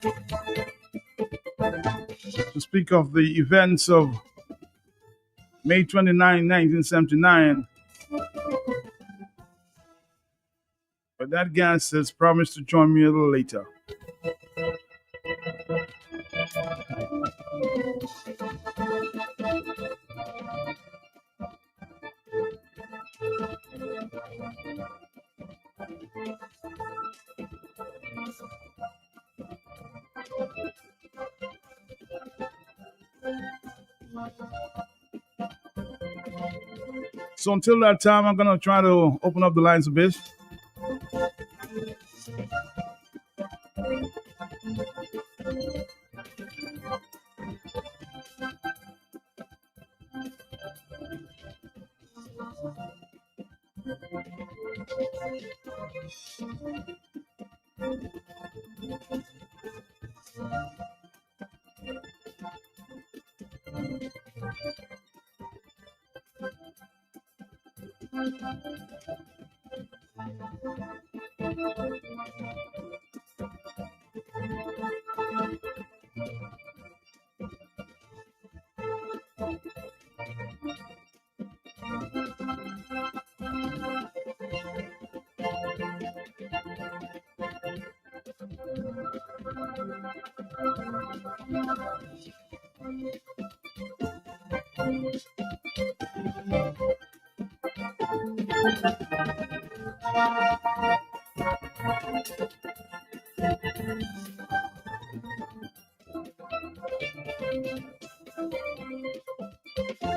to speak of the events of May 29, 1979. But that guest has promised to join me a little later. So until that time, I'm going to try to open up the lines a bit.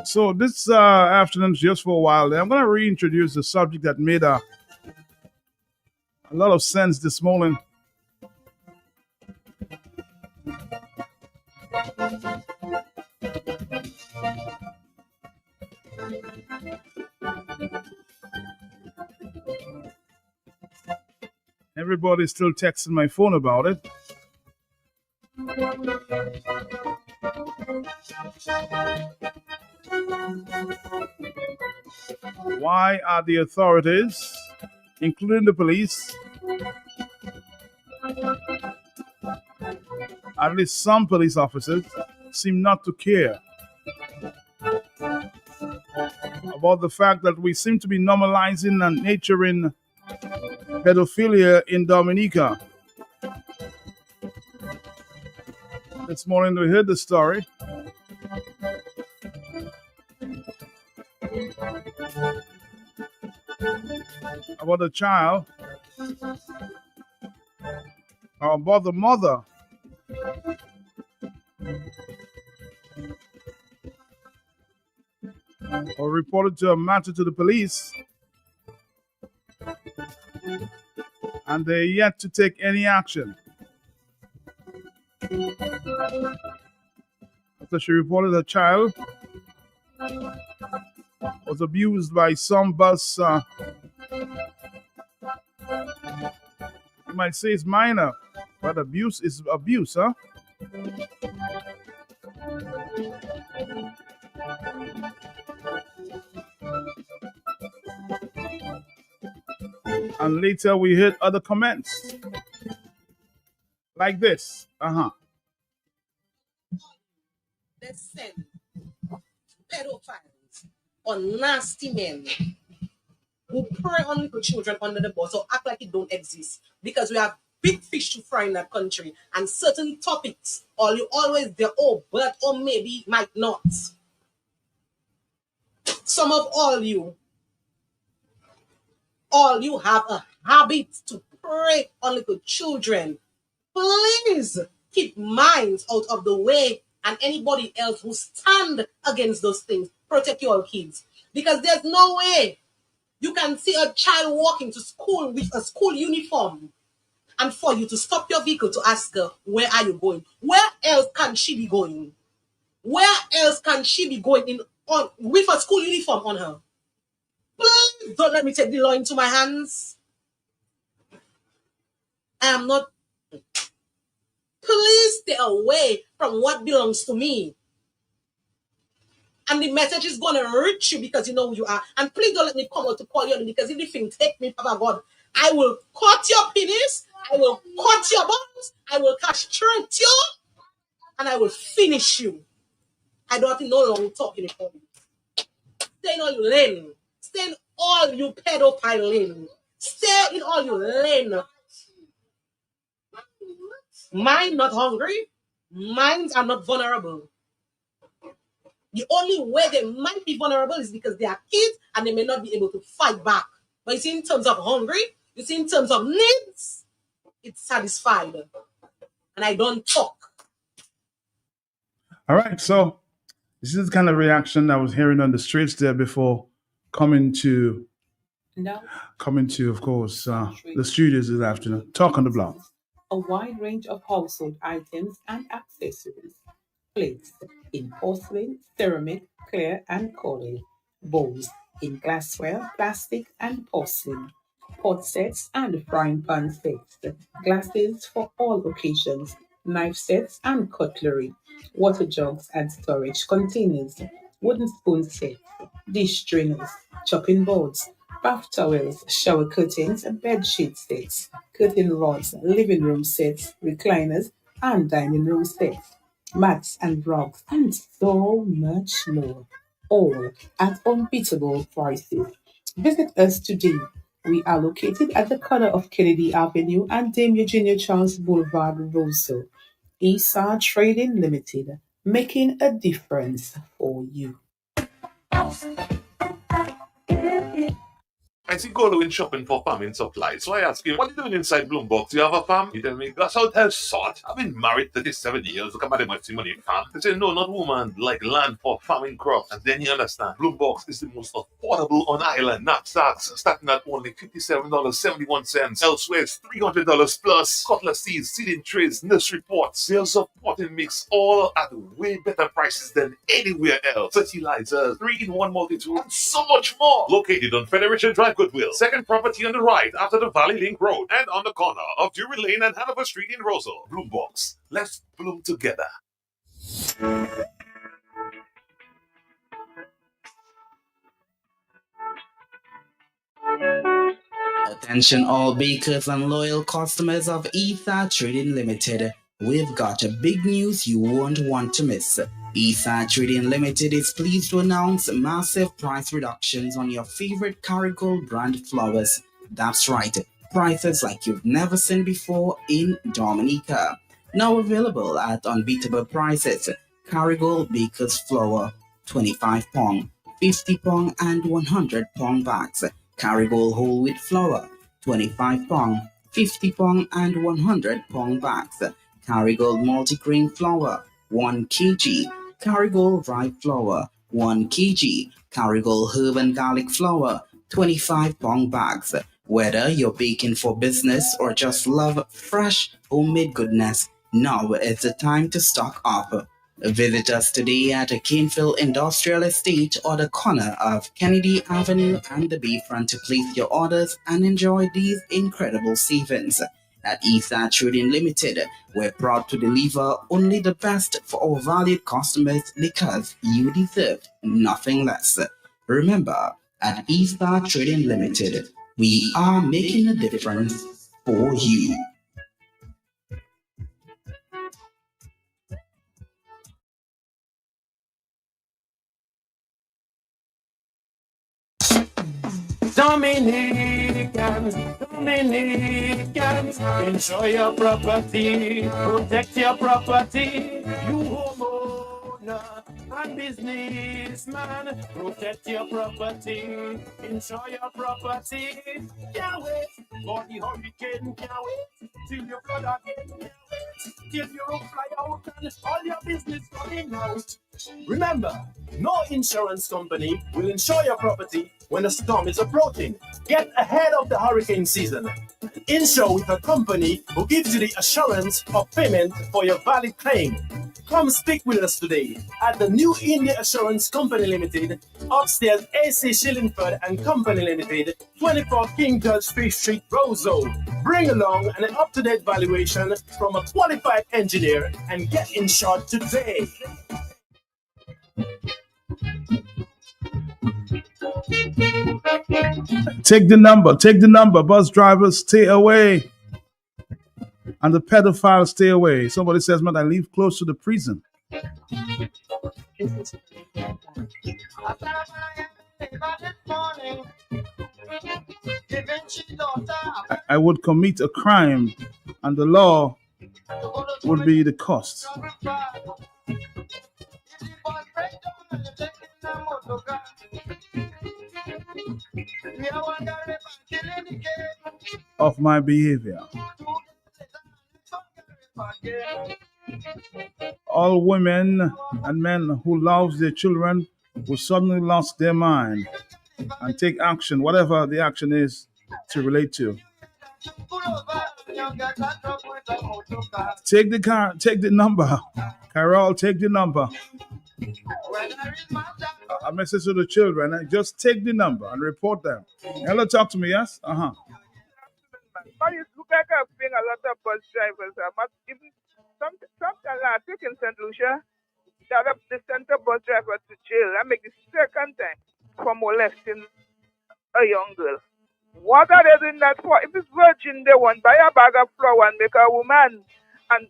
So this afternoon, just for a while, I'm going to reintroduce the subject that made a lot of sense this morning. Everybody's still texting my phone about it. Why are the authorities, including the police, at least some police officers, seem not to care about the fact that we seem to be normalizing and nurturing pedophilia in Dominica? This morning we heard the story about a child, or about the mother who reported a matter to the police, and they're yet to take any action. After she reported her child was abused by some bus, you might say it's minor, but abuse is abuse, huh? And later we heard other comments like this. Let's send pedophiles or nasty men who prey on little children under the bus or act like it don't exist, because we have big fish to fry in that country, and certain topics all you always there, oh, but or maybe might not. Some of all you have a habit to prey on little children. Please keep minds out of the way, and anybody else who stand against those things, protect your kids. Because there's no way you can see a child walking to school with a school uniform and for you to stop your vehicle to ask her, where are you going? Where else can she be going? Where else can she be going with a school uniform on her? Please don't let me take the law into my hands. I am not. Please stay away from what belongs to me. And the message is going to reach you because you know who you are. And please don't let me come out to call you, because if you think take me, Papa God, I will cut your penis, I will cut your bones, I will castrate you, and I will finish you. I don't think no long talking about you. Stay in all your lane. Stay in all you pedophile lane. Stay in all your lane. Mine not hungry. Minds are not vulnerable. The only way they might be vulnerable is because they are kids and they may not be able to fight back. But you see, in terms of hungry, you see, in terms of needs, it's satisfied. And I don't talk. All right, so this is the kind of reaction I was hearing on the streets there before coming to of course, the studios this afternoon. Talk on the block. A wide range of household items and accessories plates in porcelain, ceramic, clear, and coral, bowls in glassware, plastic, and porcelain, pot sets and frying pan sets, glasses for all occasions, knife sets and cutlery, water jugs and storage containers, wooden spoon sets, dish strainers, chopping boards, bath towels, shower curtains, bed sheet sets, curtain rods, living room sets, recliners, and dining room sets, mats and rugs, and so much more, all at unbeatable prices. Visit us today. We are located at the corner of Kennedy Avenue and Dame Eugenia Charles Boulevard, Roseau. ESA Trading Limited, making a difference for you. I see Golo in shopping for farming supplies, so I ask him, what are you doing inside Bloombox? Do you have a farm? He tell me, that's how hell sort. I've been married 37 years, look at my money farm. They say, no, not woman, like land for farming crops. And then you understand, Bloombox is the most affordable on island. Knapsacks starting at only $57.71. Elsewhere, it's $300 plus. Cutlass seeds, seeding trays, nursery pots, sales of potting mix, all at way better prices than anywhere else. Fertilizers, 3-in-1 multi-tool, and so much more. Located on Federation Drive, Goodwill. Second property on the right after the Valley Link Road and on the corner of Drury Lane and Hanover Street in Rosal. Bloombox. Let's bloom together. Attention all bakers and loyal customers of Ether Trading Limited. We've got a big news you won't want to miss. Ether Trading Limited is pleased to announce massive price reductions on your favorite Carigold brand flowers. That's right, prices like you've never seen before in Dominica. Now available at unbeatable prices. Carigold Baker's Flower, 25 pong, 50 pong and 100 pong bags. Carigold Whole Wheat Flour, 25 pong, 50 pong and 100 pong bags. Carigold Multigrain Flour, 1 kg. Carigold Rye Flour, 1 kg. Carigold Herb and Garlic Flour, 25 pong bags. Whether you're baking for business or just love fresh homemade goodness, now is the time to stock up. Visit us today at Caneville Industrial Estate or the corner of Kennedy Avenue and the Bayfront to place your orders and enjoy these incredible savings. At Ether Trading Limited, we're proud to deliver only the best for our valued customers because you deserve nothing less. Remember, at Ether Trading Limited, we are making a difference for you. Dominicans, enjoy your property, protect your property. You homeowner and businessman, protect your property, enjoy your property. Can't wait for the hurricane, can't wait till you flood again, can't wait till your roof fly out and all your business coming out. Remember, no insurance company will insure your property when a storm is approaching. Get ahead of the hurricane season. Insure with a company who gives you the assurance of payment for your valid claim. Come speak with us today at the New India Assurance Company Limited, upstairs AC Shillingford and Company Limited, 24 King George Street, Roseau. Bring along an up-to-date valuation from a qualified engineer and get insured today. Take the number. Bus drivers, stay away. And the pedophiles, stay away. Somebody says, man, I live close to the prison. I would commit a crime and the law would be the cost. Of my behavior. All women and men who love their children will suddenly lost their mind and take action, whatever the action is to relate to. Take the number. Carol, take the number. A message to the children, just take the number and report them. Hello, talk to me, yes? You look like I've seen a lot of bus drivers. Even sometimes last week in St. Lucia, they sent a bus driver to jail. I make the second time for molesting a young girl. What are they doing that for? If it's virgin, they want buy a bag of flour and make a woman, and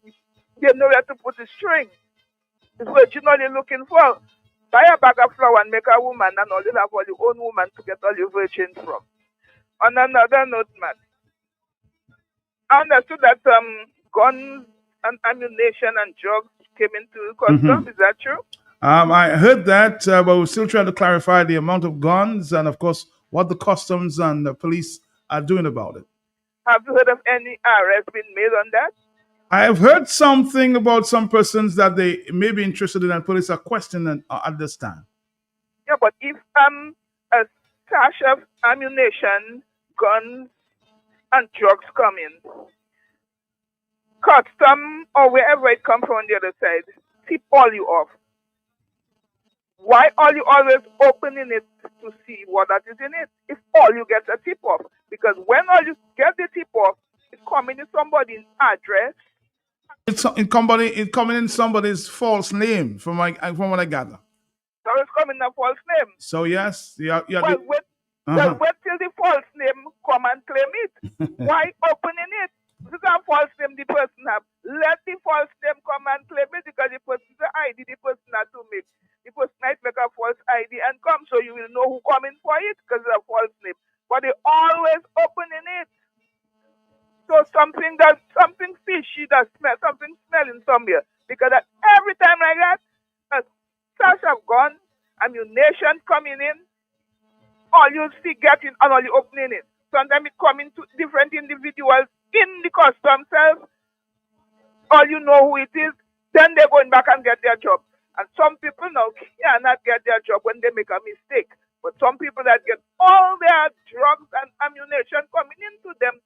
they know where to put the string. It's virgin all you're looking for. Buy a bag of flour and make a woman, and all you have all your own woman to get all your virgin from. On another note, man, I understood that guns and ammunition and drugs came into customs. Is that true? I heard that, but we're still trying to clarify the amount of guns and, of course, what the customs and the police are doing about it. Have you heard of any arrest being made on that? I have heard something about some persons that they may be interested in and police are questioning at this time. Yeah, but if a stash of ammunition, guns, and drugs come in, custom or wherever it comes from the other side, tip all you off. Why are you always opening it to see what that is in it? If all you get a tip off, because when all you get the tip off, it's coming in somebody's address. It's coming in somebody's false name, from what I gather. So it's coming in a false name. So yes, wait till the false name come and claim it. Why opening it? This is a false name the person have. Let the false name come and claim it, because the person's ID the person has to make. The person might make a false ID and come, so you will know who coming for it, because it's a false name. But they always opening it. So something fishy, something smelling somewhere. Because every time like that, a stash of guns, ammunition coming in, all you see getting and all you opening it. Sometimes it coming to different individuals in the custom cells. All you know who it is, then they're going back and get their job. And some people now cannot get their job when they make a mistake. But some people that get all their drugs and ammunition coming into them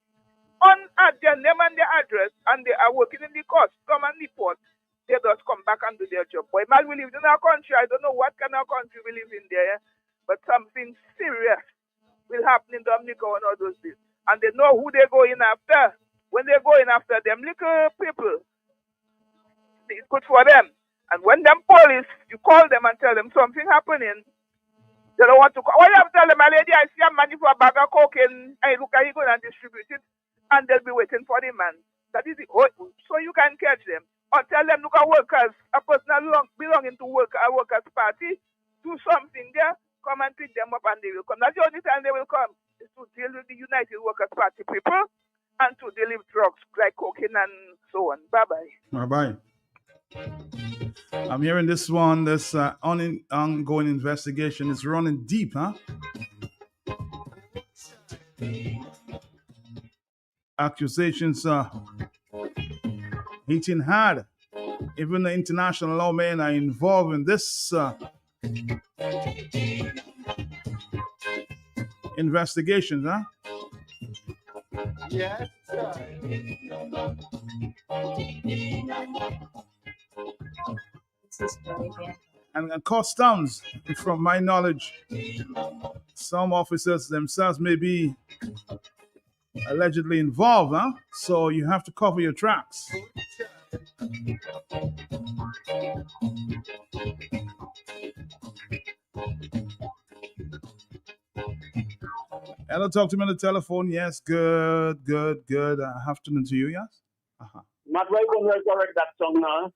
at their name and their address, and they are working in the custom and the port, they just come back and do their job. But man, we live in our country. I don't know what kind of country we live in there, but something serious will happen in Dominica and all those things. And they know who they're going after. When they're going after them little people, it's good for them. And when them police, you call them and tell them something happening, they don't want to call. Why you have to tell them, my lady, I see a man for a bag of cocaine, and look at you going and distribute it, and they'll be waiting for the man. That is it. So you can catch them. Or tell them, look at workers, a person belonging to a workers' party, do something there, come and pick them up and they will come. That's the only time they will come, is to deal with the United Workers' Party people and to deal with drugs like cocaine and so on. Bye-bye. Bye-bye. I'm hearing this one, this ongoing investigation is running deep, huh? Accusations are hitting hard. Even the international lawmen are involved in this investigation, huh? Yes, sir. And customs, from my knowledge, some officers themselves may be allegedly involved, huh? So you have to cover your tracks. Hello, talk to me on the telephone. Yes, good. Afternoon to you, yes? Not right when I correct that song now.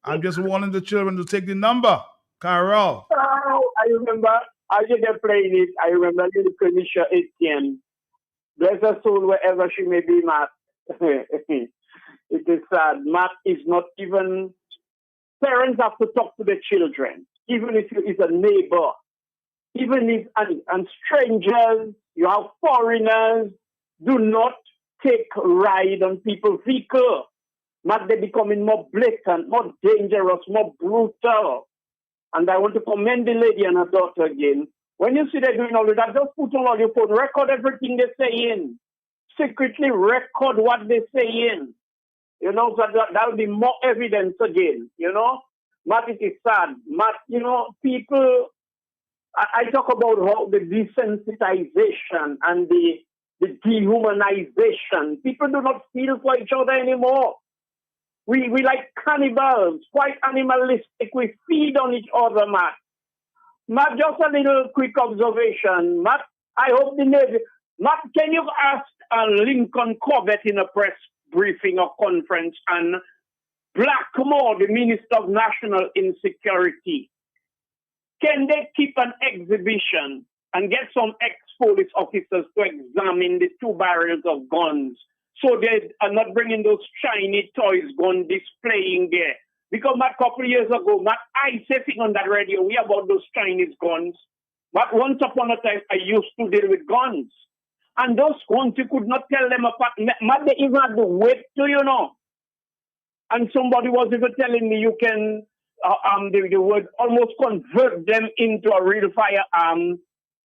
I'm just wanting the children to take the number. Carol. Oh, I remember. I did playing it. I remember little Kenisha Etienne. Bless her soul wherever she may be, Matt. It is sad. Matt is not even... Parents have to talk to the children, even if it's a neighbor, even if and strangers, you have foreigners, do not take ride on people's vehicle. Matt, they're becoming more blatant, more dangerous, more brutal. And I want to commend the lady and her daughter again. When you see they're doing all of that, just put on all your phone, record everything they say in. Secretly record what they say in. You know, so that'll be more evidence again, you know. Matt, it is sad. Matt, you know, people, I talk about how the desensitization and the dehumanization. People do not feel for each other anymore. We like cannibals, quite animalistic. We feed on each other, Matt. Matt, just a little quick observation. Matt, I hope the Navy... Matt, can you ask Lincoln Corbett in a press briefing or conference and Blackmore, the Minister of National Insecurity, can they keep an exhibition and get some ex-police officers to examine the 2 barrels of guns so they are not bringing those shiny toys gun displaying there? Because a couple of years ago, I say thing on that radio, we about those Chinese guns. But once upon a time, I used to deal with guns. And those guns, you could not tell them apart. They even had the weight to, you know. And somebody was even telling me you can, they would almost convert them into a real firearm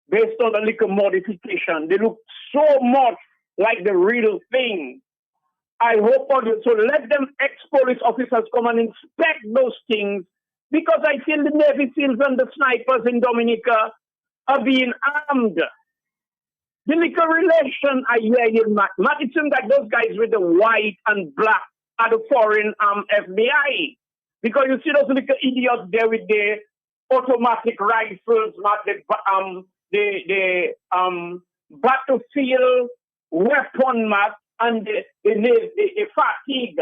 based on a little modification. They look so much like the real thing. I hope, so let them ex-police officers come and inspect those things, because I feel the Navy SEALs and the snipers in Dominica are being armed. The little relation I hear in Matt, it seems like those guys with the white and black are the foreign FBI. Because you see those little idiots there with the automatic rifles, the battlefield weapon, and the fatigue,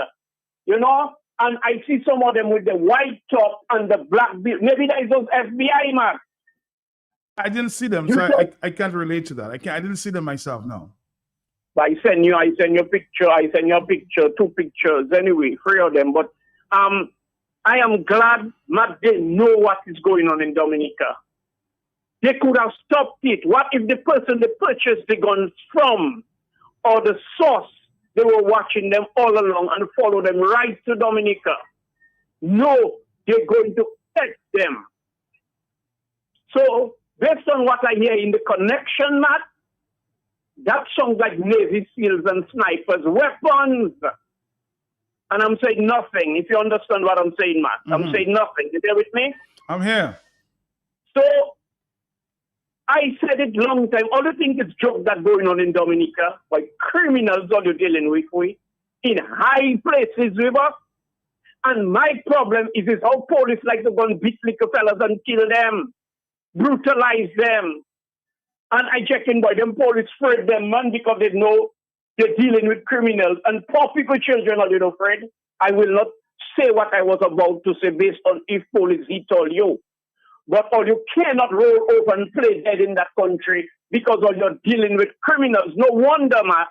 you know? And I see some of them with the white top and the black beard. Maybe that is those FBI, man. I didn't see them, so I can't relate to that. I didn't see them myself, no. I send you picture, 2 pictures, anyway, 3 of them. But I am glad Matt they know what is going on in Dominica. They could have stopped it. What if the person they purchased the guns from, or the source, they were watching them all along and follow them right to Dominica? No, they're going to catch them. So, based on what I hear in the connection, Matt, that sounds like Navy SEALs and snipers, weapons. And I'm saying nothing, if you understand what I'm saying, Matt. I'm saying nothing. You there with me? I'm here. So, I said it long time. All the things is joke that going on in Dominica, like criminals all you're dealing with, in high places with us. And my problem is how police like to go and beat little fellas and kill them, brutalize them. And I check in by them police afraid them, man, because they know they're dealing with criminals. And poor people, children are little afraid. I will not say what I was about to say based on if police he told you. But all you cannot roll over and play dead in that country because all you're dealing with criminals. No wonder, man.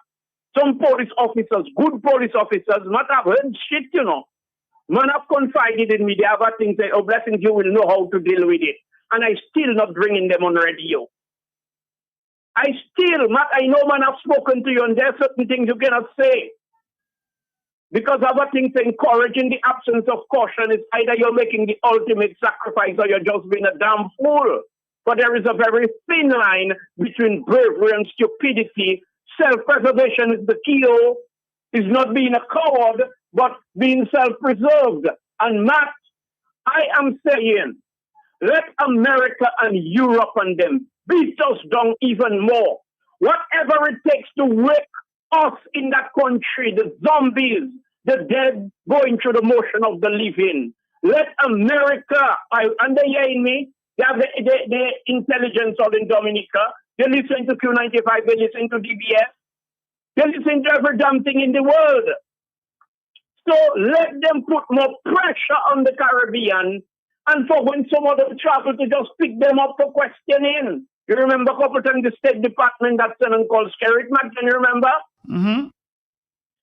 Some police officers, good police officers, not have heard shit, you know. Man have confided in me. They have a thing say, oh, blessings, you will know how to deal with it. And I still not bringing them on radio. I know man have spoken to you and there are certain things you cannot say. Because other things encouraging the absence of caution is either you're making the ultimate sacrifice or you're just being a damn fool. But there is a very thin line between bravery and stupidity. Self-preservation is the key, is not being a coward, but being self-preserved. And Matt, I am saying, let America and Europe and them beat us down even more. Whatever it takes to wake us in that country, the zombies, the dead, going through the motion of the living. Let America, and they hear me, they have the intelligence all in Dominica, They listen to Q95, they listen to DBS, they listen to every damn thing in the world. So let them put more pressure on the Caribbean, and for when some of them travel to just pick them up for questioning. You remember a couple of times the State Department that someone called Skerritt, can you remember? Mm-hmm.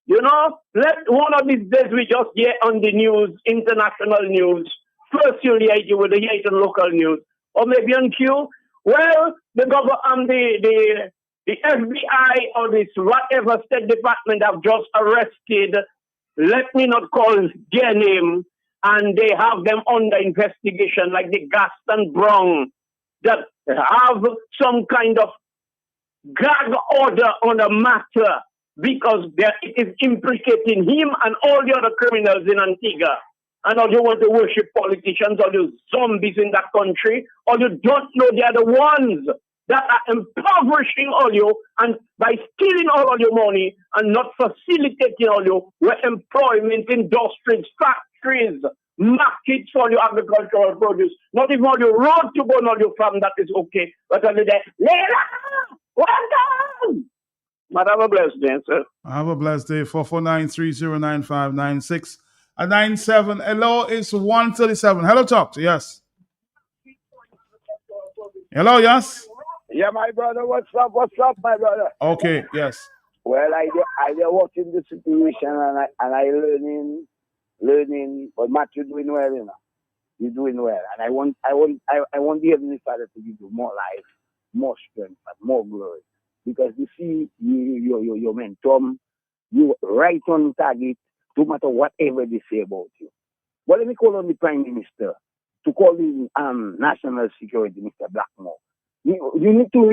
You know, let one of these days we just get on the news, international news. First you'll hear it with the local news. Or maybe on Q. Well, the government, the FBI or this whatever State Department have just arrested, let me not call their name, and they have them under investigation like the Gaston Brown that have some kind of gag order on the matter because it is implicating him and all the other criminals in Antigua. And all you want to worship politicians, all you zombies in that country, all you don't know they are the ones that are impoverishing all you and by stealing all of your money and not facilitating all you with employment, industries, factories, markets for your agricultural produce. Not even all your road to go on all your farm, that is okay. But all you there, Leila, welcome! But have a blessed day, sir. Have a blessed day. 449-3095-96 and 97. Hello, it's 137. Hello, talk to yes. Hello, yes. Yeah, my brother. What's up, my brother? Okay, yes. Well, I watching the situation and I learning. But Matt, you're doing well, you know. You're doing well, and I want the Heavenly Father to give you more life, more strength, and more glory. Because you see, your momentum, you right on target, no matter whatever they say about you. But let me call on the Prime Minister to call in National Security, Mr. Blackmore. You need to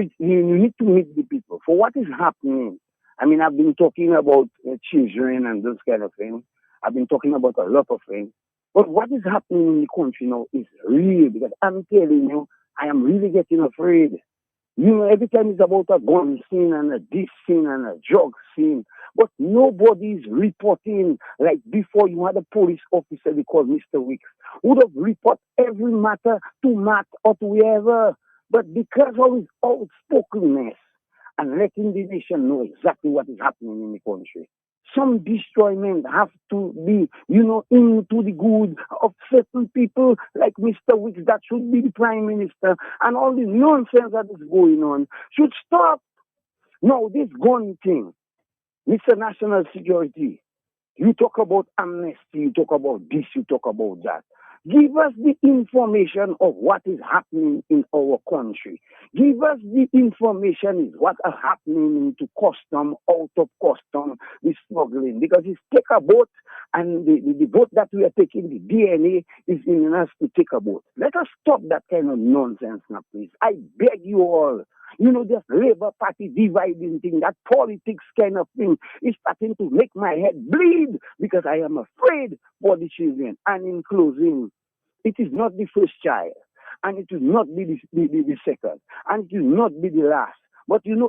meet the people for what is happening. I mean, I've been talking about children and those kind of things. I've been talking about a lot of things. But what is happening in the country now is real, because I'm telling you, I am really getting afraid. You know, every time it's about a gun scene and a this scene and a drug scene, but nobody's reporting. Like before, you had a police officer they called Mr. Wicks, would have reported every matter to Matt or to whoever. But because of his outspokenness and letting the nation know exactly what is happening in the country, some destroyment have to be, into the good of certain people like Mr. Wicks, that should be the Prime Minister, and all this nonsense that is going on should stop. No, this gun thing, Mr. National Security, you talk about amnesty, you talk about this, you talk about that. Give us the information of what is happening in our country. Give us the information is what is happening into custom, out of custom, the smuggling. Because it's take a boat, and the boat that we are taking, the DNA, is in us to take a boat. Let us stop that kind of nonsense now, please. I beg you all. This Labour Party dividing thing, that politics kind of thing is starting to make my head bleed because I am afraid for the children. And in closing, it is not the first child, and it will not be the second, and it will not be the last. But in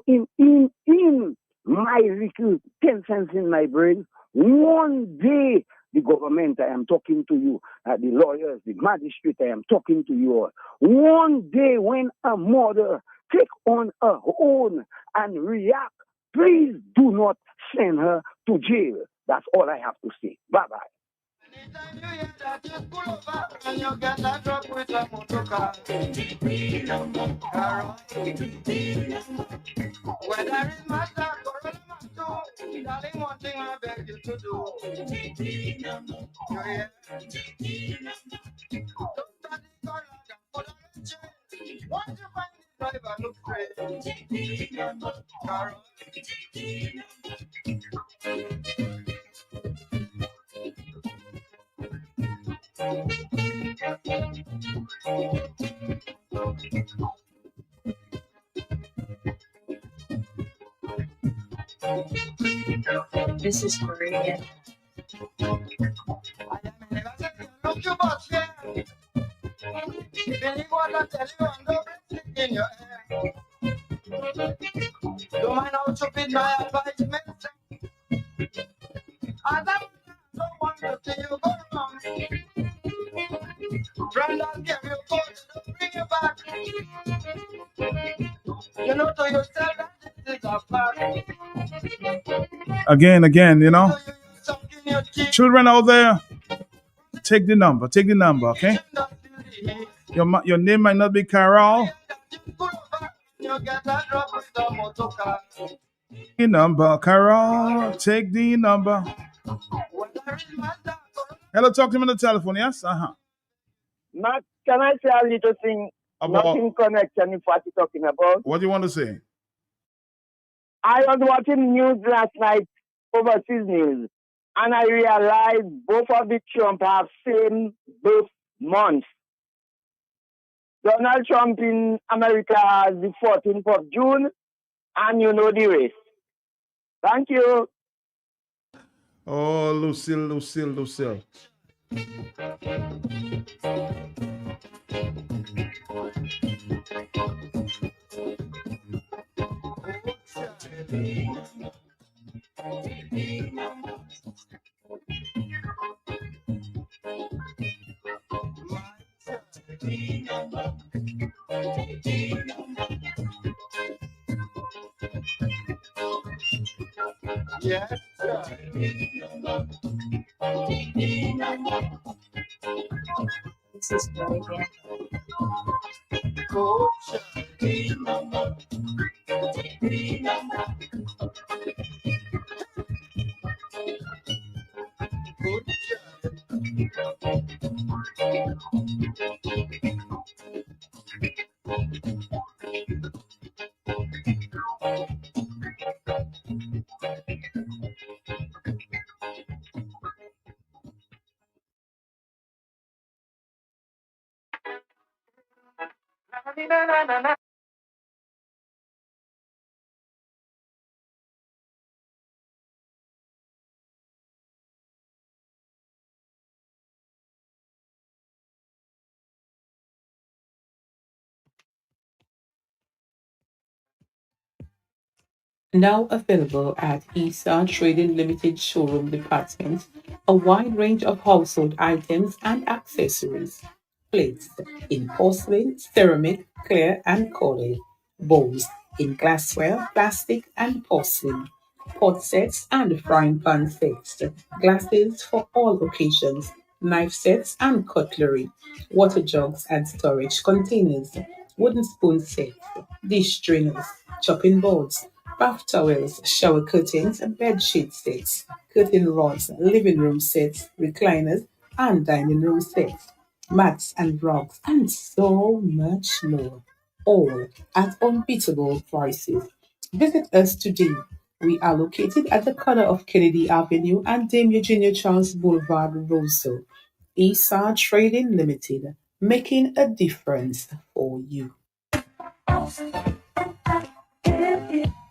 my little 10 cents in my brain, one day the government, I am talking to you, the lawyers, the magistrate, I am talking to you all. One day when a mother take on her own and react, please do not send her to jail. That's all I have to say. Bye-bye. Anytime you hear that, you pull over and you get a truck with a motor car. Whether it's Mazda or Mazda, darling, one thing I beg you to do. You hear? Don't study color, put on a chain. Once you find the driver, look straight. This is Korean. Look you boss, yeah. Then you wanna tell you I'm no stick in your hair. Don't mind how stupid my advertisements. I don't want to see you go wrong. Brandon gave you code to bring you back. You know to Again, you know. Children out there, take the number, okay? Your name might not be Carol. The number, Carol, take the number. Hello, talk to me on the telephone, yes? Matt, can I say a little thing? Not in connection with what you're talking about. What do you want to say? I was watching news last night, overseas news, and I realized both of the Trump have same birth months. Donald Trump in America has the 14th of June, and you know the rest. Thank you. Oh, Lucille. Yes, sir. This is very good. Now available at ESA Trading Limited showroom departments, a wide range of household items and accessories. Plates in porcelain, ceramic, clear and corale. Bowls in glassware, plastic and porcelain. Pot sets and frying pan sets. Glasses for all occasions. Knife sets and cutlery. Water jugs and storage containers. Wooden spoon sets. Dish strainers. Chopping boards. Bath towels, shower curtains, bed sheet sets, curtain rods, living room sets, recliners, and dining room sets, mats and rugs, and so much more. All at unbeatable prices. Visit us today. We are located at the corner of Kennedy Avenue and Dame Eugenia Charles Boulevard, Roseville. ESA Trading Limited, making a difference for you.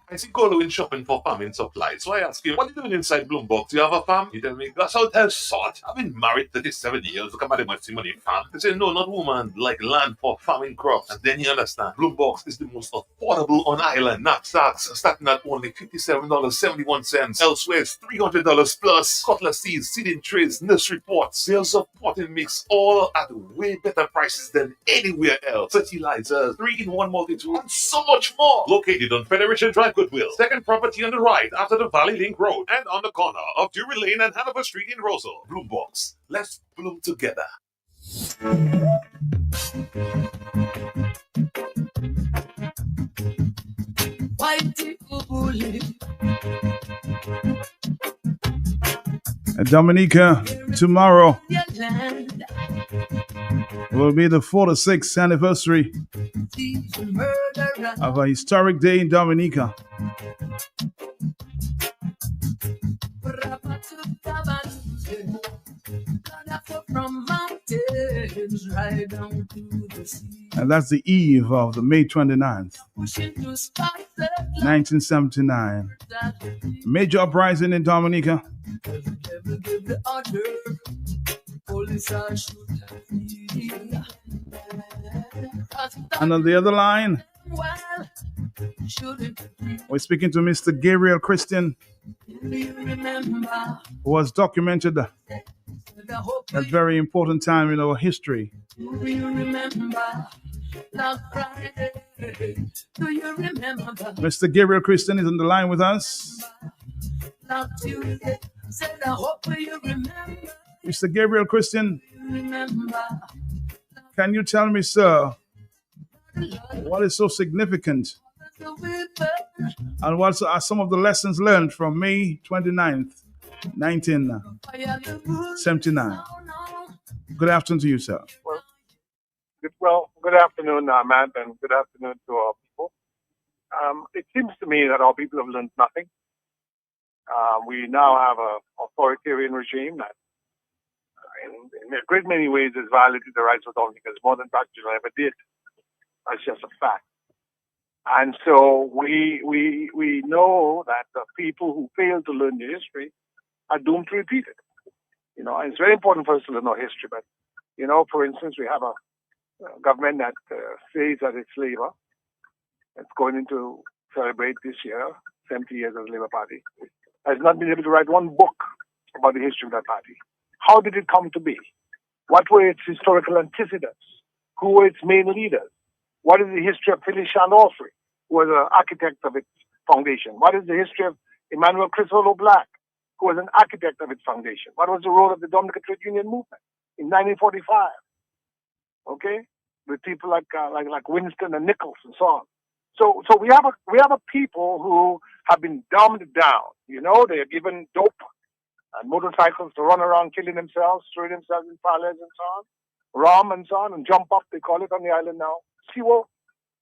I see Golo in shopping for farming supplies, so I ask him, what are you doing inside Bloombox? Do you have a farm? He tell me, that's how tell sort. I've been married 37 years, look at my money farm. They say, no, not woman, like land for farming crops. And then you understand, Bloombox is the most affordable on island. Knapsacks starting at only $57.71. Elsewhere, it's $300 plus. Cutlass seeds, seeding trays, nursery pots, sales of potting mix, all at way better prices than anywhere else. Fertilizers, 3-in-1 multi-tool, and so much more. Located on Federation Drive, Goodwill. Second property on the right after the Valley Link Road and on the corner of Drury Lane and Hanover Street in Roseville. Bloombox. Let's bloom together. Dominica, tomorrow will be the 46th anniversary of a historic day in Dominica. And that's the eve of the May 29th, 1979. Major uprising in Dominica. And on the other line, we're speaking to Mr. Gabriel Christian, who has documented that very important time in our history. Mr. Gabriel Christian is on the line with us. Not you yet. Said I hope you remember. Mr. Gabriel Christian, remember. Can you tell me, sir, what is so significant and what are some of the lessons learned from May 29th, 1979? Good afternoon to you, sir. Good afternoon, Matt, and good afternoon to our people. It seems to me that our people have learned nothing. We now have an authoritarian regime that, in a great many ways, has violated the rights of Dominicans more than Patrick ever did. That's just a fact. And so we know that the people who fail to learn their history are doomed to repeat it. You know, and it's very important for us to learn our history. But, you know, for instance, we have a government that says that it's Labour. It's going into celebrate this year 70 years of the Labour Party. Has not been able to write one book about the history of that party. How did it come to be? What were its historical antecedents? Who were its main leaders? What is the history of Phyllis Chandorfrey, who was an architect of its foundation? What is the history of Emmanuel Criswell Black, who was an architect of its foundation? What was the role of the Dominican Trade Union movement in 1945? Okay, with people like Winston and Nichols and so on. So we have a people who have been dumbed down. You know, they are given dope and motorcycles to run around killing themselves, throwing themselves in fires and so on, rum and so on, and jump up, they call it on the island now. SeaWorld.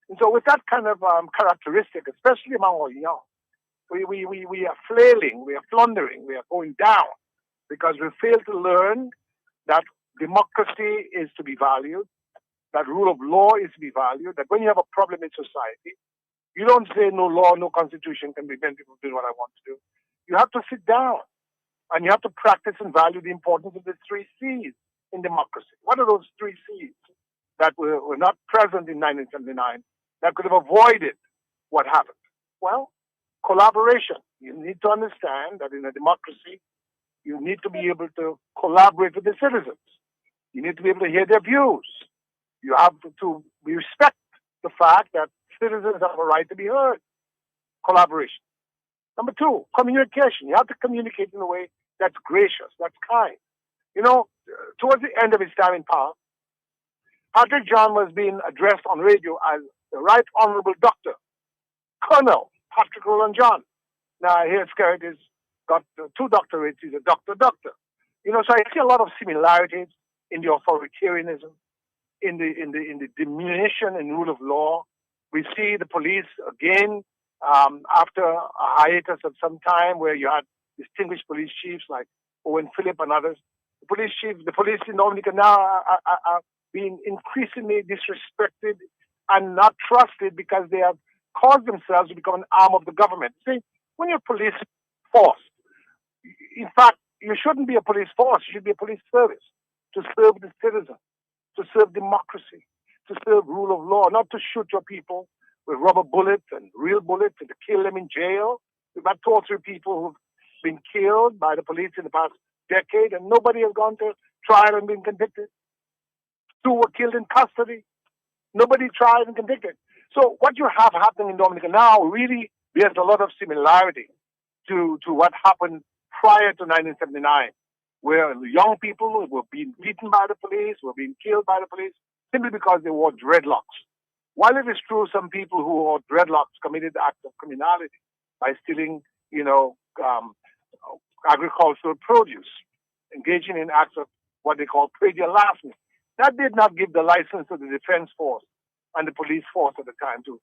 And so with that kind of characteristic, especially among our young, we are flailing, we are floundering, we are going down because we fail to learn that democracy is to be valued, that rule of law is to be valued, that when you have a problem in society, you don't say no law, no constitution can prevent people from doing what I want to do. You have to sit down and you have to practice and value the importance of the 3 C's in democracy. What are those 3 C's that were not present in 1979 that could have avoided what happened? Well, collaboration. You need to understand that in a democracy, you need to be able to collaborate with the citizens. You need to be able to hear their views. You have to respect the fact that citizens have a right to be heard. Collaboration. Number 2, communication. You have to communicate in a way that's gracious, that's kind. You know, towards the end of his time in power, Patrick John was being addressed on radio as the Right Honorable Doctor, Colonel Patrick Roland John. Now, here Skerritt has got 2 doctorates. He's a doctor. You know, so I see a lot of similarities in the authoritarianism, in the diminution in rule of law. We see the police again after a hiatus of some time where you had distinguished police chiefs like Owen Phillip and others. The police in Dominica now are being increasingly disrespected and not trusted because they have caused themselves to become an arm of the government. See, when you're police force, in fact, you shouldn't be a police force. You should be a police service to serve the citizen, to serve democracy, to serve rule of law, not to shoot your people with rubber bullets and real bullets and to kill them in jail. We've had 2 or 3 people who've been killed by the police in the past decade, and nobody has gone to trial and been convicted. 2 were killed in custody. Nobody tried and convicted. So what you have happening in Dominica now really bears a lot of similarity to what happened prior to 1979, where the young people were being beaten by the police, were being killed by the police, simply because they wore dreadlocks. While it is true some people who wore dreadlocks committed acts of criminality by stealing, agricultural produce, engaging in acts of what they call predial larceny, that did not give the license to the defense force and the police force at the time to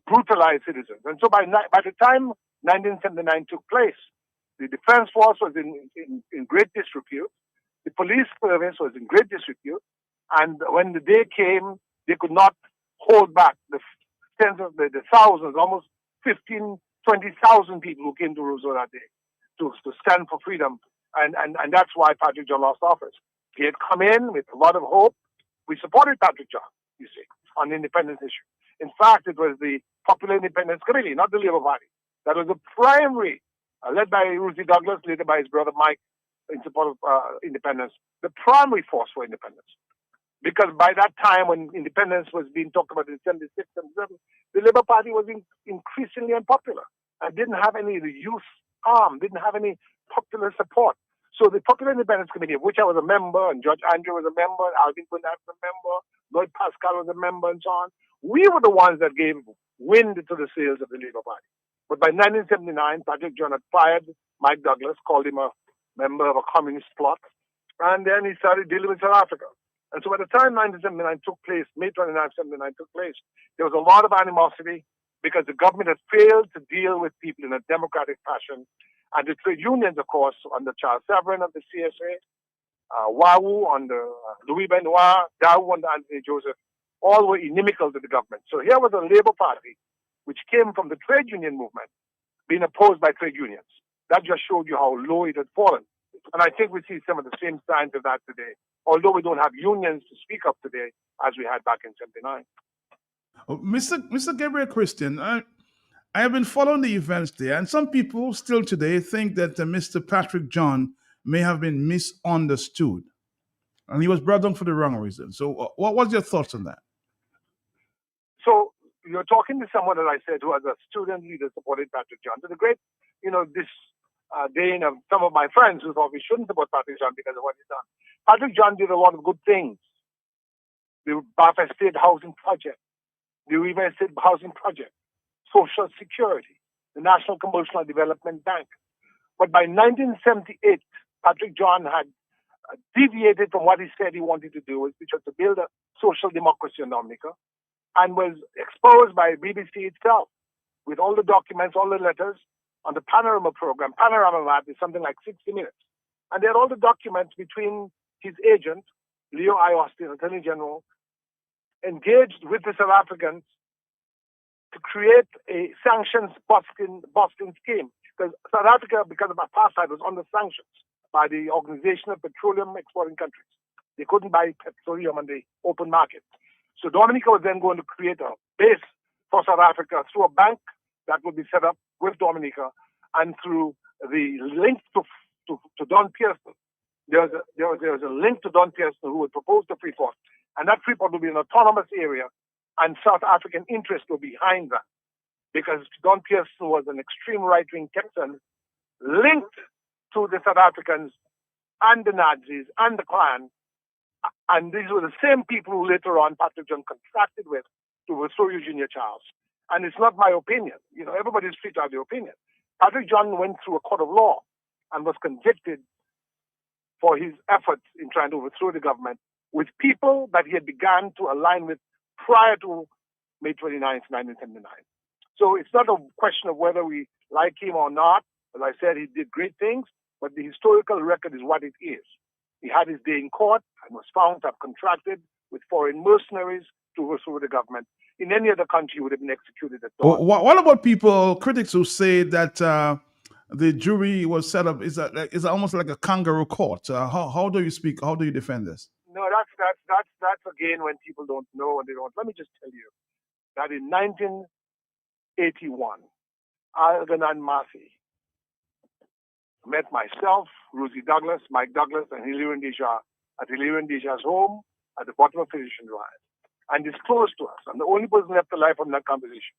brutalize citizens. And so by the time 1979 took place, the defense force was in great disrepute. The police service was in great disrepute. And when the day came, they could not hold back the tens of the thousands, almost 15, 20,000 people who came to Roseau that day to stand for freedom. And that's why Patrick John lost office. He had come in with a lot of hope. We supported Patrick John, you see, on the independence issue. In fact, it was the Popular Independence Committee, not the Labour Party, that was the primary, led by Ruthie Douglas, later by his brother Mike, in support of independence, the primary force for independence. Because by that time, when independence was being talked about in 76 and 77, the Labour Party was increasingly unpopular and didn't have any of the youth arm, didn't have any popular support. So the Popular Independence Committee, of which I was a member, and Judge Andrew was a member, Alvin Quinlan was a member, Lloyd Pascal was a member, and so on, we were the ones that gave wind to the sails of the Labour Party. But by 1979, Patrick John had fired Mike Douglas, called him a member of a communist plot, and then he started dealing with South Africa. And so by the time 1979 took place, May 29, 1979 took place, there was a lot of animosity because the government had failed to deal with people in a democratic fashion. And the trade unions, of course, under Charles Severin of the CSA, WAU under Louis Benoit, Dow under Anthony Joseph, all were inimical to the government. So here was a Labour Party, which came from the trade union movement, being opposed by trade unions. That just showed you how low it had fallen. And I think we see some of the same signs of that today, although we don't have unions to speak of today as we had back in 79. Mr. Gabriel Christian, I have been following the events there, and some people still today think that Mr. Patrick John may have been misunderstood, and he was brought down for the wrong reason. So what was your thoughts on that? So you're talking to someone, as I said, who was a student leader supported Patrick John. So the great, disdain of some of my friends who thought we shouldn't support Patrick John because of what he's done. Patrick John did a lot of good things. The Belfast State Housing Project, the River State Housing Project, Social Security, the National Commercial Development Bank. But by 1978, Patrick John had deviated from what he said he wanted to do, which was to build a social democracy in Dominica, and was exposed by BBC itself with all the documents, all the letters on the Panorama program. Panorama map is something like 60 minutes. And they had all the documents between his agent, Leo I. Austin, Attorney General, engaged with the South Africans to create a sanctions busting scheme. Because South Africa, because of apartheid, was under sanctions by the Organization of Petroleum Exporting Countries. They couldn't buy petroleum on the open market. So Dominica was then going to create a base for South Africa through a bank that would be set up with Dominica, and through the link to Don Pearson. There was a link to Don Pearson who would propose the Freeport, and that Freeport would be an autonomous area, and South African interests were behind that, because Don Pearson was an extreme right-wing Texan linked to the South Africans and the Nazis and the Klan. And these were the same people who later on Patrick John contracted with to overthrow Eugenia Charles. And it's not my opinion. Everybody's free to have their opinion. Patrick John went through a court of law and was convicted for his efforts in trying to overthrow the government with people that he had begun to align with prior to May 29th, 1979. So it's not a question of whether we like him or not. As I said, he did great things, but the historical record is what it is. He had his day in court and was found to have contracted with foreign mercenaries to overthrow the government. In any other country, he would have been executed at dawn. What about critics who say that the jury was set up is almost like a kangaroo court? How do you speak? How do you defend this? No, that's again when people don't know and they don't. Let me just tell you that in 1981, Algernon Massey met myself, Rosie Douglas, Mike Douglas, and Hilarion Deja at Hilarion Deja's home at the bottom of Physician Drive, and disclosed to us, I'm the only person left alive from that conversation,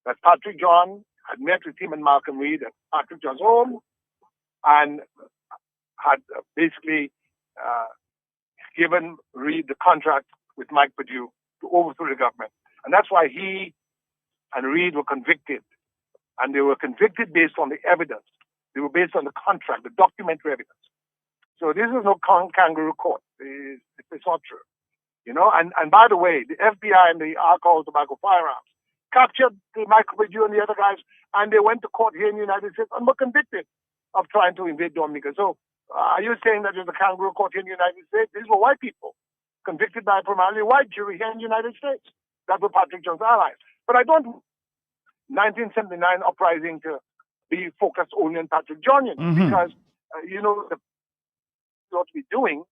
that Patrick John had met with him and Malcolm Reed at Patrick John's home and had basically given Reed the contract with Mike Perdue to overthrow the government. And that's why he and Reed were convicted. And they were convicted based on the evidence. They were based on the contract, the documentary evidence. So this is no kangaroo court. It's not true. And by the way, the FBI and the alcohol, tobacco, firearms captured Michael Perdue and the other guys, and they went to court here in the United States and were convicted of trying to invade Dominica. So are you saying that there's a kangaroo court here in the United States? These were white people convicted by a primarily white jury here in the United States. That were Patrick John's allies. But I don't 1979 uprising to be focused only on Patrick John, because, what we're doing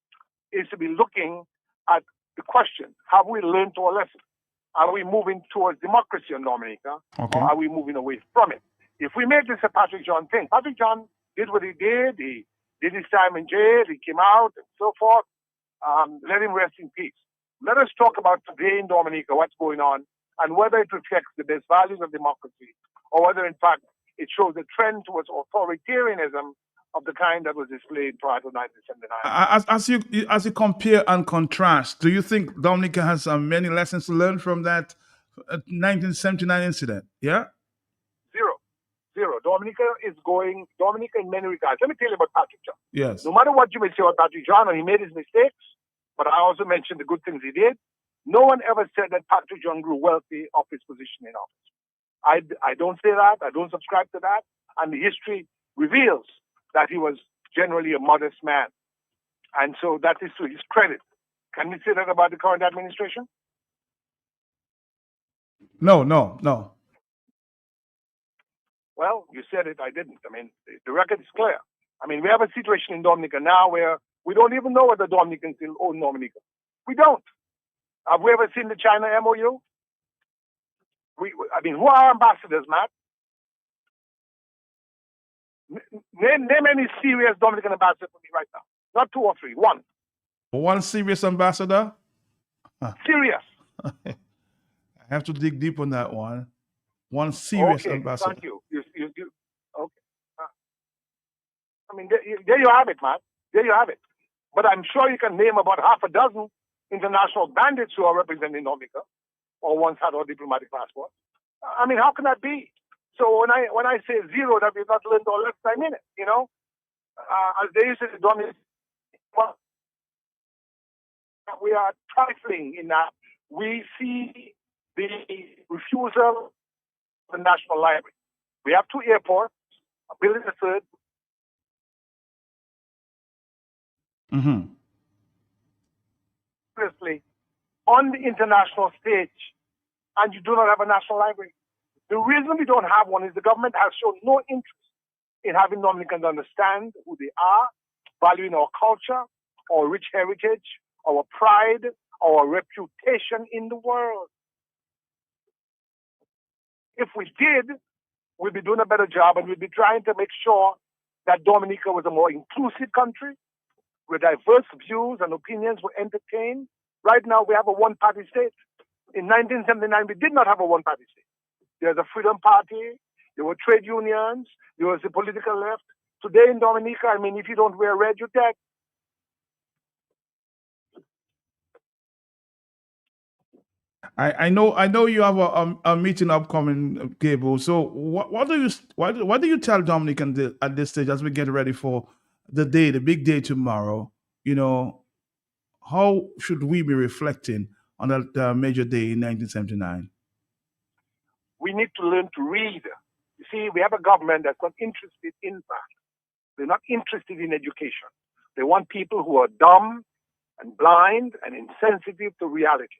is to be looking at the question, have we learned our lesson? Are we moving towards democracy in Dominica, or are we moving away from it? If we make this a Patrick John thing, Patrick John did what he did. He did his time in jail. He came out and so forth. Let him rest in peace. Let us talk about today in Dominica, what's going on, and whether it reflects the best values of democracy, or whether, in fact, it shows a trend towards authoritarianism of the kind that was displayed prior to 1979. As you compare and contrast, do you think Dominica has many lessons to learn from that 1979 incident? Yeah? Zero. Dominica in many regards. Let me tell you about Patrick John. Yes. No matter what you may say about Patrick John, and he made his mistakes, but I also mentioned the good things he did. No one ever said that Patrick John grew wealthy off his position in office. I don't say that. I don't subscribe to that. And the history reveals that he was generally a modest man. And so that is to his credit. Can we say that about the current administration? No. Well, you said it, I didn't. I mean, the record is clear. I mean, we have a situation in Dominica now where we don't even know whether Dominicans still own Dominica. We don't. Have we ever seen the China MOU? Who are our ambassadors, Matt? Name any serious Dominican ambassador for me right now. Not two or three, one. One serious ambassador? Serious. I have to dig deep on that one. One serious ambassador. Thank you. Okay. There you have it, man. There you have it. But I'm sure you can name about half a dozen international bandits who are representing Dominica or once had a diplomatic passport. How can that be? So when I say zero, that we've not learned our lesson, I mean it. As they used to say, Dominica, we are trifling in that we see the refusal of the National Library. We have two airports, a building a third. Seriously, on the international stage, and you do not have a national library. The reason we don't have one is the government has shown no interest in having Dominicans understand who they are, valuing our culture, our rich heritage, our pride, our reputation in the world. If we did, we'd be doing a better job, and we'd be trying to make sure that Dominica was a more inclusive country, where diverse views and opinions were entertained. Right now, we have a one-party state. In 1979, we did not have a one-party state. There's a Freedom Party, there were trade unions, there was the political left. Today in Dominica, if you don't wear red, you're dead. I know you have a meeting upcoming, Gable. So what do you tell Dominican at this stage as we get ready for the big day tomorrow? How should we be reflecting on that major day in 1979? We need to learn to read. You see, we have a government that's not interested in that. They're not interested in education. They want people who are dumb and blind and insensitive to reality.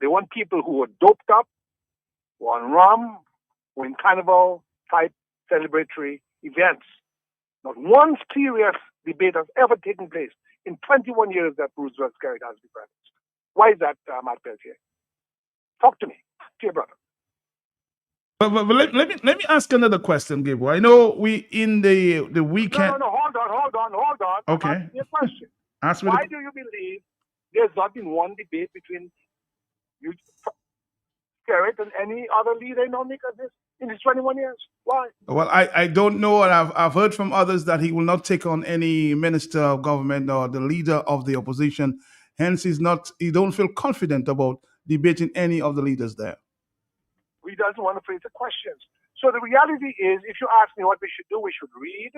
They want people who are doped up, who are on rum, who are in carnival-type celebratory events. Not one serious debate has ever taken place in 21 years that Roosevelt carried as the president. Why is that, Matt Peltier? Talk to me, dear brother. But let me ask another question, Gabriel. I know we in the weekend. No, hold on. Okay. I'm asking you a question. Why do you believe there's not been one debate between you, Garrett, and any other leader in Dominica in these 21 years? Why? Well, I don't know, and I've heard from others that he will not take on any minister of government or the leader of the opposition. Hence, he don't feel confident about debating any of the leaders there. He doesn't want to face the questions. So the reality is, if you ask me what we should do, we should read.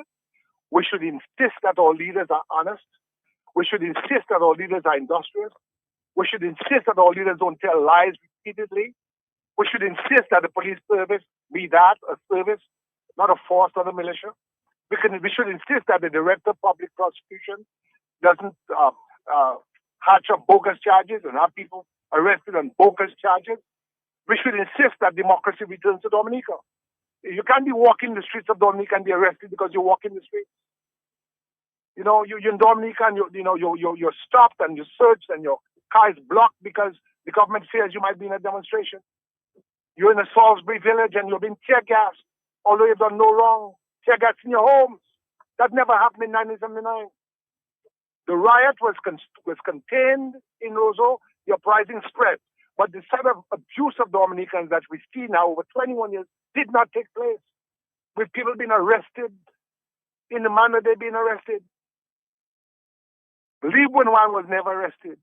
We should insist that our leaders are honest. We should insist that our leaders are industrious. We should insist that our leaders don't tell lies repeatedly. We should insist that the police service be a service, not a force, not a militia. We should insist that the director of public prosecution doesn't hatch up bogus charges and have people arrested on bogus charges. We should insist that democracy returns to Dominica. You can't be walking the streets of Dominica and be arrested because you walk in the streets. You're in Dominica and you're stopped and you're searched and your car is blocked because the government fears you might be in a demonstration. You're in a Salisbury village and you're being tear gassed, although you've done no wrong. Tear gas in your homes. That never happened in 1979. The riot was contained in Roseau. The uprising spread. But the set of abuse of Dominicans that we see now over 21 years did not take place. with people being arrested in the manner they've been arrested. Lee Bunwan was never arrested.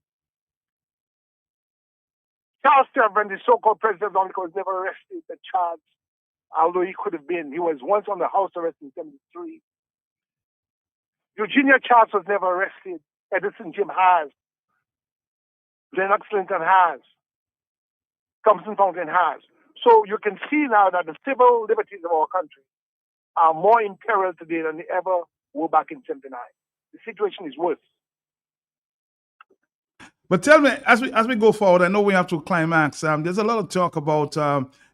Charles Sterven, the so-called president of Dominica, was never arrested and charged, although he could have been. He was once on the house arrest in 1973. Eugenia Charles was never arrested. Edison Jim has. Lennox Linton has. Thompson Fountain has. So you can see now that the civil liberties of our country are more in peril today than they ever were back in 1979. The situation is worse. But tell me, as we go forward, I know we have to climax. There's a lot of talk about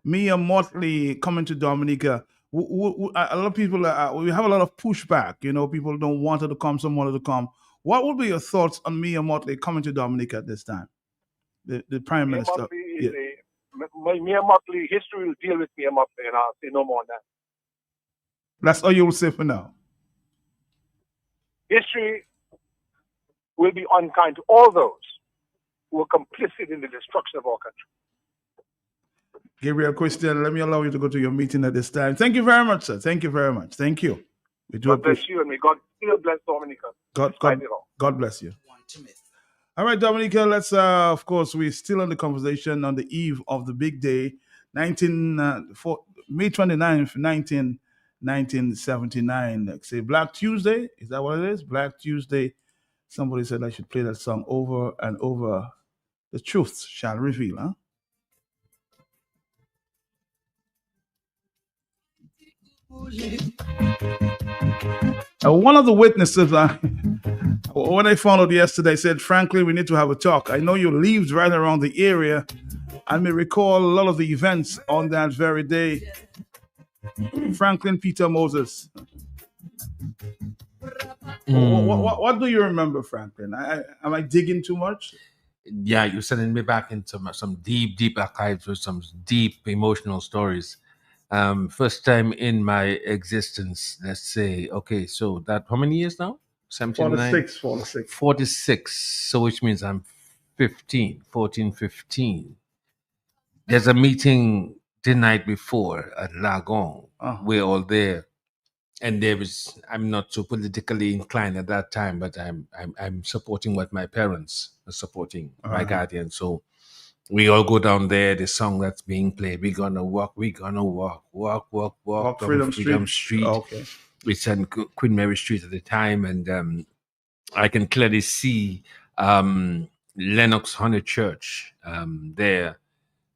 Mia Motley coming to Dominica. A lot of people, we have a lot of pushback. You know, people don't want her to come, some wanted to come. What would be your thoughts on Mia Motley coming to Dominica at this time? The Prime Minister. Mia Motley, history will deal with Mia Motley, and I'll say no more on that. That's all you will say for now. History will be unkind to all those who are complicit in the destruction of our country. Gabriel Christian, let me allow you to go to your meeting at this time. Thank you very much, sir. Thank you very much. Thank you. We do God bless you, and may God still bless Dominica. God bless you. All right, Dominica, let's, of course, we're still on the conversation on the eve of the big day, May 29th, 1979. Say Black Tuesday. Is that what it is? Black Tuesday. Somebody said I should play that song over and over. The truth shall reveal, huh? One of the witnesses, when I found out yesterday, said, Franklin, we need to have a talk. I know you lived right around the area and may recall a lot of the events on that very day. Franklin Peter Moses. What do you remember, Franklin? Am I digging too much? Yeah, you're sending me back into some deep archives with some deep emotional stories. First time in my existence, let's say, okay, so that, how many years now? 79? 46. So which means I'm 15. There's a meeting the night before at Lagon. We're all there. And there was, I'm not so politically inclined at that time, but I'm supporting what my parents are supporting, my guardian. So we all go down there, the song that's being played, we're gonna walk Freedom Street. Okay. It's on Queen Mary Street at the time, and I can clearly see Lennox Honor Church there.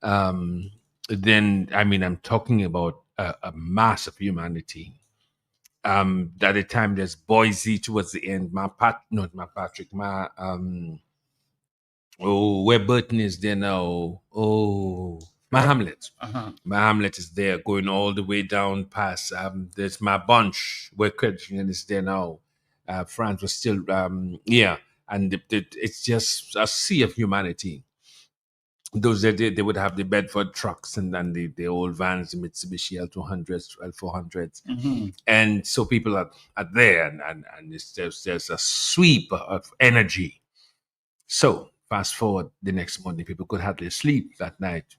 Then, I mean, I'm talking about a mass of humanity. At the time, there's Boise towards the end. Where Burton is there now. My Hamlet. My Hamlet is there, going all the way down past. There's my bunch where Christian is there now. France was still, and it's just a sea of humanity. Those days they would have the Bedford trucks and then the old vans, the Mitsubishi L200s, L400s. And so people are there and there's a sweep of energy. So fast forward the next morning, people could hardly sleep that night.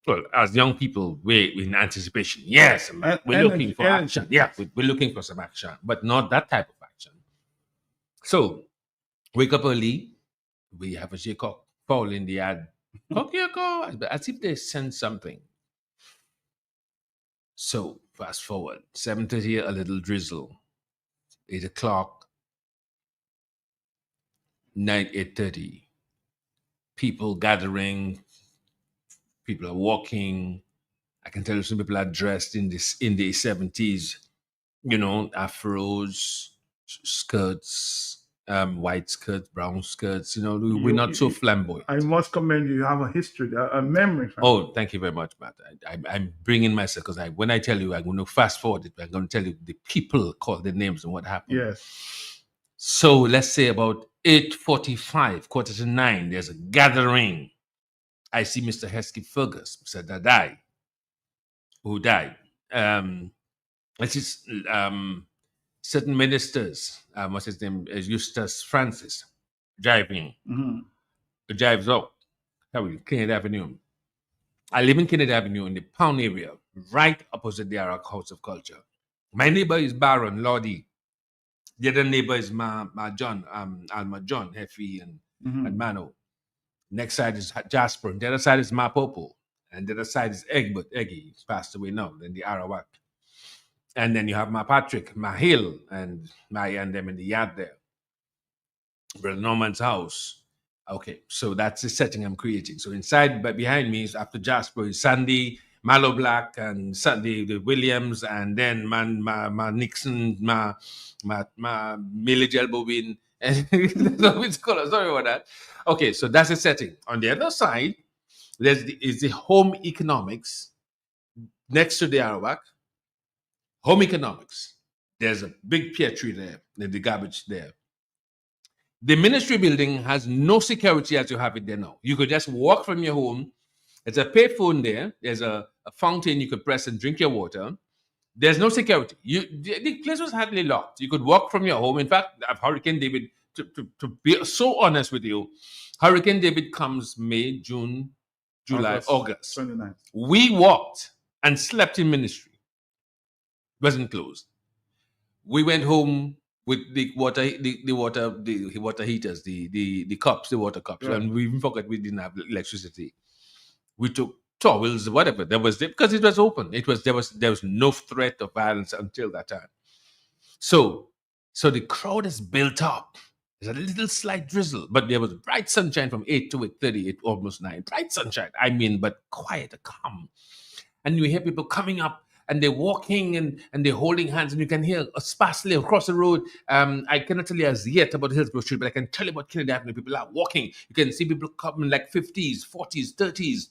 Well, as young people, we're in anticipation. Yes, we're looking for action. Yeah, we're looking for some action, but not that type of action. So wake up early. We have a J-Cock Paul in the ad. As if they send something. So fast forward, 7:30, a little drizzle. 8 o'clock, 8:30. People gathering, people are walking. I can tell you some people are dressed in the 70s, afros, skirts, white skirts, brown skirts. We're not so flamboyant. I must commend you. You have a history, a memory. Oh, thank you very much, Matt. I'm bringing myself because when I tell you, I'm going to fast forward it. I'm going to tell you the people called the names and what happened. Yes. So let's say about 8:45, 8:45, there's a gathering. I see Mr. Heskey Fergus, Mr. Dadai, who died. This is certain ministers, what's his name, Eustace Francis, driving. Drives up, Kennedy Avenue. I live in Kennedy Avenue in the Pound area, right opposite the Arak House of Culture. My neighbor is Baron Lordy. The other neighbor is my John, Alma John, Heffy and Mano. Next side is Jasper. And the other side is Ma Popo. And the other side is Egbert. Eggy, he's passed away now. Then the Arawak. And then you have my Patrick, my Hill, and them in the yard there. Brother Norman's house. Okay, so that's the setting I'm creating. So inside, but behind me is after Jasper is Sandy, Mallow Black, and Sandy the Williams, and then my Nixon, my Millie Jelbowin, and sorry about that. Okay, so that's the setting. On the other side, is the home economics next to the Arawak. Home economics. There's a big pear tree there, the garbage there. The ministry building has no security as you have it there now. You could just walk from your home. There's a payphone there. There's a fountain you could press and drink your water. There's no security. The place was hardly locked. You could walk from your home. In fact, Hurricane David, to be so honest with you, Hurricane David comes May, June, July, August. 29th. We walked and slept in ministry. It wasn't closed. We went home with the water heaters, the cups, the water cups, and we even forgot we didn't have electricity. We took towels, whatever that was there, because it was open. There was no threat of violence until that time. So the crowd is built up. There's a little slight drizzle, but there was bright sunshine from 8 to 8:30, almost 9. Bright sunshine, but quiet, calm. And you hear people coming up, and they're walking and they're holding hands, and you can hear sparsely across the road. I cannot tell you as yet about Hillsborough Street, but I can tell you about Kennedy Avenue. People are walking. You can see people coming like 50s, 40s, 30s,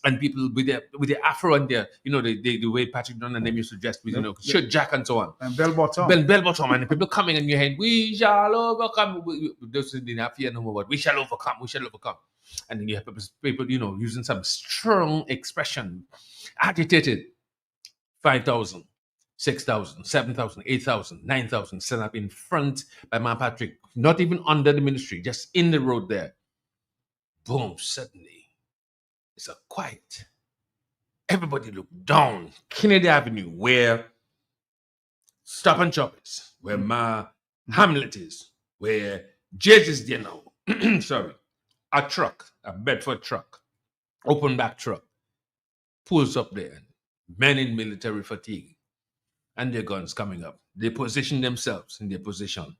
and people with their afro and their, the way Patrick Dunn and them used to dress with, shirt jack and so on. And bell bottom. Bell bottom, and people coming in your head, we shall overcome. Those didn't have fear no more, but we shall overcome, we shall overcome. And then you have people, using some strong expression, agitated. 5,000, 6,000, 7,000, 8,000, 9,000 set up in front by my Patrick, not even under the ministry, just in the road there. Boom, suddenly, it's a quiet. Everybody look down Kennedy Avenue, where Stop and Shop is, where my Hamlet is, where Jez is there now. Sorry. A truck, a Bedford truck, open back truck, pulls up there. Men in military fatigue and their guns coming up. They position themselves in their position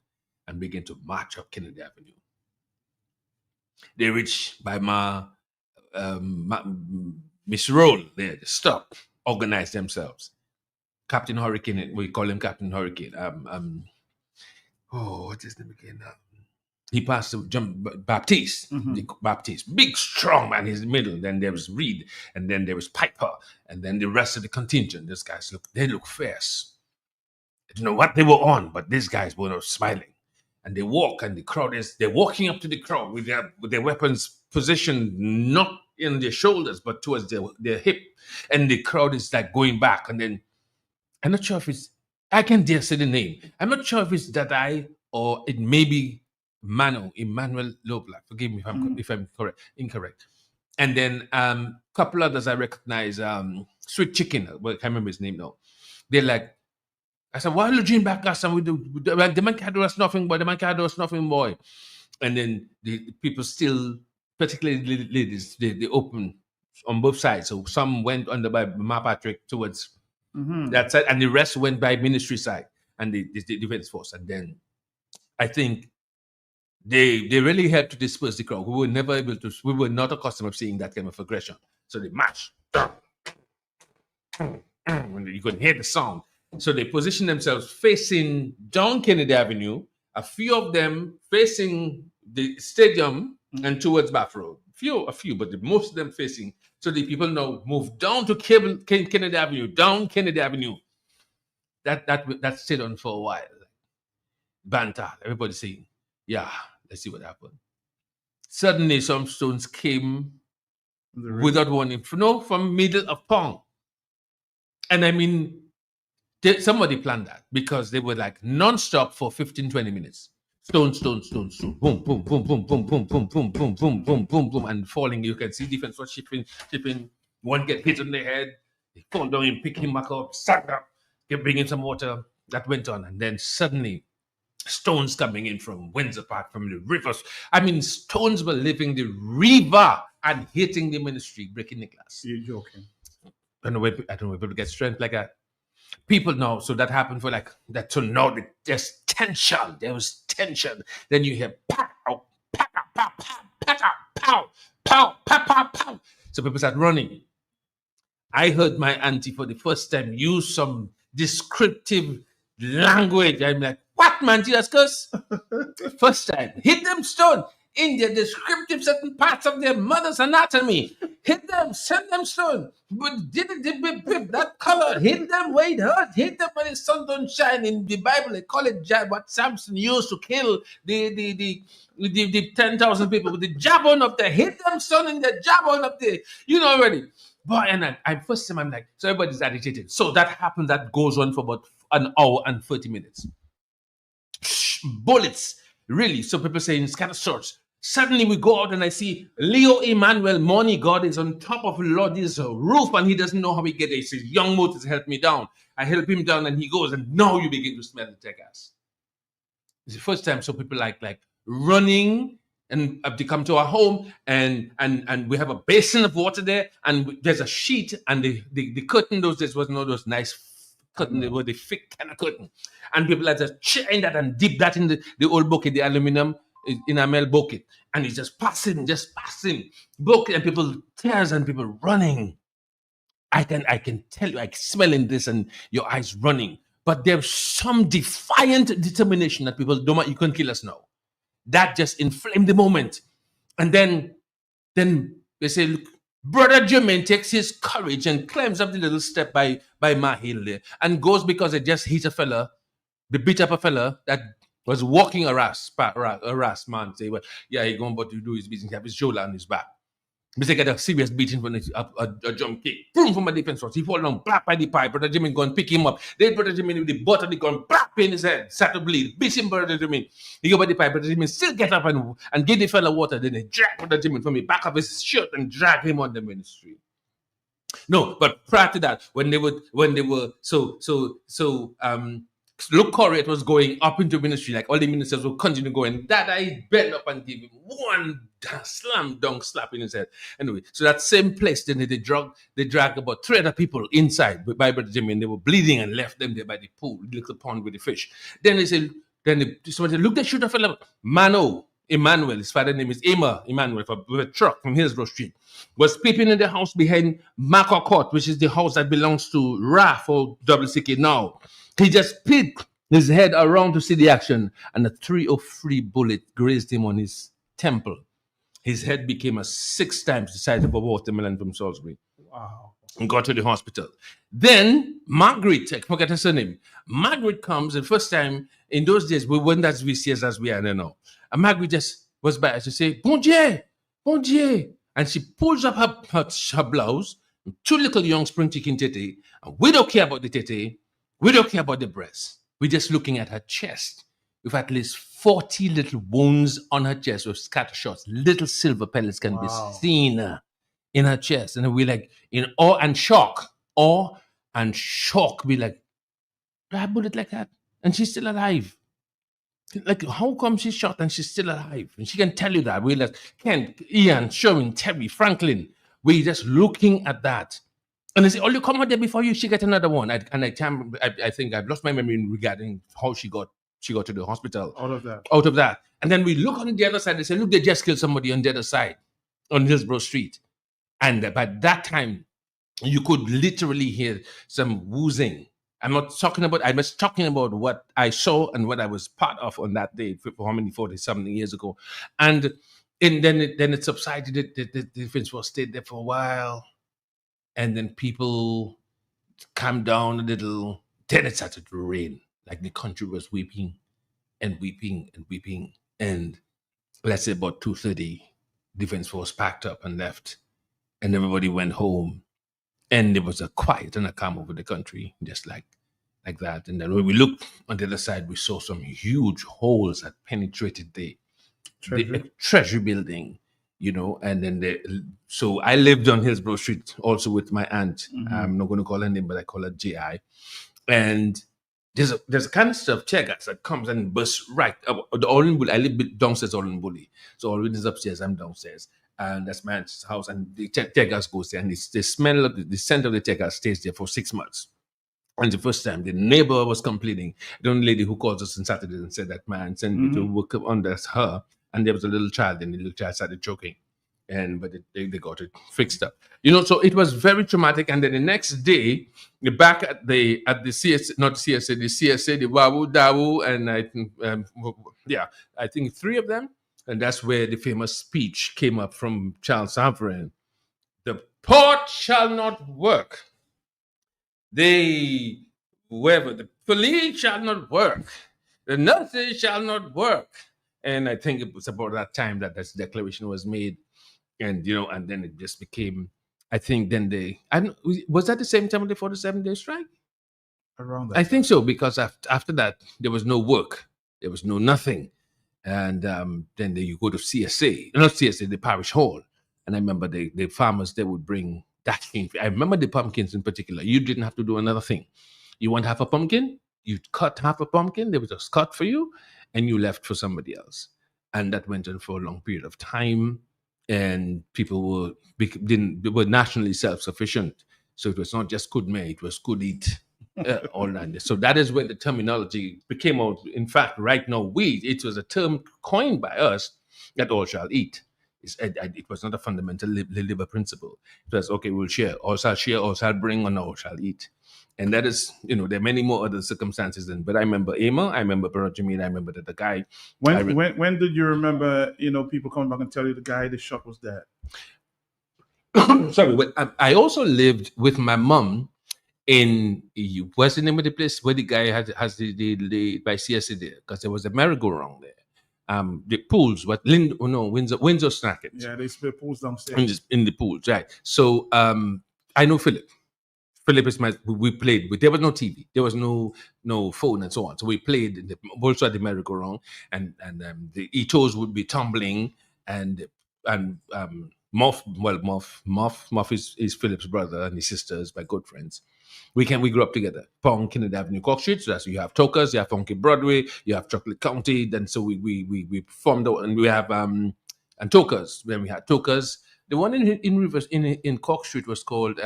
and begin to march up Kennedy Avenue. They reach by Miss Roll there. They stop, organize themselves. Captain Hurricane, we call him Captain Hurricane. What's his name again? He passed Baptiste, Baptiste, big, strong man. He's in the middle. Then there was Reed, and then there was Piper, and then the rest of the contingent. These guys look fierce. I don't know what they were on, but these guys were smiling. And they walk, and they're walking up to the crowd with their weapons positioned not in their shoulders, but towards their hip. And the crowd is like going back. And then, I'm not sure if I can dare say the name. I'm not sure if it's that or it may be Emmanuel Loblack. Forgive me if I'm incorrect. And then couple others I recognize. Sweet Chicken. Well, I can't remember his name now. They're like, I said, why are you doing back us? And the man can't do us nothing, boy. The man can't do us nothing, boy. And then the people still, particularly the ladies, they open on both sides. So some went under by Ma Patrick towards that side, and the rest went by ministry side and the defense force. And then I think they really helped to disperse the crowd. We were not accustomed to seeing that kind of aggression. So they marched. You could hear the sound. So they positioned themselves facing down Kennedy Avenue, a few of them facing the stadium and towards Bath Road. A few, but most of them facing. So the people now move down to Kennedy Avenue, down Kennedy Avenue. That stayed on for a while. Banter, everybody saying, yeah, let's see what happened. Suddenly, some stones came without warning, from middle of Pong. And I mean, somebody planned that because they were like non-stop for 15, 20 minutes. Stone, boom, boom, boom, boom, boom, boom, boom, boom, boom, boom, boom, boom, boom, and falling. You can see defense was shipping. One get hit on the head, they fall down and pick him back up, sack up. kept bringing some water. That went on, and then suddenly stones coming in from Windsor Park, from the rivers. I mean, stones were leaving the river and hitting the ministry, breaking the glass. You're joking. I don't know where people get strength like that. People know. So that happened for like that. So now there's tension. There was tension. Then you hear pow, pow, pow, pow, pow, pow, pow, pow, pow, pow. So people start running. I heard my auntie for the first time use some descriptive language. I'm like, what, man? Jesus curse? First time. Hit them stone in their descriptive certain parts of their mother's anatomy. Hit them, send them stone. But did that color, hit them where it hurt, hit them when the sun don't shine. In the Bible, they call it what Samson used to kill the 10,000 people with the jawbone up there. Hit them stone in the jawbone up there. You know already. Boy, and I first time I'm like, so everybody's agitated. So that happens, that goes on for about an hour and 30 minutes. Bullets, really. So people saying scatter swords. Suddenly we go out and I see Leo Emmanuel Money God is on top of Lord's roof and he doesn't know how he get there. He says, young Moses, help me down. I help him down and he goes, and now you begin to smell the tear gas. It's the first time. So people like running, and they come to our home and we have a basin of water there and there's a sheet and the curtain those days was not those nice curtain, they were the thick kind of curtain. And people like just chain that and dip that in the old bucket, the aluminum enamel bucket. And it's just passing bucket and people tears and people running. I can tell you, I smelling this and your eyes running. But there's some defiant determination that people don't want, you can't kill us now. That just inflamed the moment. And then they say, look, Brother Jermaine takes his courage and climbs up the little step by my hill there and goes because they just hit a fella, they beat up a fella that was walking a ras man. Say, well, yeah, he going about to do his business. He have his shoulder on his back. Mr. Get a serious beating from a jump kick. Boom, from a defense force. He fall down, black by the pipe. Brother Jimmy go and pick him up. Then Brother Jimmy with the butt of the gun, black in his head, start to bleed. Beat him, Brother Jimmy. He go by the pipe. Brother Jimmy still get up and give the fella water. Then they drag Brother Jimmy from the back of his shirt and drag him on the ministry. No, but prior to that, when they were Luke Courier was going up into ministry, like all the ministers will continue going. That I bent up and give him one slam dunk slap in his head. Anyway, so that same place, then they dragged about 3 other people inside by Brother Jimmy, and they were bleeding and left them there by the pool, the little pond with the fish. Then they said, somebody said, look, they shoot a fella, Mano Emmanuel, his father's name is Emmanuel, with a truck from Hillsborough Street, was peeping in the house behind Marco Court, which is the house that belongs to RAF or WCK now. He just peeked his head around to see the action, and a .303 bullet grazed him on his temple. His head became 6 times the size of a watermelon from Salisbury. Wow. And got to the hospital. Then Margaret, I forget her surname. Margaret comes, the first time in those days, we weren't as vicious as we are now. And Margaret just was by to say, Bon Dieu, bon Dieu. And she pulls up her blouse, 2 little young spring chicken tete, and we don't care about the tete. We don't care about the breast. We're just looking at her chest with at least 40 little wounds on her chest with scatter shots. Little silver pellets can be seen in her chest. And we're like in awe and shock. Awe and shock. We're like, a bullet like that? And she's still alive. Like, how come she's shot and she's still alive? And she can tell you that. We're like, Ken, Ian, Sherwin, Terry, Franklin. We're just looking at that. And they say, oh, you come out there before she get another one. I think I've lost my memory regarding how she got to the hospital. Out of that. And then we look on the other side. They say, look, they just killed somebody on the other side on Hillsborough Street. And by that time, you could literally hear some whoozing. I was talking about what I saw and what I was part of on that day for how many 40-something years ago. And then it subsided. The defense force stayed there for a while. And then people calmed down a little. Then it started to rain. Like the country was weeping and weeping and weeping. And let's say about 2:30, defense force packed up and left. And everybody went home. And there was a quiet and a calm over the country, just like that. And then when we looked on the other side, we saw some huge holes that penetrated the treasury building. You know, and then so I lived on Hillsborough Street also with my aunt. I'm not going to call her name, but I call her J.I. And there's a canister of tear gas that comes and bursts right up. The Orlin Bully, I live downstairs, Orlin Bully. So Orlin is upstairs, I'm downstairs. And that's my aunt's house. And the tear gas goes there. And the smell of the scent of the tear gas stays there for 6 months. And the first time, the neighbor was complaining. The only lady who called us on Saturday and said that man sent me to work under her. And there was a little child, and the little child started choking. But they got it fixed up. So it was very traumatic. And then the next day, back at the CSA, not CSA, the CSA, the Wawu Dawu, and I think 3 of them. And that's where the famous speech came up from Charles Sovereign. The port shall not work. The police shall not work. The nurses shall not work. And I think it was about that time that this declaration was made. And, and then it just became, I think then was that the same time of the 47-day strike? Around that I think so, because after that, there was no work. There was no nothing. And then you go to CSA, not CSA, the parish hall. And I remember the farmers, they would bring that thing. I remember the pumpkins in particular. You didn't have to do another thing. You want half a pumpkin? You'd cut half a pumpkin. They would just cut for you, and you left for somebody else. And that went on for a long period of time. And people were nationally self-sufficient. So it was not just could make, it was could eat. All that. So that is where the terminology became out. In fact, right now, it was a term coined by us that all shall eat. It was not a fundamental labor principle. It was, okay, we'll share, all shall bring, and all shall eat. And that is, there are many more other circumstances. But I remember Emma, I remember Barajameen, I remember that the guy. When did you remember, people coming back and tell you the guy the shot was dead? Sorry, I also lived with my mom in, what's the name of the place where the guy has the by CSA there? Because there was a merry-go-round there. The pools, Windsor Snackets. Yeah, they spray pools downstairs. In the pools, right. So I know Philip. Philip is we played with, there was no TV, there was no phone and so on. So we played also at the merry-go-round, and the Etos would be tumbling, and Muff is Philip's brother, and his sisters, my good friends. We grew up together. Pong, Kennedy Avenue, Cork Street. So that's, you have Tokers, you have Funky Broadway, you have Chocolate County. Then so we formed out, and we have and Tokers. When we had Tokers, the one in Cork Street was called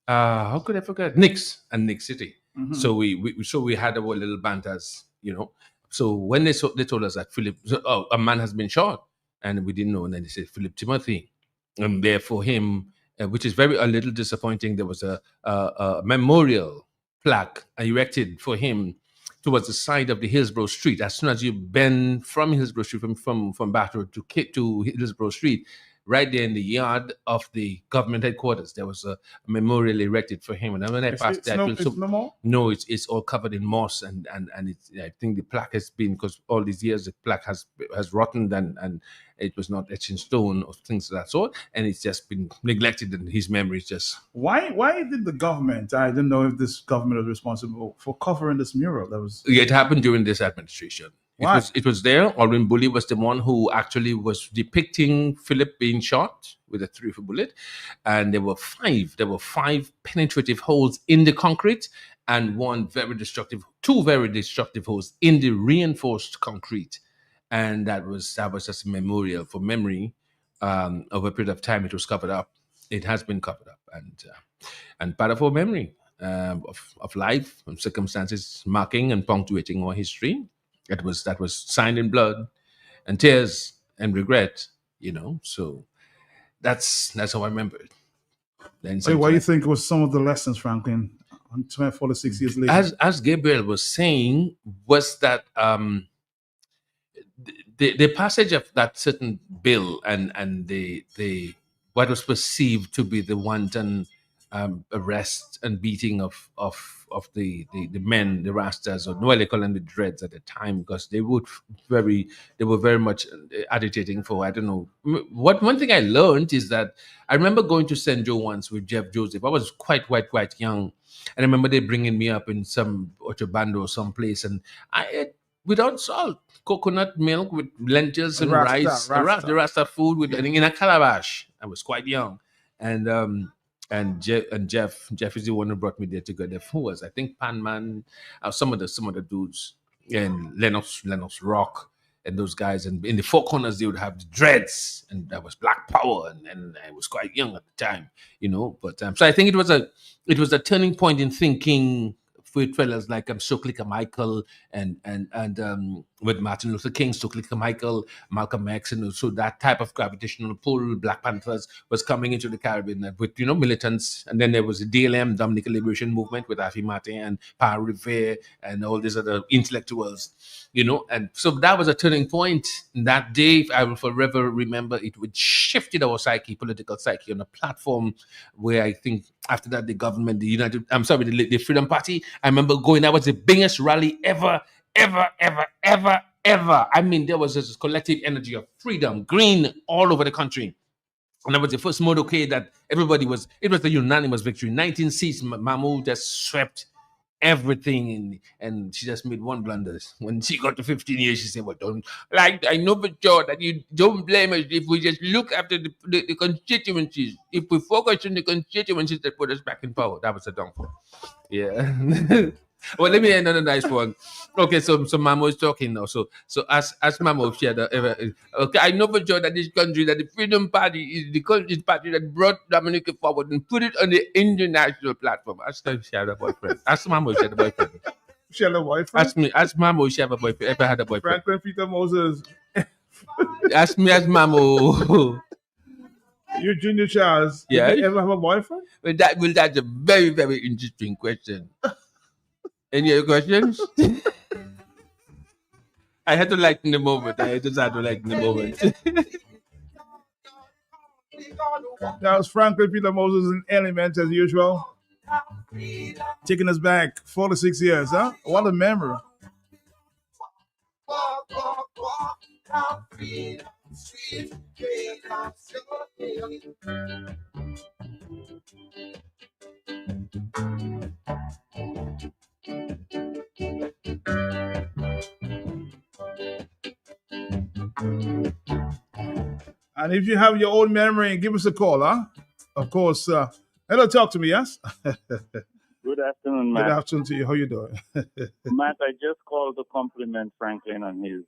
how could I forget? Nick's City. Mm-hmm. So we had our little banters, So when they told us that Philip, a man has been shot, and we didn't know, and then they said Philip Timothy, and therefore him, which is a little disappointing. There was a memorial plaque erected for him towards the side of the Hillsborough Street. As soon as you bend from Hillsborough Street, from Bath Road to Hillsborough Street, right there in the yard of the government headquarters, there was a memorial erected for him. And when I passed there, no, it's all covered in moss, and it's, I think the plaque has been, because all these years the plaque has rotted, and it was not etched in stone or things of that sort, and it's just been neglected, and his memory is just. Why did the government? I didn't know if this government was responsible for covering this mural. It happened during this administration. It was there. Orlin Bully was the one who actually was depicting Philip being shot with a 3 bullet, and there were 5 penetrative holes in the concrete, and two very destructive holes in the reinforced concrete, and that was just a memorial for memory. Over a period of time, it was covered up. It has been covered up, and part of our memory of life and circumstances, marking and punctuating our history. That was signed in blood and tears and regret, So that's how I remember it. What do you think was some of the lessons, Franklin, 46 years later? As Gabriel was saying, was that the passage of that certain bill and the what was perceived to be the wanton arrest and beating of the men, the Rastas, or no, they call them the Dreads at the time, because they were very much agitating for, I don't know. One thing I learned is that I remember going to St. Joe once with Jeff Joseph. I was quite young, and I remember they bringing me up in some Ochobando or some place, and I ate without salt, coconut milk with lentils and rice, the Rasta food in a calabash. I was quite young, and and Jeff is the one who brought me there together. Who was, I think, Panman, some of the dudes, and Lennox Rock, and those guys. And in the four corners, they would have the dreads, and that was Black Power, and I was quite young at the time, But so I think it was a turning point in thinking for fellas like Stokely Carmichael and with Martin Luther King, Stokely Carmichael, Malcolm X, and so that type of gravitational pull. Black Panthers was coming into the Caribbean with militants, and then there was the DLM, Dominican Liberation Movement, with Afi Martin and Paul Revere and all these other intellectuals, and so that was a turning point. That day, I will forever remember it. Would shifted our political psyche, on a platform where I think after that the government, the Freedom Party. I remember going. That was the biggest rally ever. I mean, there was this collective energy of freedom, green all over the country. And that was the first motorcade that it was a unanimous victory. 19 seats, Mahmoud just swept everything, and she just made one blunder. When she got to 15 years, she said, well, I know for sure that you don't blame us if we just look after the constituencies. If we focus on the constituencies that put us back in power. That was a downfall. Yeah. Well, let me end on a nice one. Okay, so Mamo is talking now. So as Mamo shared, okay, I know for sure that this country, that the Freedom Party is the country's party that brought Dominica forward and put it on the international platform. Ask her if she had a boyfriend. Ask Mamo if she had a boyfriend. She had a boyfriend? Ask Mamo if she had a boyfriend. Ever had a boyfriend? Franklin Peter Moses. Ask Mamo. You Junior Charles. Yeah. Did you ever have a boyfriend? Well, that's a very, very interesting question. Any other questions? I had to lighten the moment. I just had to lighten the moment. That was Franklin Peter Moses in Element as usual. Taking us back 46 years, huh? What a memory. And if you have your own memory, give us a call, huh? Of course. Hello, talk to me, yes? Good afternoon, Matt. Good afternoon to you. How you doing? Matt, I just called to compliment Franklin on his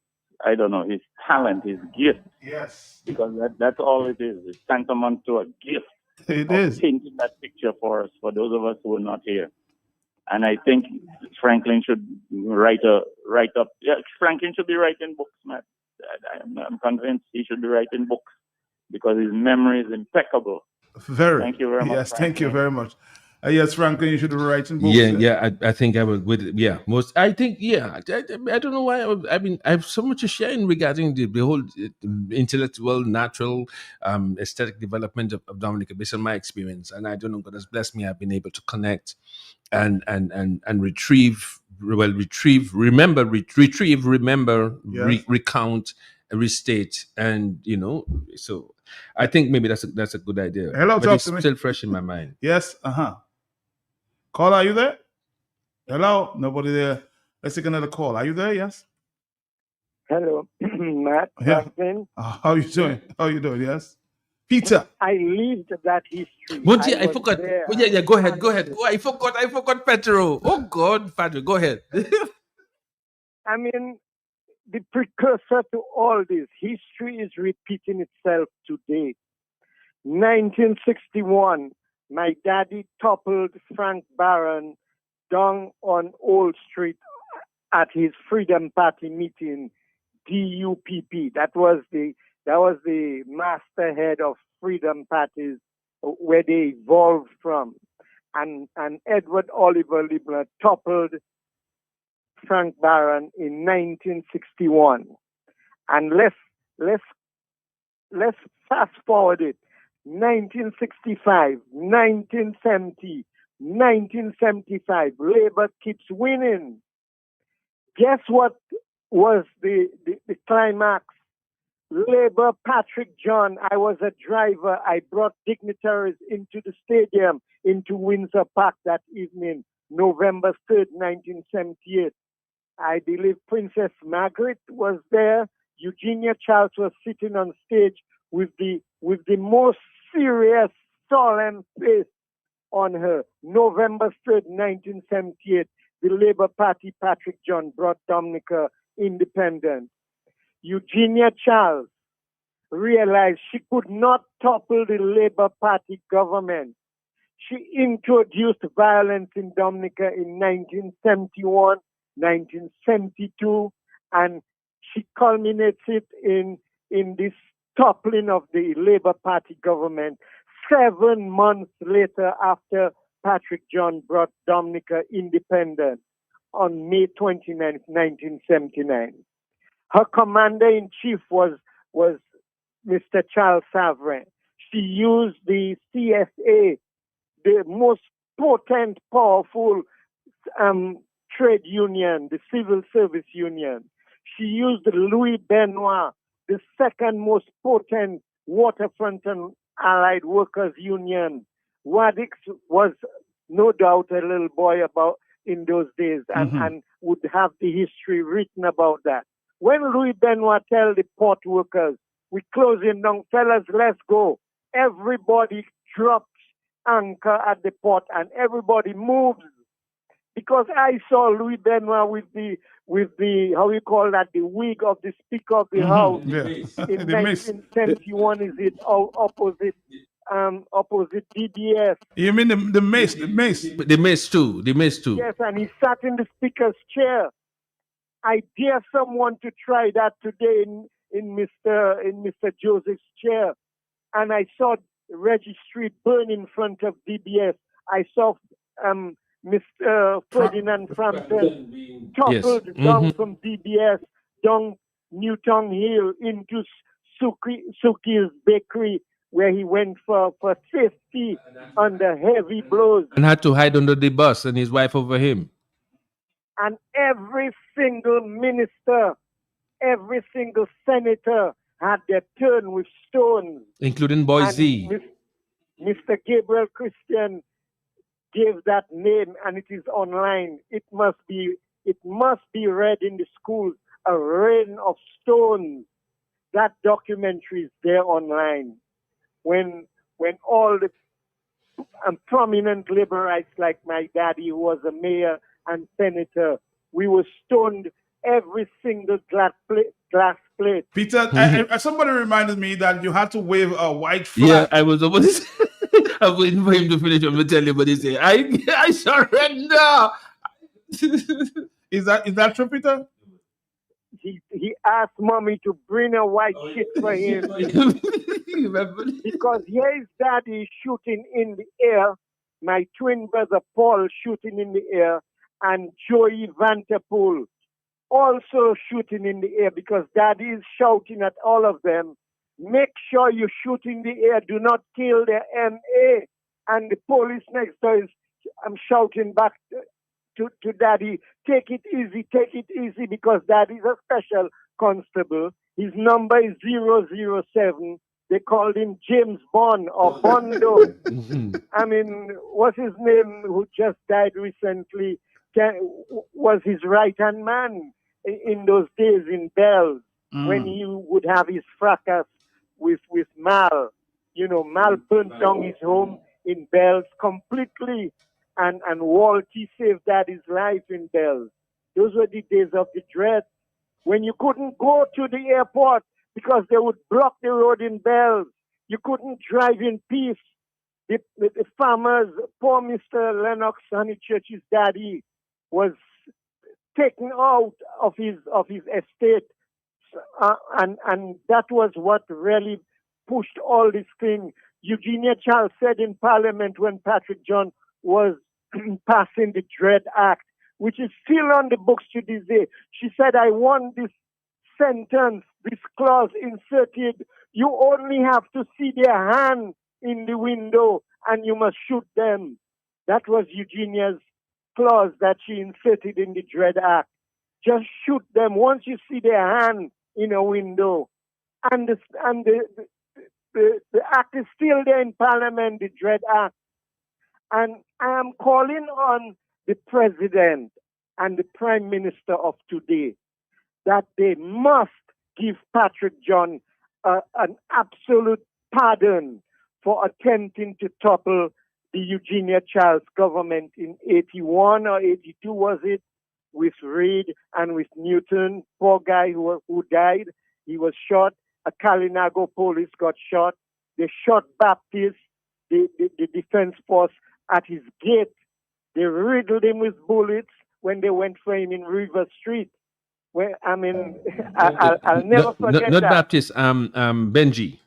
talent, his gift. Yes. Because that's all it is. It's tantamount to a gift. It is. Painting that picture for us, for those of us who are not here. And I think Franklin should write up. Yeah, Franklin should be writing books, Matt. I'm convinced he should be writing books because his memory is impeccable. Very. Thank you very much. Yes, thank you very much. Yes, Franklin, you should be writing books. I think I would. I don't know why. I have so much to share in regarding the whole intellectual, natural, aesthetic development of Dominica based on my experience. And I don't know, God has blessed me. I've been able to connect and retrieve, remember, Yes. recount, restate, and so I think maybe that's a good idea. Hello, but talk it's to me. still fresh in my mind. Yes, Caller, are you there? Hello? Nobody there. Let's take another call. Are you there? Yes? Hello, Matt. Yeah. Franklin. How you doing? How you doing? Yes? Peter. I lived that history. I forgot. Go ahead. Oh, I forgot Petro. Oh, God, Petro, go ahead. I mean, the precursor to all this, history is repeating itself today. 1961, my daddy toppled Frank Barron down on Old Street at his Freedom Party meeting, DUPP. That was the masterhead of Freedom Parties where they evolved from. And Edward Oliver Libner toppled Frank Barron in 1961. And let's fast forward it. 1965, 1970, 1975, Labour keeps winning. Guess what was the climax? Labour, Patrick John, I was a driver. I brought dignitaries into the stadium, into Windsor Park that evening, November 3rd, 1978. I believe Princess Margaret was there. Eugenia Charles was sitting on stage with the most serious, solemn face on her. November 3rd, 1978, the Labour Party, Patrick John, brought Dominica independence. Eugenia Charles realized she could not topple the Labour Party government. She introduced violence in Dominica in 1971, 1972, and she culminates it in this toppling of the Labour Party government 7 months later after Patrick John brought Dominica independence on May 29, 1979. Her commander-in-chief was Mr. Charles Savrin. She used the CSA, the most potent, powerful trade union, the civil service union. She used Louis Benoit, the second most potent waterfront and allied workers union. Wadix was no doubt a little boy about in those days and would have the history written about that. When Louis Benoit tell the port workers, we closing down, fellas, let's go. Everybody drops anchor at the port and everybody moves. Because I saw Louis Benoit with the how you call that, the wig of the Speaker of the House in 1971. Is it opposite DBS? You mean the mace? The mace? The mace too. The mace too. Yes, and he sat in the Speaker's chair. I dare someone to try that today in Mr. Joseph's chair. And I saw registry burn in front of DBS. I saw Mr. Ferdinand Frampton toppled down from DBS, down Newton Hill into Suki's bakery, where he went for safety under heavy blows. And had to hide under the bus and his wife over him. And every single minister, every single senator had their turn with stones. Including Boy Z. Mr. Gabriel Christian gave that name, and it is online. It must be read in the schools. A rain of stones. That documentary is there online. When all the prominent laborites like my daddy, who was a mayor and senator, we were stoned every single glass plate. Peter, somebody reminded me that you had to wave a white flag. Yeah, I was almost. I'm waiting for him to finish. I'm gonna tell you, but he said, "I surrender." Is that true, Peter? He asked mommy to bring a white shit for him because here is daddy shooting in the air, my twin brother Paul shooting in the air, and Joey Vanterpool also shooting in the air because daddy is shouting at all of them. Make sure you shoot in the air. Do not kill the MA. And the police next door is shouting back to daddy, take it easy, because daddy is a special constable. His number is 007. They called him James Bond or Bondo. I mean, what's his name, who just died recently, was his right-hand man in those days in Bells, when he would have his fracas with Mal. You know, Mal burnt down his home in Bells completely, and Walty saved daddy's life in Bells. Those were the days of the dread, when you couldn't go to the airport because they would block the road in Bells. You couldn't drive in peace. The farmers, poor Mr. Lennox Honeychurch's daddy was taken out of his estate, and that was what really pushed all this thing. Eugenia Charles said in Parliament when Patrick John was passing the Dread Act, which is still on the books to this day. She said, I want this sentence, this clause inserted. You only have to see their hand in the window and you must shoot them. That was Eugenia's clause that she inserted in the Dread Act. Just shoot them once you see their hand in a window. And the act is still there in Parliament, the Dread Act. And I am calling on the President and the Prime Minister of today that they must give Patrick John an absolute pardon for attempting to topple the Eugenia Childs government in 81 or 82, was it, with Reed and with Newton, poor guy who died. He was shot. A Kalinago police got shot. They shot Baptist, the defense force, at his gate. They riddled him with bullets when they went for him in River Street. Well, I mean, I'll never forget not that. Baptist, Benji.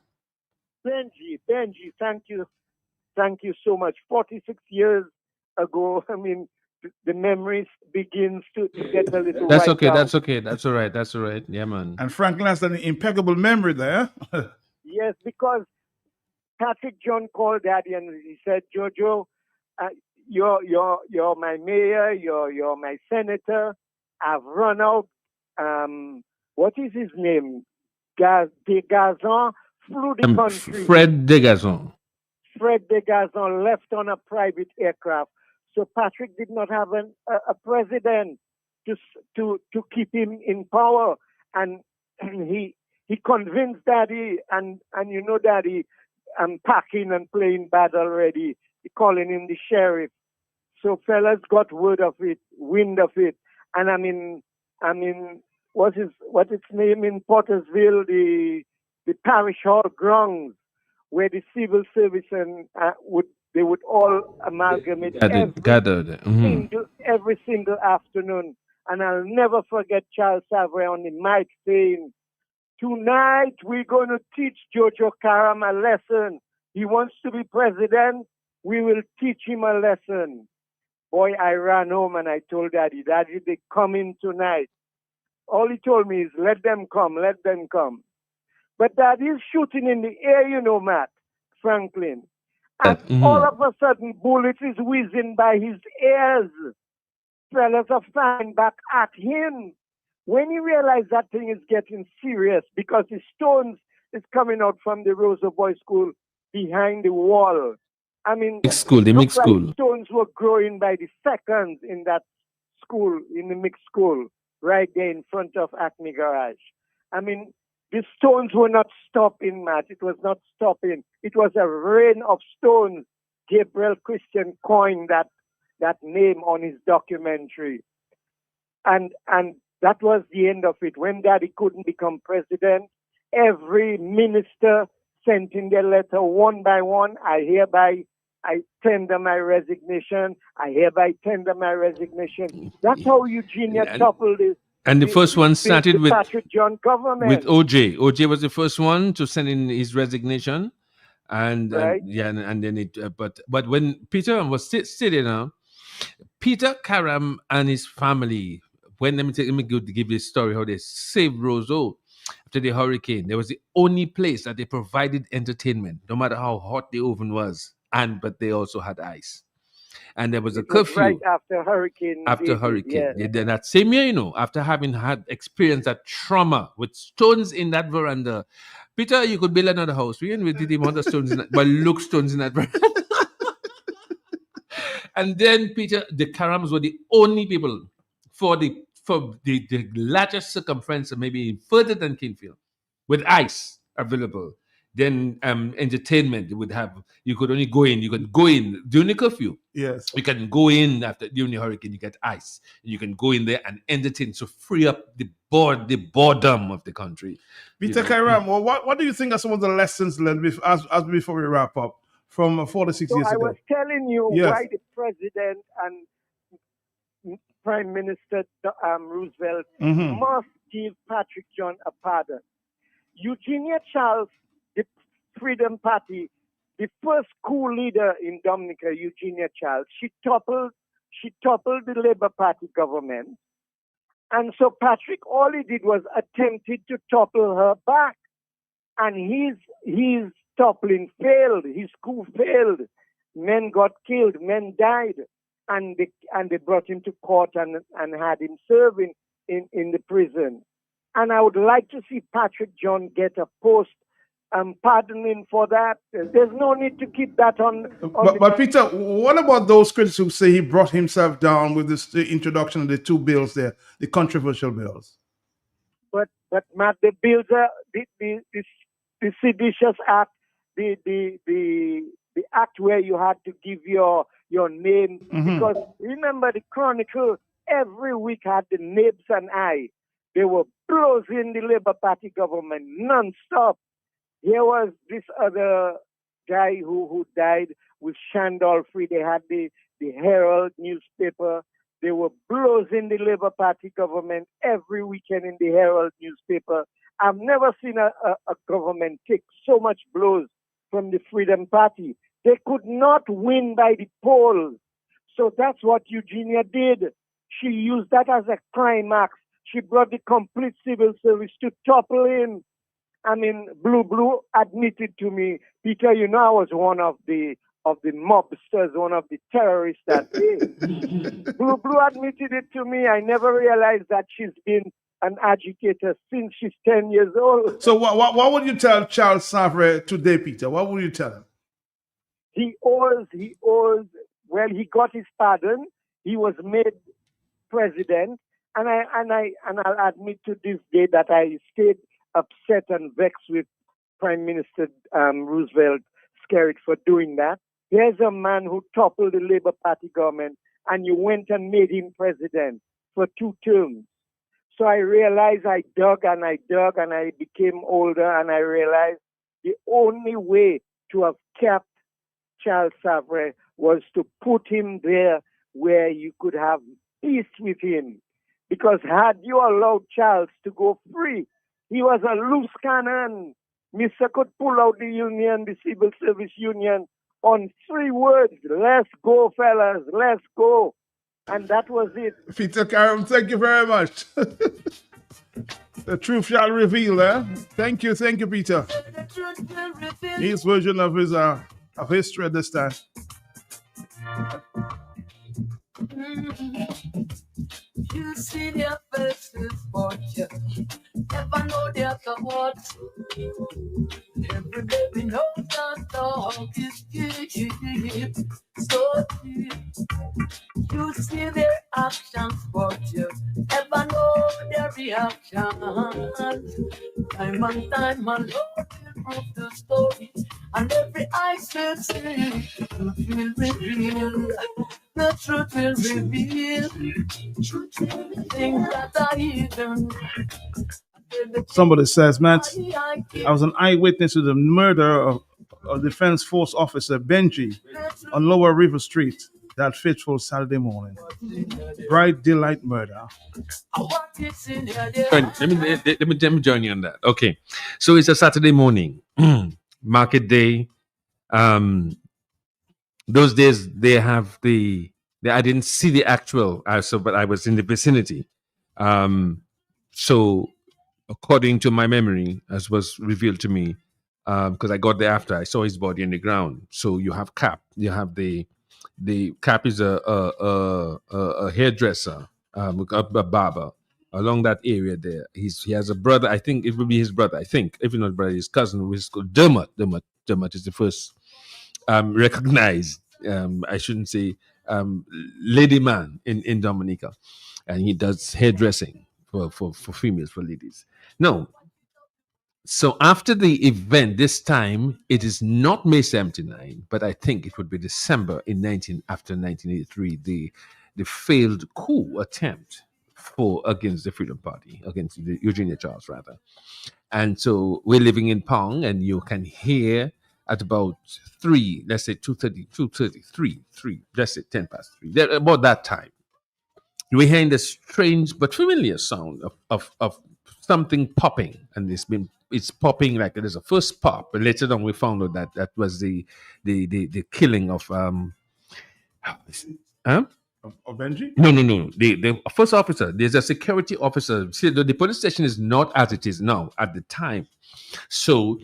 Benji, thank you so much. 46 years ago, I mean, the memories begins to get a little That's wiped okay. out. That's okay. That's all right. That's all right. Yeah, man. And Franklin has an impeccable memory there. Yes, because Patrick John called Daddy and he said, Jojo, you're my mayor, you're my senator. I've run out. What is his name? Degazon flew the country. Fred Degazon. Fred Degazon left on a private aircraft. So Patrick did not have a president to keep him in power. And he convinced Daddy, and you know Daddy, packing and playing bad already, calling him the sheriff. So fellas got wind of it. And I mean, what its name in Pottersville, the parish hall grounds, where the civil service and they would all amalgamate every single afternoon. And I'll never forget Charles Savoy on the mic saying, tonight we're going to teach Jojo Karam a lesson. He wants to be president. We will teach him a lesson. Boy, I ran home and I told Daddy, they come in tonight. All he told me is, let them come. But Daddy's shooting in the air, you know, Matt, Franklin. And all of a sudden, bullets is whizzing by his ears. Fellas are firing back at him. When he realized that thing is getting serious, because the stones is coming out from the Rosa Boy School behind the wall. I mean, the mixed school. Stones were growing by the seconds in that school, in the mixed school, right there in front of Acme Garage. I mean, the stones were not stopping, Matt. It was not stopping. It was a rain of stones. Gabriel Christian coined that name on his documentary. And that was the end of it. When Daddy couldn't become president, every minister sent in their letter one by one. I tender my resignation. I hereby tender my resignation. That's how Eugenia toppled it. And the first one started with Patrick John government. With OJ. OJ was the first one to send in his resignation, and then it. But when Peter was sitting now, Peter Karam and his family. When let me give this story how they saved Roseau after the hurricane. There was the only place that they provided entertainment, no matter how hot the oven was, but they also had ice. And there was a curfew right after Hurricane. Yeah. Then that same year, after having had experienced that trauma with stones in that veranda, Peter, you could build another house. We did him other stones in that, but look, stones in that veranda. And then Peter, the Karams were the only people for the largest circumference, maybe further than Kingfield, with ice available. Then entertainment you could only go in. You can go in during the curfew. Yes. You can go in during the hurricane. You get ice. You can go in there and entertain. So free up the boredom of the country. Peter Karam, well, what do you think are some of the lessons learned as before we wrap up from 46 years ago? I was telling you why the president and Prime Minister Roosevelt must give Patrick John a pardon. Eugenia Charles, the Freedom Party, the first coup leader in Dominica, Eugenia Charles, she toppled the Labour Party government. And so Patrick, all he did was attempted to topple her back. And his toppling failed. His coup failed. Men got killed. Men died. And they brought him to court and had him serving in the prison. And I would like to see Patrick John get a post pardoning for that. There's no need to keep that on but Peter, what about those critics who say he brought himself down with the introduction of the two bills there, the controversial bills? But Matt, the bills are the Seditious Act, the the act where you had to give your name. Because remember, the Chronicle every week had the Nibs and I. They were closing the Labour Party government non-stop. Here was this other guy who died with Shandolfrey. They had the Herald newspaper. They were blowing the Labour Party government every weekend in the Herald newspaper. I've never seen a government take so much blows from the Freedom Party. They could not win by the polls. So that's what Eugenia did. She used that as a climax. She brought the complete civil service to topple in. I mean, Blue admitted to me, Peter, I was one of the mobsters, one of the terrorists that day. Blue admitted it to me. I never realized that she's been an agitator since she's 10 years old. So what would you tell Charles Savre today, Peter? What would you tell him? He got his pardon. He was made president. And I'll admit to this day that I stayed upset and vexed with Prime Minister Roosevelt Skerritt for doing that. Here's a man who toppled the Labour Party government, and you went and made him president for 2 terms. So I realized I dug and I became older, and I realized the only way to have kept Charles Savre was to put him there where you could have peace with him. Because had you allowed Charles to go free, he was a loose cannon. Mr. could pull out the union, the civil service union, on 3 words: let's go, fellas, let's go. And that was it. Peter Karam, thank you very much. The truth shall reveal, eh? Thank you, Peter. His version of his of history at this time. You see their faces, but you never know their thoughts. Every day we know that dog is deep, so deep. You see their actions, but you never know their reactions. Time and time alone will prove the story, and every eye says the truth will reveal. The truth will reveal things that are hidden. Somebody says, Matt, I was an eyewitness to the murder of a defense force officer, Benji, on Lower River Street that fateful Saturday morning. Bright daylight murder. Let me join you on that. Okay. So it's a Saturday morning, market day. Those days they have I didn't see the actual, but I was in the vicinity. So according to my memory, as was revealed to me, because I got there after, I saw his body on the ground. So you have Cap. You have the Cap is a hairdresser, a barber along that area there. He has a brother. I think it will be his brother. I think, if not brother, his cousin, who is called Dermot. Dermot is the first recognized. I shouldn't say lady man in Dominica, and he does hairdressing for females, for ladies. No. So after the event, this time it is not May 79, but I think it would be December after 1983, the failed coup attempt against the Freedom Party, against Eugenia Charles rather. And so we're living in Pong, and you can hear at about 3, let's say 2:33, let's say 10 past 3, about that time, we're hearing this strange but familiar sound of something popping, and it's popping like there's a first pop, but later on we found out that was the killing of Of Benji? No. The first officer, there's a security officer. See, the police station is not as it is now at the time. So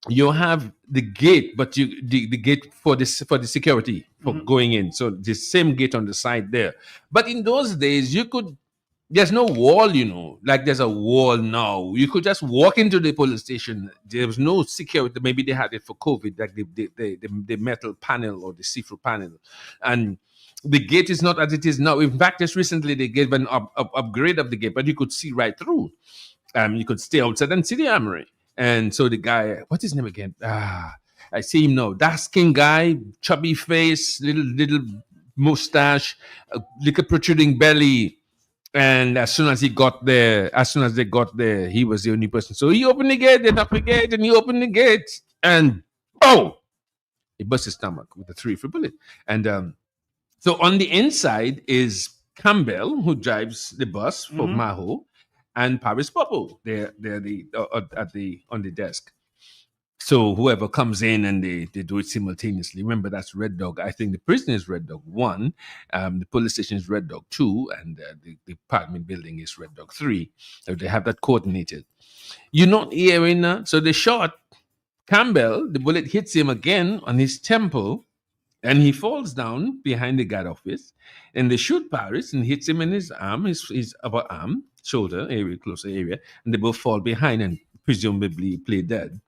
you have the gate, but the gate for the security for going in. So the same gate on the side there. But in those days, there's no wall, like there's a wall now. You could just walk into the police station. There was no security. Maybe they had it for COVID, like the metal panel or the see-through panel. And the gate is not as it is now. In fact, just recently they gave an upgrade of the gate, but you could see right through. You could stay outside and see the armory. And so the guy, what's his name again? I see him now. Dark skin guy, chubby face, little mustache, a little protruding belly. And as soon as they got there, he was the only person. So he opened the gate, they knocked the gate, and he opened the gate, and oh, he burst his stomach with a 3-3 bullet. And so on the inside is Campbell, who drives the bus for Maho, and Paris Popo. They're on the desk. So whoever comes in and they do it simultaneously. Remember, that's Red Dog. I think the prison is Red Dog 1, the police station is Red Dog 2, and the apartment building is Red Dog 3. So they have that coordinated. You're not hearing, so the shot, Campbell, the bullet hits him again on his temple, and he falls down behind the guard office, and they shoot Paris and hits him in his arm, his upper arm, shoulder area, closer area, and they both fall behind and presumably play dead.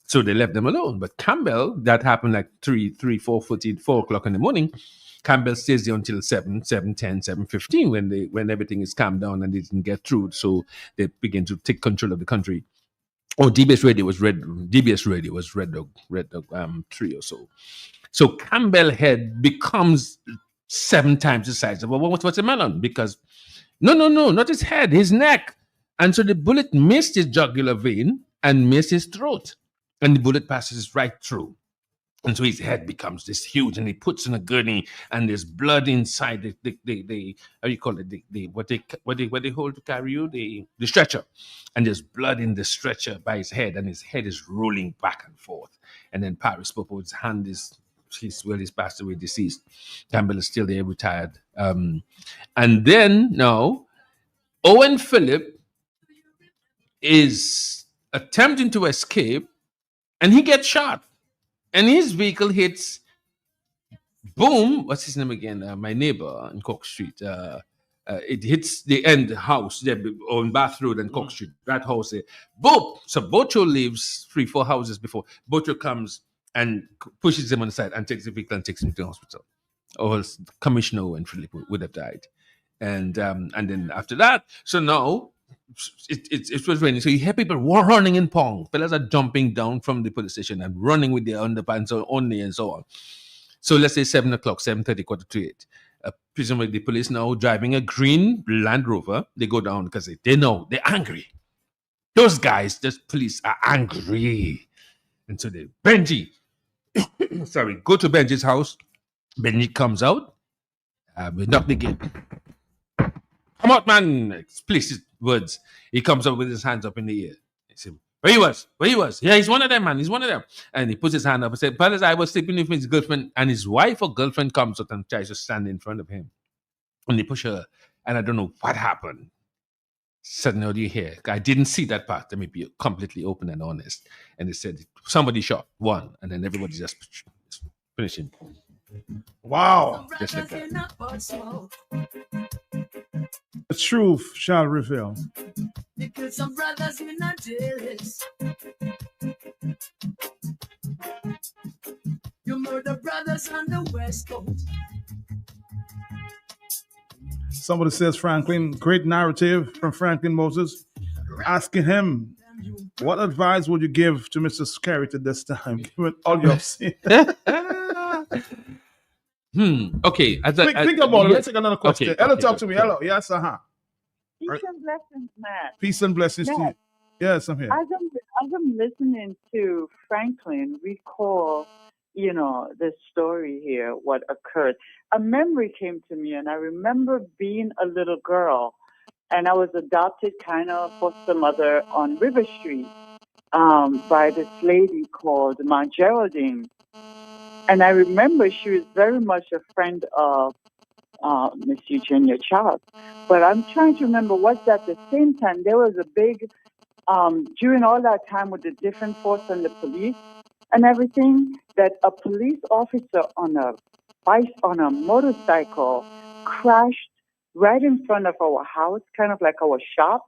So they left them alone. But Campbell, that happened like 4 o'clock in the morning. Campbell stays there until 7, 7:10, 7:15 when everything is calmed down and they didn't get through. So they begin to take control of the country. Oh, DBS Radio was Red Dog 3 or so. So Campbell head becomes 7 times the size of a watermelon because no, not his head, his neck. And so the bullet missed his jugular vein and missed his throat. And the bullet passes right through. And so his head becomes this huge, and he puts in a gurney, and there's blood inside the how you call it, what they hold to carry you, the stretcher. And there's blood in the stretcher by his head, and his head is rolling back and forth. And then Paris Popo's hand he's passed away, deceased. Campbell is still there, retired. And then now, Owen Phillip is attempting to escape, and he gets shot. And his vehicle hits, boom, what's his name again? My neighbor in Cook Street. It hits the end house there on Bath Road and Cook Street, that house there. Boom! So Bocho lives 3-4 houses before. Bocho comes and pushes him on the side and takes the vehicle and takes him to the hospital. Or else Commissioner Owen Phillip would have died. And then after that, so now it was raining. So you hear people running in Pong. Fellas are jumping down from the police station and running with their underpants only and so on. So let's say 7 o'clock, 7:30, 7:45. Presumably the police now driving a green Land Rover. They go down because they know they're angry. Those guys, those police are angry. And so they, Benji, go to Benji's house. Benji comes out. We knock the gate. Come out, man. Explicit words. He comes up with his hands up in the air. He said, Where he was? Yeah, he's one of them, man. He's one of them. And he puts his hand up and said, Brothers, I was sleeping with his girlfriend, and his wife or girlfriend comes out and tries to stand in front of him. And they push her, and I don't know what happened. Suddenly, what do you hear? I didn't see that part. Let me be completely open and honest. And they said, somebody shot one, and then everybody just finishing. Wow. Just like that. The truth shall reveal. Because some brothers are not jealous. You murder brothers on the West Coast. Somebody says, Franklin, great narrative from Franklin Moses, asking him, what advice would you give to Mr. Scarrett at this time, given all you have seen? Okay. Think about it. Let's take another question. Okay, Hello, okay, talk to me. Hello. Yes, Peace and blessings, Matt. Peace and blessings to you. Yes, I'm here. As I'm listening to Franklin recall, the story here, what occurred, a memory came to me, and I remember being a little girl, and I was adopted kind of foster mother on River Street by this lady called Ma Geraldine. And I remember she was very much a friend of Miss Eugenia Charles. But I'm trying to remember what's at the same time. There was a big, during all that time with the different force and the police and everything, that a police officer on a motorcycle crashed right in front of our house, kind of like our shop,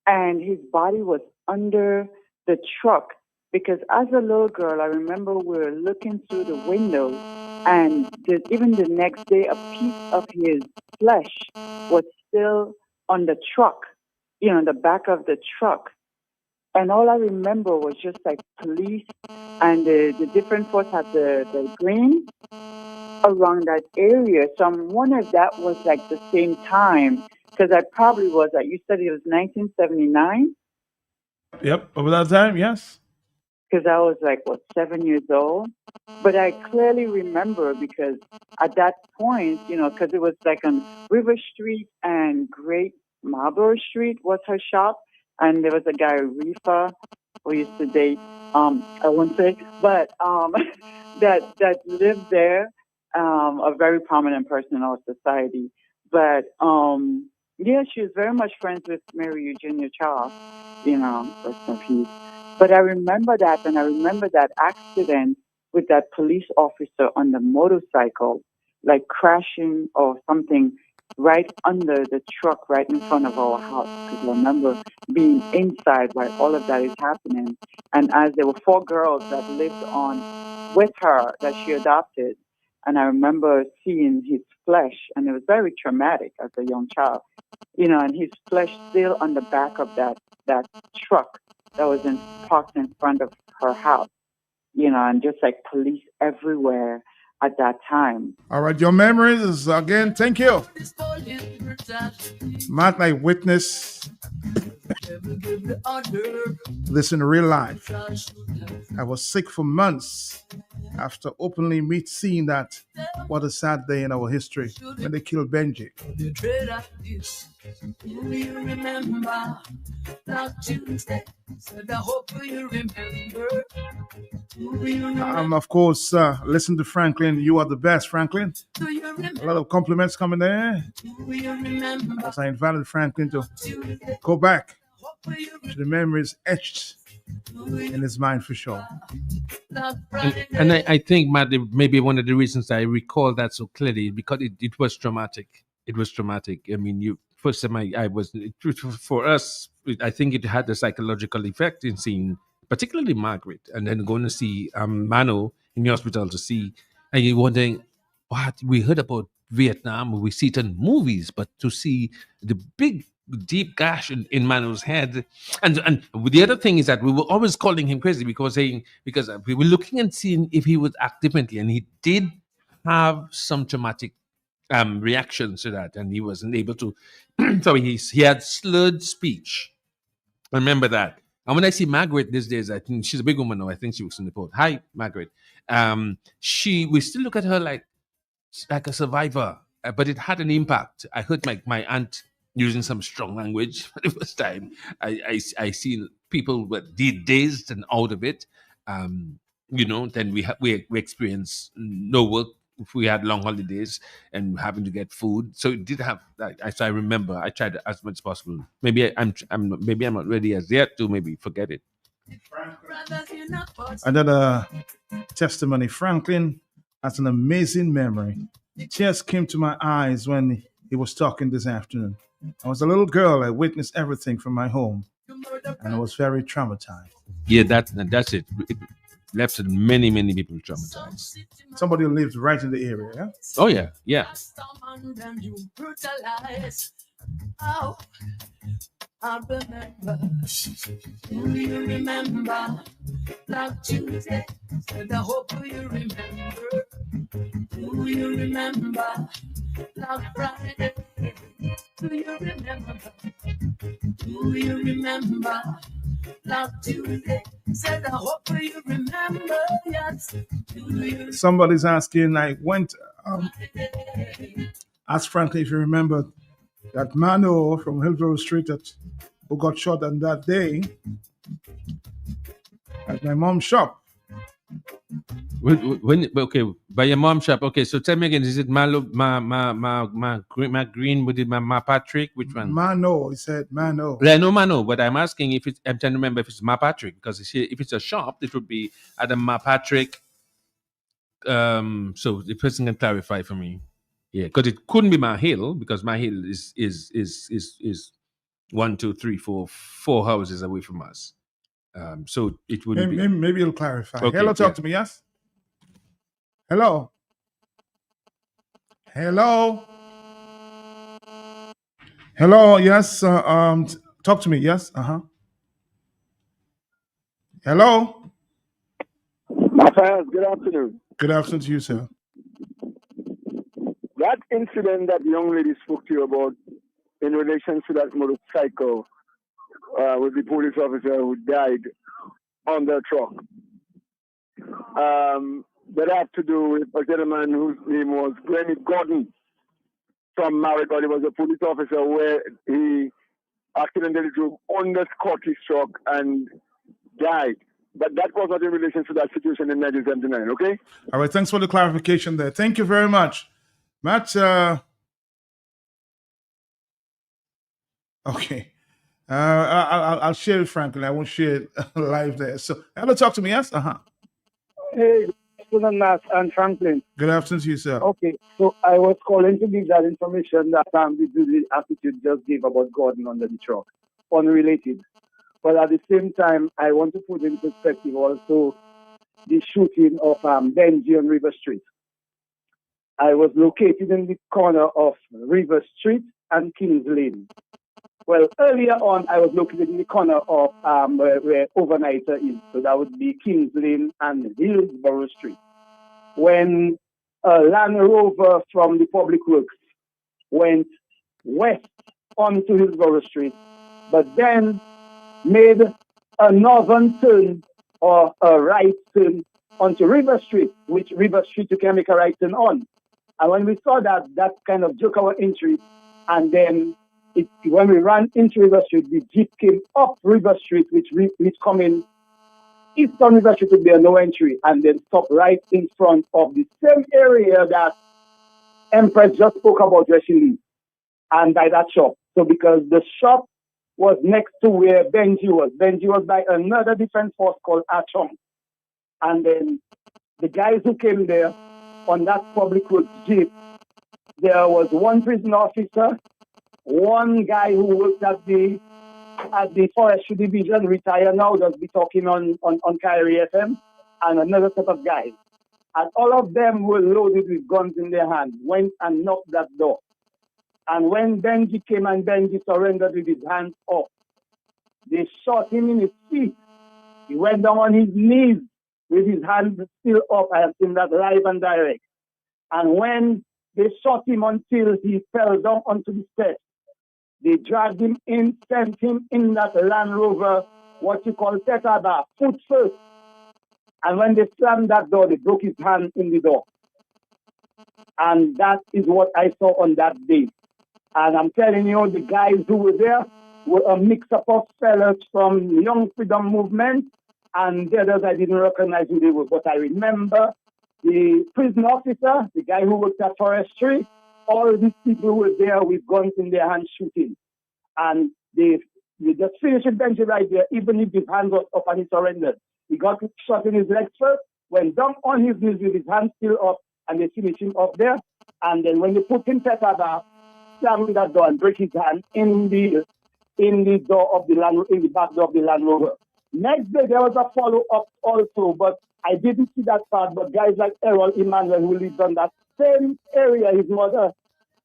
and his body was under the truck. Because as a little girl, I remember we were looking through the window, and even the next day, a piece of his flesh was still on the truck, the back of the truck. And all I remember was just like police and the different force had the green around that area. So I'm wondering if that was like the same time, because I probably was, like you said, it was 1979, Yep, over that time, yes. because I was like, what, 7 years old? But I clearly remember because at that point, because it was like on River Street and Great Marlborough Street was her shop. And there was a guy, Reefa, who used to date, I won't say, but that lived there, a very prominent person in our society. But yeah, she was very much friends with Mary Eugenia Charles, rest in peace. But I remember that, and I remember that accident with that police officer on the motorcycle, like crashing or something right under the truck right in front of our house. Because I remember being inside while all of that is happening. And as there were 4 girls that lived on with her that she adopted, and I remember seeing his flesh, and it was very traumatic as a young child, and his flesh still on the back of that truck that was parked in front of her house, and just like police everywhere at that time. All right, your memories is again, thank you. Matt, Eyewitness. Listen to real life. I was sick for months after openly seeing that. What a sad day in our history when they killed Benji. Do you remember that Tuesday? Said I hope you remember. Do you remember? Of course, listen to Franklin. You are the best, Franklin. Do you remember? A lot of compliments coming there. Do you remember? As I invited Franklin to go back to the memories etched in his mind for sure. And I think, Matt, maybe one of the reasons I recall that so clearly because it was traumatic. It was traumatic. I mean, first time I was, for us, I think it had a psychological effect in seeing, particularly Margaret, and then going to see Mano in the hospital to see, and you're wondering, what we heard about Vietnam, we see it in movies, but to see the big deep gash in Mano's head, and the other thing is that we were always calling him crazy because we were looking and seeing if he would act differently, and he did have some traumatic reactions to that, and he wasn't able to. So he had slurred speech. I remember that. And when I see Margaret these days, I think she's a big woman now. I think she works in the port. Hi, Margaret. We still look at her like a survivor, but it had an impact. I heard my aunt using some strong language for the first time. I seen people were dazed and out of it. Then we experience no work if we had long holidays and having to get food. So it did have. So I remember I tried as much as possible. Maybe I'm not ready as yet to maybe forget it. Another testimony. Franklin has an amazing memory. Tears came to my eyes when he was talking this afternoon. I was a little girl. I witnessed everything from my home, and I was very traumatized. Yeah, that's it. It left many people traumatized. Somebody who lived right in the area, yeah? Oh, yeah. Oh, I remember. Do you remember? Like Tuesday, said I hope you remember. Do you remember? Like Friday, do you remember? Do you remember? Like Tuesday, said I hope you remember. Yes. Somebody's asking, ask Franklin if you remember that Mano from Hillsborough Street who got shot on that day at my mom's shop. Okay, by your mom's shop. Okay, so tell me again, is it Malo, Green, with it, Ma Patrick? Which one? Mano, he said Mano. I know Mano, but I'm asking if it's, I'm trying to remember if it's Ma Patrick, because if it's a shop, it would be Adam Ma Patrick. So the person can clarify for me. Yeah, because it couldn't be Ma Hill, because Ma Hill is 1, 2, 3, 4 houses away from us. So it would be. Maybe you'll clarify. Okay, Hello, talk to me, yes? Hello? Hello, yes? Talk to me, yes? Hello. Matthias, good afternoon. Good afternoon to you, sir. That incident that the young lady spoke to you about in relation to that motorcycle with the police officer who died on the truck, that had to do with a gentleman whose name was Glennie Gordon from Marigot. He was a police officer where he accidentally drove on the Scottish truck and died. But that was not in relation to that situation in 1979, okay? All right, thanks for the clarification there. Thank you very much. Matt, okay. I'll share it, Franklin. I won't share it live there. So, hello, talk to me, yes? Hey, good afternoon, Matt and Franklin. Good afternoon to you, sir. Okay, so I was calling to give that information that the attitude just gave about Gordon under the truck. Unrelated. But at the same time, I want to put in perspective also the shooting of Benji on River Street. I was located in the corner of River Street and Kings Lane. Well, earlier on, I was located in the corner of where Overnighter is. So that would be Kings Lane and Hillsborough Street. When a Land Rover from the Public Works went west onto Hillsborough Street, but then made a northern turn or a right turn onto River Street, which River Street you can make a right turn on. And when we saw that, that kind of took our interest. And then when we ran into River Street, the Jeep came up River Street, which coming east on River Street would be a no entry, and then stop right in front of the same area that Empress just spoke about where she lives, and by that shop. So because the shop was next to where Benji was. Benji was by another defense force called Achong. And then the guys who came there on that Public Works Jeep, there was one prison officer, one guy who worked at the Forestry Division, retired now, does be talking on Kyrie FM, and another set of guys. And all of them were loaded with guns in their hand, went and knocked that door. And when Benji came and Benji surrendered with his hands up, they shot him in his feet. He went down on his knees with his hands still up. I have seen that live and direct. And when they shot him until he fell down onto the steps, they dragged him in, sent him in that Land Rover, what you call tetaba, foot first. And when they slammed that door, they broke his hand in the door. And that is what I saw on that day. And I'm telling you, the guys who were there were a mix-up of fellas from Young Freedom Movement and the others I didn't recognize who they were. But I remember the prison officer, the guy who worked at Forestry, all these people were there with guns in their hands shooting. And they just finished Benji right there, even if his hands was up and he surrendered. He got shot in his legs first, went down on his knees with his hands still up, and they finished him up there. And then when they put him tether, slam that door and break his hand in the door of the land, in the back door of the Land Rover. Next day there was a follow-up also, but I didn't see that part. But guys like Errol Emmanuel, who lived on that same area, his mother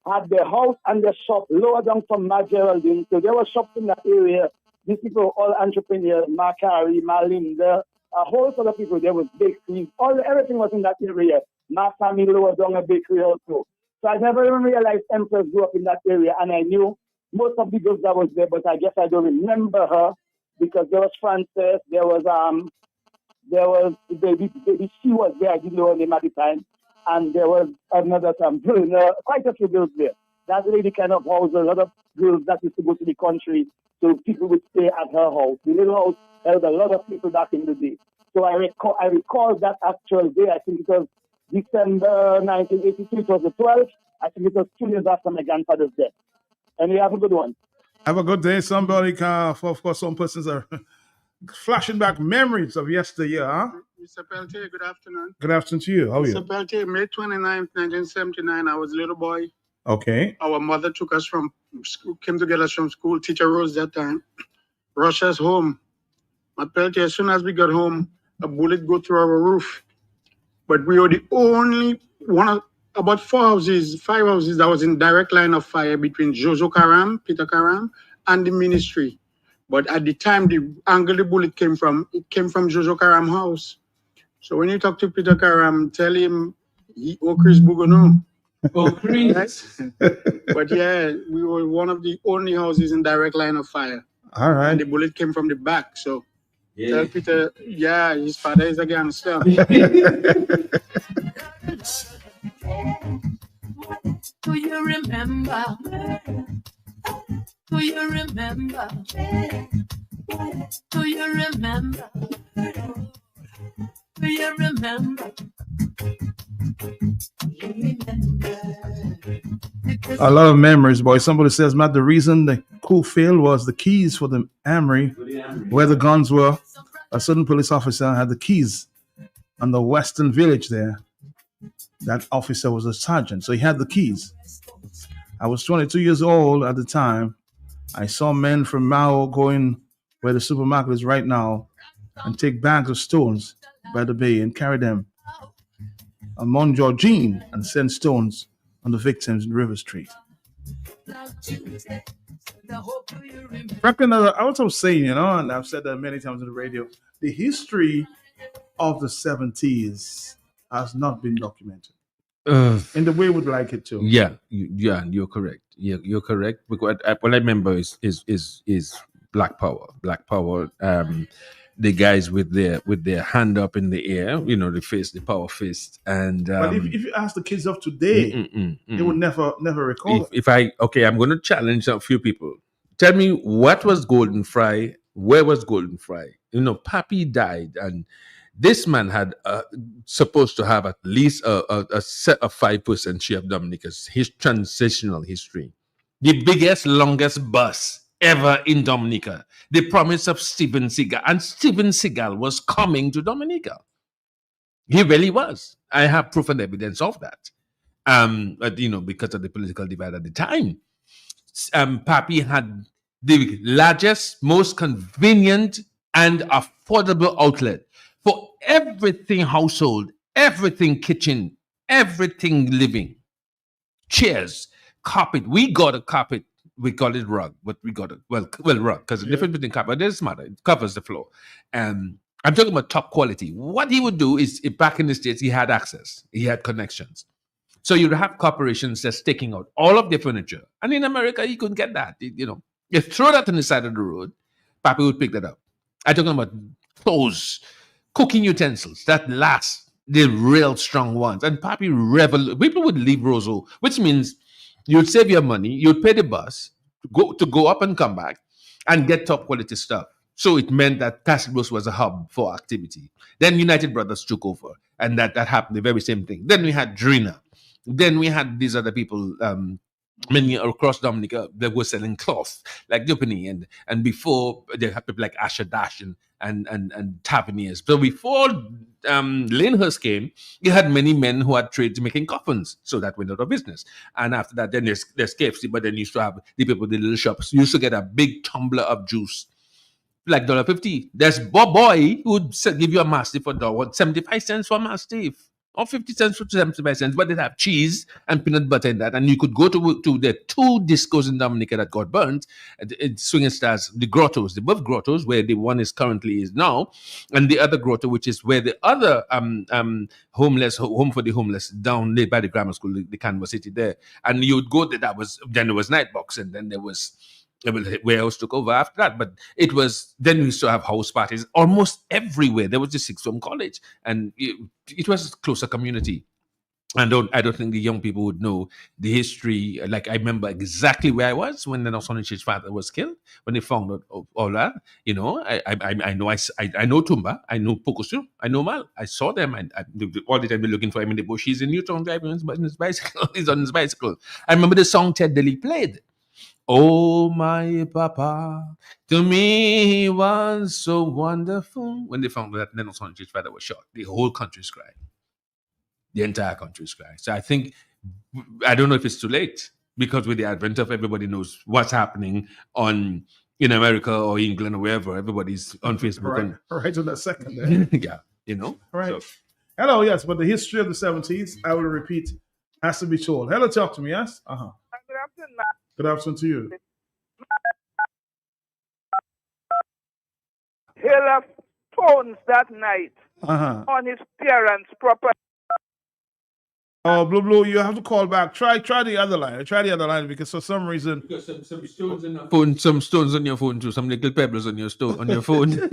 had their house and their shop lower down from Ma Geraldine. So there were shops in that area. These people were all entrepreneurs, Macari, Malinda, a whole lot of people. There was bakeries, everything was in that area. My family lower down a bakery also. So I never even realized Empress grew up in that area, and I knew most of the girls that was there, but I guess I don't remember her because there was Frances, there was baby, she was there, I didn't know her name at the time, and there was another quite a few girls there. That lady kind of housed a lot of girls that used to go to the country, so people would stay at her house. The little house held a lot of people back in the day. So I recall that actual day. I think it was December 1982. It was the 12th. I think it was 2 years after my grandfather's death. And you have a good one. Have a good day. Somebody can, of course, some persons are flashing back memories of yesteryear, huh? Mr. Peltier, good afternoon. Good afternoon to you. How are you? Mr. Peltier, May 29th, 1979, I was a little boy. Okay. Our mother took us from school, came to get us from school. Teacher Rose that time. Rushed us home. My Peltier, as soon as we got home, a bullet go through our roof. But we were the only one of about 5 houses that was in direct line of fire between Jojo Karam, Peter Karam, and the ministry. But at the time, the angle the bullet came from, it came from Jojo Karam's house. So when you talk to Peter Karam, tell him, Chris Bugono. Oh, Chris. But yeah, we were one of the only houses in direct line of fire. All right. And the bullet came from the back. So tell Peter, yeah, his father is a gangster. Do you remember? Do you remember? Do you remember? Do you remember? A lot of memories, boy. Somebody says, Matt, the reason the coup failed was the keys for the armory where the guns were. A certain police officer had the keys on the western village there. That officer was a sergeant, so he had the keys. I was 22 years old at the time. I saw men from Mao going where the supermarket is right now and take bags of stones by the bay and carry them on Mount Georgine and send stones on the victims in River Street. Franklin, I was also saying, and I've said that many times on the radio, the history of the 70s has not been documented in the way we would like it to. Yeah, you're correct. You're correct. Because what I remember is Black Power. Black Power. The guys with their hand up in the air, the power fist, and. But if you ask the kids of today, they would never recall it. I'm going to challenge a few people. Tell me what was Golden Fry? Where was Golden Fry? Papi died, and this man had supposed to have at least a 5% share of Dominica's transitional history. The biggest, longest bus ever in Dominica. The promise of Steven Seagal. And Steven Seagal was coming to Dominica. He really was. I have proof and evidence of that. But, because of the political divide at the time. Papi had the largest, most convenient and affordable outlet for everything household, everything kitchen, everything living. Chairs, carpet. We got a carpet. We call it rug, but we got it. Well, rug, because the difference between carpet, it doesn't matter. It covers the floor. I'm talking about top quality. What he would do is, back in the States, he had access. He had connections. So you'd have corporations that's taking out all of their furniture. And in America, you couldn't get that. You throw that on the side of the road, Papi would pick that up. I'm talking about clothes, cooking utensils that last, the real strong ones. And Papi people would leave Roseau, which means you'd save your money, you'd pay the bus to go up and come back and get top quality stuff. So it meant that Castle Bluffs was a hub for activity. Then United Brothers took over, and that happened, the very same thing. Then we had Drina. Then we had these other people, many across Dominica, that were selling cloth, like Dupany, and before they had people like Asher Dash and Taverniers. So before Lanehurst came, you had many men who had trades making coffins, so that went out of business. And after that, then there's KFC, but then you used to have the people with the little shops. You used to get a big tumbler of juice, like $1.50. There's Bob Boy who would give you a Mastiff for 75 cents for a Mastiff. Or 50 cents for 75 cents, but they'd have cheese and peanut butter in that. And you could go to the two discos in Dominica that got burnt, Swinging Stars, the grottos, the both grottos, where the one currently is now, and the other grotto, which is where the other home for the homeless, down there by the grammar school, the Canvas City there. And you would go there, then there was Nightbox, and then there was where else took over after that. But then we used to have house parties almost everywhere. There was the Sixth Form College, and it was a closer community. And I don't think the young people would know the history. Like, I remember exactly where I was when the Nosonich's father was killed, when they found out all that. I know Tumba, I know Pokusu, I know Mal. I saw them, and all the time they're looking for him in the bush. He's in Newtown driving on his bicycle. He's on his bicycle. I remember the song Ted Dilly played. Oh, my papa, to me he was so wonderful. When they found that Neno Sonji's father was shot, the whole country's crying. The entire country's crying. So I don't know if it's too late, because with the advent of everybody knows what's happening in America or England or wherever, everybody's on Facebook. Right on that second there. Yeah, Right. So. Hello, yes, but the history of the 70s, I will repeat, has to be told. Hello, talk to me, yes? Good afternoon. Good afternoon to you. he left stones that night Uh-huh. on his parents' property. Oh, Blue, you have to call back. Try the other line. Try the other line because for some reason. Because some stones in your phone, some stones on your phone too, some little pebbles on your phone.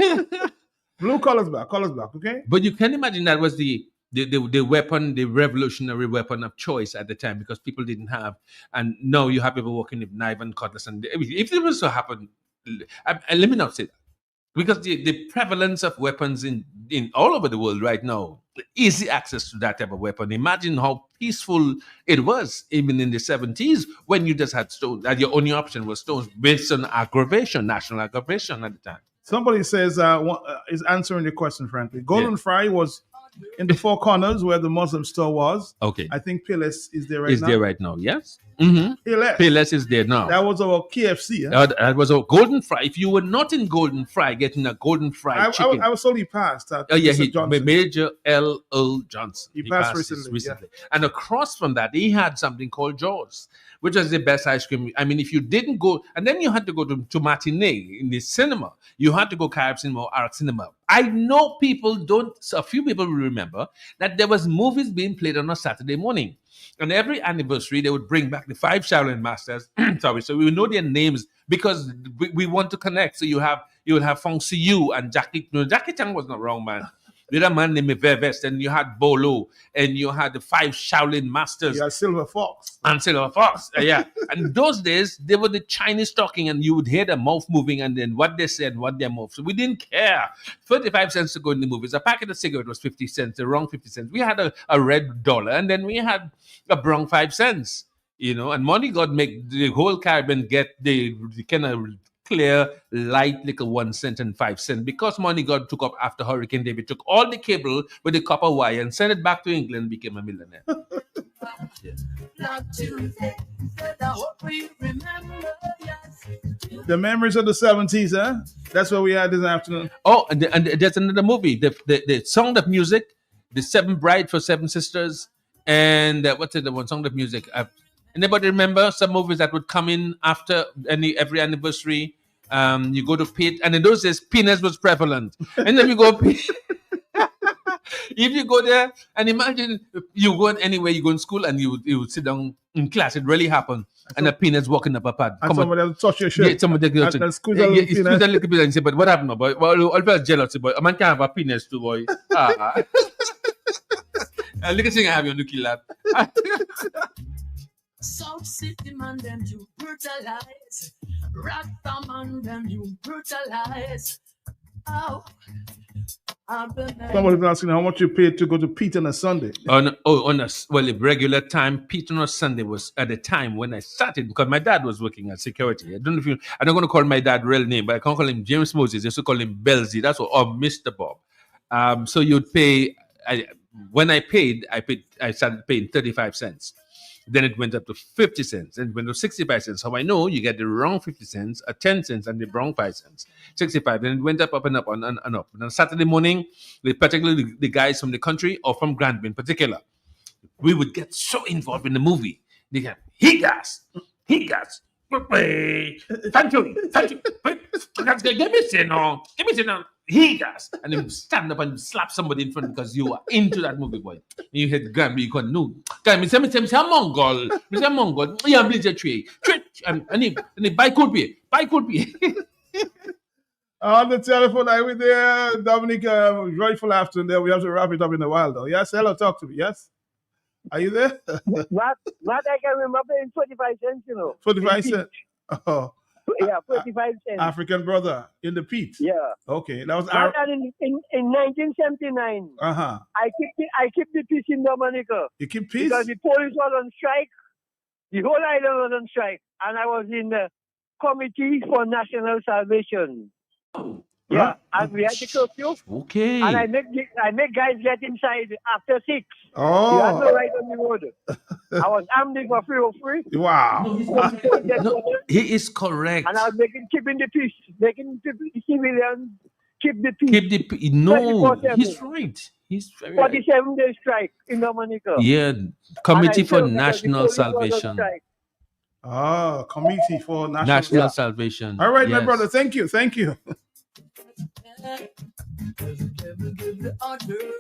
Blue, call us back, okay? But you can imagine that was the weapon, the revolutionary weapon of choice at the time because people didn't have, and now you have people working with knife and cutlass. And if it was to happen, let me not say that. Because the prevalence of weapons in all over the world right now, easy access to that type of weapon. Imagine how peaceful it was even in the 70s when you just had stones. That your only option was stones based on aggravation, national aggravation at the time. Somebody says is answering the question, frankly. Golden Fry was in the Four Corners where the Muslim store was. Okay. I think Payless is there right Is now. there right now, yes. Mm-hmm. Payless is there now. That was our KFC. Huh? That was a Golden Fry. If you were not in Golden Fry, getting a Golden Fry chicken. I was only passed. Major L.O. Johnson. He passed recently. Yeah. And across from that, he had something called Jaws, which was the best ice cream. I mean, if you didn't go, and then you had to go to matinee in the cinema. You had to go Carib Cinema or Arc Cinema. I know a few people will remember that there was movies being played on a Saturday morning. And every anniversary, they would bring back the 5 Shaolin Masters. Sorry, so we would know their names because we want to connect. So you would have Fong Si-yu and Jackie. No, Jackie Chan was not wrong, man. The other man named Vest, and you had Bolo, and you had the 5 Shaolin Masters. You had Silver Fox. And Silver Fox, yeah. And those days, they were the Chinese talking, and you would hear their mouth moving, and then what they said, what their mouth. So we didn't care. 35 cents to go in the movies. A packet of cigarette was 50 cents, the wrong 50 cents. We had a red dollar, and then we had a brown 5 cents, and Money God make the whole Caribbean get the kind of clear, light, little 1 cent and 5 cents. Because Money God took up after Hurricane David, took all the cable with the copper wire and sent it back to England, became a millionaire. The memories of the 70s, huh? That's what we had this afternoon. Oh, and there's another movie, the Sound of Music, The 7 Bride for 7 Sisters, and what's the one? Sound of Music. Anybody remember some movies that would come in after every anniversary? You go to Pete, and in those days, penis was prevalent. And then you go, if you go there, and imagine you go anywhere, you go in school, and you would sit down in class. It really happened. And a penis walking up a pad. And somebody else touch your shirt. Yeah, somebody and squeeze a little penis. A little bit and say, but what happened, boy? Well, I was jealous, boy. A man can't have a penis too, boy. Look at thing I have you on the killer. South City man, them you brutalize. Rasta man, them you brutalize. Oh, somebody's asking how much you paid to go to Pete on a Sunday. The regular time, Pete on a Sunday was at the time when I started because my dad was working at security. I don't know if I'm not going to call my dad real name, but I can't call him James Moses. I used to call him Belzy. That's what, or Mr. Bob. So you'd pay. When I started paying 35 cents. Then it went up to 50 cents and went to 65 cents. How I know you get the wrong 50 cents, 10 cents, and the wrong 5 cents. 65. Then it went up and up and up. And on Saturday morning, particularly the guys from the country or from Granby in particular, we would get so involved in the movie. They get, he gas. Thank you. Give me say no. He gas. And then stand up and slap somebody in front because you are into that movie, boy. And you hit Granby, you can't know. Guys, me say Mongol. Yeah, I'm a tree. And he buy could be. On the telephone, I was there, Dominic, joyful afternoon there. We have to wrap it up in a while, though. Yes, hello, talk to me, yes? Are you there? What I can remember in 45 cents, 45 cents? Oh. Yeah, 45 cents. African brother in the Pete. Yeah. Okay, that was in 1979. Uh-huh. I keep the peace in Dominica. You keep peace? Because the police was on strike. The whole island was on strike. And I was in the Committee for National Salvation. Yeah, and we had the curfew. Okay. And I make guys get inside after 6. Oh. You had no right on the road. I was armed for 303. Wow. He is correct. And I was keeping the peace, making the civilians keep the peace. No, he's right. He's very 47-day strike in Dominica. Yeah, Committee for National Salvation. Committee for National Salvation. All right, my brother. Thank you. Cause the devil give the order,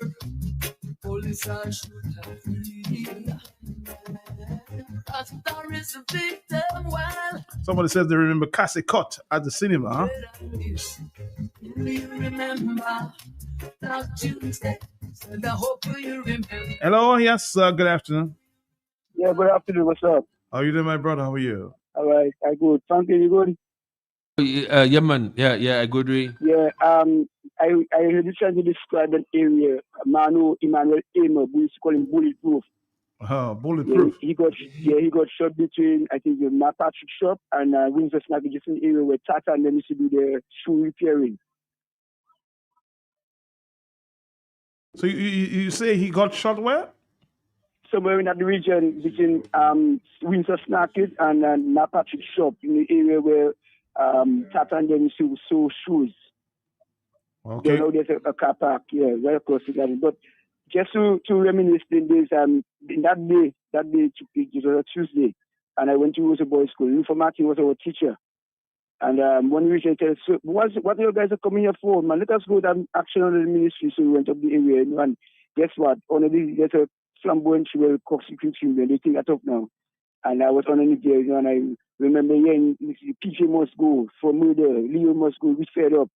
police I should have flee. Rasta is a victim, well. Somebody says they remember Cassie Cut at the cinema, huh? Do you remember that Tuesday? Said I hope you remember. Hello, yes, good afternoon. Yeah, good afternoon. What's up? How are you doing, my brother? How are you? All right, I good. Frankie, you good? Yeah, man. Yeah, I good. Yeah, I really trying to describe an area. Manu Emmanuel Amer, we used to call him Bulletproof. Bulletproof. Yeah, he got shot between, I think, the Matt Patrick shop and Windsor Snack, just an area where Tata and them used to do their shoe repairing. So you say he got shot where? Somewhere in that region between Windsor Snack and Matt Patrick shop, in the area where Tata and them used to sew shoes. Okay. You know, there's a car park, yeah, very close to that. But just to reminisce in this, in that day, it was a Tuesday, and I went to Rosa Boys School. Lufa Martin was our teacher. And one reason I said, so what you guys are coming here for, man? Let us go to action on the ministry. So we went up the area, and guess what? There's a flamboyant where Cox Security, and they think that's up now. And I was on it there, and I remember hearing PJ must go, for murder, Leo must go, we fed up.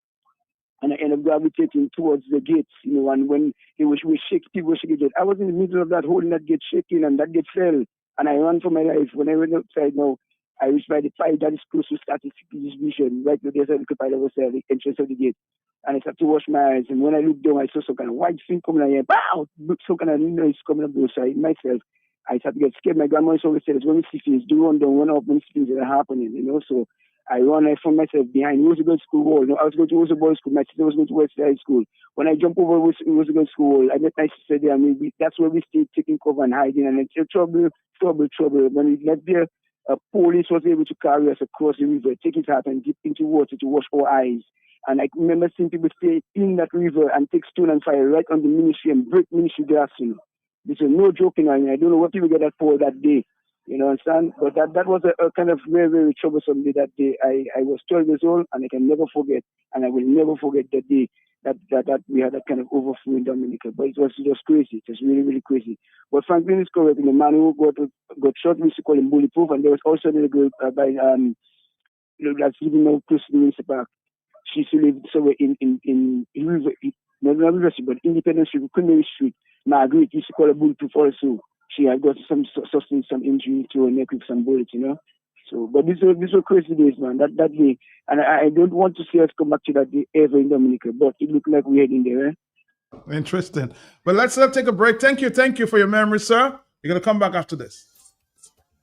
And I ended up gravitating towards the gates, and when people were shaking it. I was in the middle of that, holding that gate shaking, and that gate fell. And I ran for my life. When I went outside now, I reached by the fire that is close to statistic distribution. Right there, there's a little fire that was there at the entrance of the gate. And I started to wash my eyes. And when I looked down, I saw some kind of white thing coming out here. Bow! Some kind of noise coming up those side. Myself, I started to get scared. My grandma always said, when we see things, do run down, one of these things that are happening, So I found myself behind Roosevelt School wall. I was going to Roosevelt Boys School. My sister was going to West High School. When I jumped over Roosevelt School wall, I met my sister there. That's where we stayed taking cover and hiding. And it's trouble. When we left there, police was able to carry us across the river, take it out and dip into water to wash our eyes. And I remember seeing people stay in that river and take stone and fire right on the ministry and break ministry glass. This is no joking. I don't know what people get that for that day. Understand? But that was a kind of very, very troublesome day that day. I was 12 years old, and I can never forget, and I will never forget that day that we had that kind of overflow in Dominica. But it was just crazy. It was really, really crazy. But Franklin is correct. The man who got shot, we used to call him Bulletproof, and there was also a girl by that's living now close to the Windsor Park. She used to live somewhere in not Riverside, but Independence Street, Queen Street. Margaret used to call her Bulletproof also. She had got sustained some injury to her neck with some bullets, So, but these were crazy days, man. That day, and I don't want to see us come back to that day ever in Dominica. But it looked like we're heading there. Interesting. But let's take a break. Thank you for your memory, sir. You're gonna come back after this.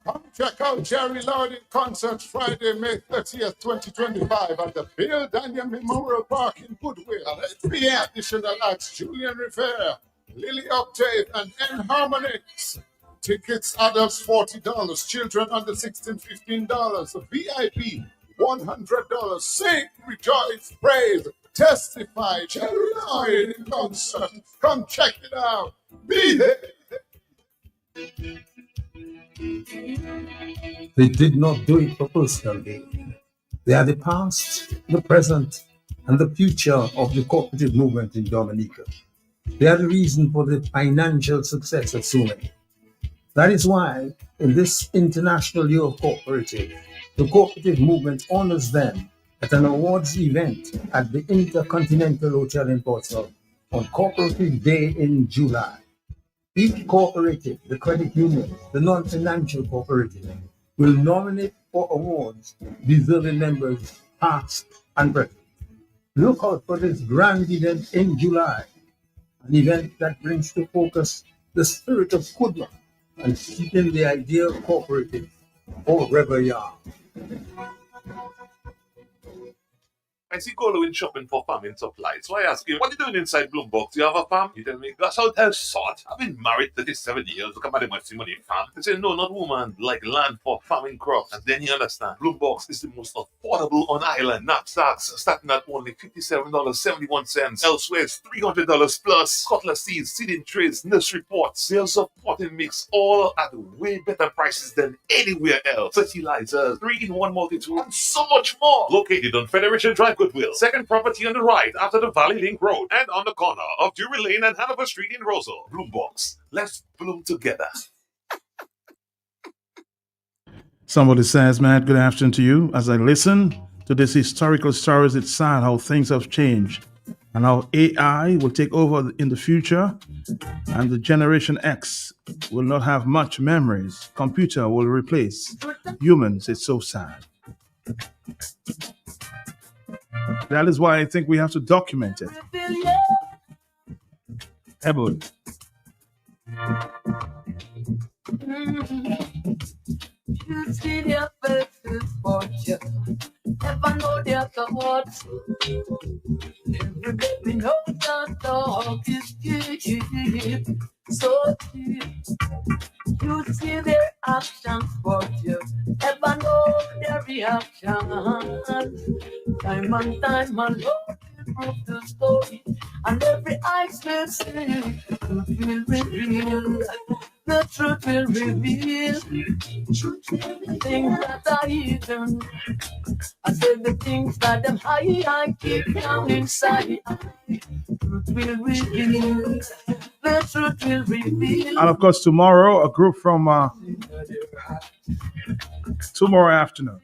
Come check out Jerry Lordy concert Friday, May 30th, 2025 at the Bill Daniel Memorial Park in Goodwill. At 3 additional acts, Julian Rivera, Lily Octave, and N Harmonix. Tickets, adults $40, children under 16, $15, VIP $100. Sing, rejoice, praise, testify. Jerry Lordy in concert. Come check it out. Be there. They did not do it for personal gain. They are the past, the present, and the future of the cooperative movement in Dominica. They are the reason for the financial success of so many. That is why, in this International Year of Cooperative, the cooperative movement honors them at an awards event at the Intercontinental Hotel in Portsmouth on Cooperative Day in July. Each cooperative, the credit union, the non-financial cooperative, will nominate for awards deserving members past and present. Look out for this grand event in July, an event that brings to focus the spirit of Kudma and keeping the idea of cooperative forever young. I see Golo in shopping for farming supplies. So I ask him, what are you doing inside Bloombox? Do you have a farm? He tell me, that's how tell sort. I've been married 37 years. Look at my money farm. He say, no, not woman. Like land for farming crops. And then you understand. Bloombox is the most affordable on island. Knapsacks starting at only $57.71. Elsewhere, it's $300 plus. Cutlass seeds, seeding trays, nursery pots, sales of potting mix, all at way better prices than anywhere else. Fertilizers, 3-in-1 multi-tool, and so much more. Located on Federation Drive, Goodwill. Second property on the right after the Valley Link Road and on the corner of Drury Lane and Hanover Street in Rosal. Bloombox. Let's bloom together. Somebody says, Matt, good afternoon to you. As I listen to these historical stories, it's sad how things have changed and how AI will take over in the future and the Generation X will not have much memories. Computer will replace humans. It's so sad. That is why I think we have to document it. Ebony. You see their faces, but you never know their thoughts. Every day we know that dog is cheap, so cheap. You see their actions, but you never know their reactions. Time and time alone will prove the story, and every eyes will see. The truth will reveal. The truth will reveal. Things that are hidden. I said the things that them I keep down inside. Truth will reveal. The truth will reveal. And of course, tomorrow, a group from tomorrow afternoon.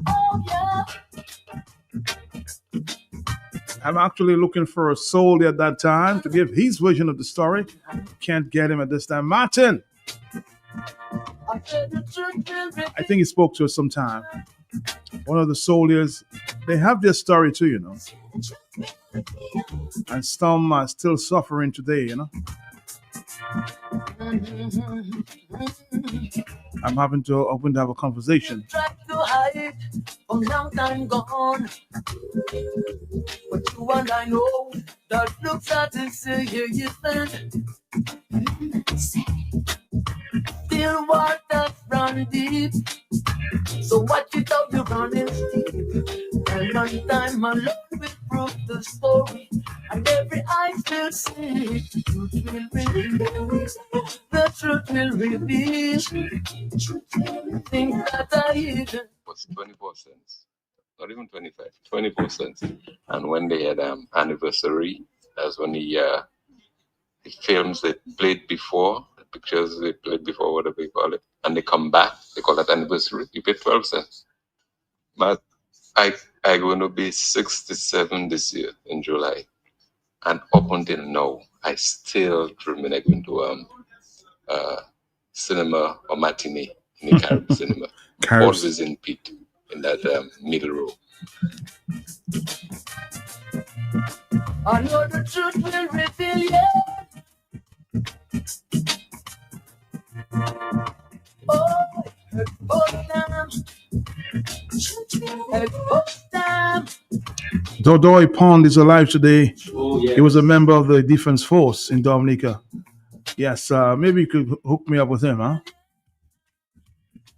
Oh, yeah. I'm actually looking for a soldier at that time to give his version of the story. Can't get him at this time. Martin! I think he spoke to us sometime. One of the soldiers, they have their story too, you know. And some are still suffering today, you know. I'm having to have a conversation. Tried to hide from long time gone, but you and I know that looks at it say you still waters run deep. So watch it out, you're running steep. Time and time alone will prove the story, and every eye will see. The truth will reveal. The truth will reveal. Things that are hidden. Was 24 cents, not even 25, 24 cents. And when they had anniversary, that's when the films they played before, the pictures they played before, whatever you call it, and they come back, they call that anniversary, you pay 12 cents. But I'm going to be 67 this year in July. And up until now, I still dream of going to cinema or matinee in the Caribbean cinema. Always in pit in that middle row. I know the truth will reveal you. Dodoi Pond is alive today. Oh, yes. He was a member of the defense force in Dominica. Yes, maybe you could hook me up with him, huh?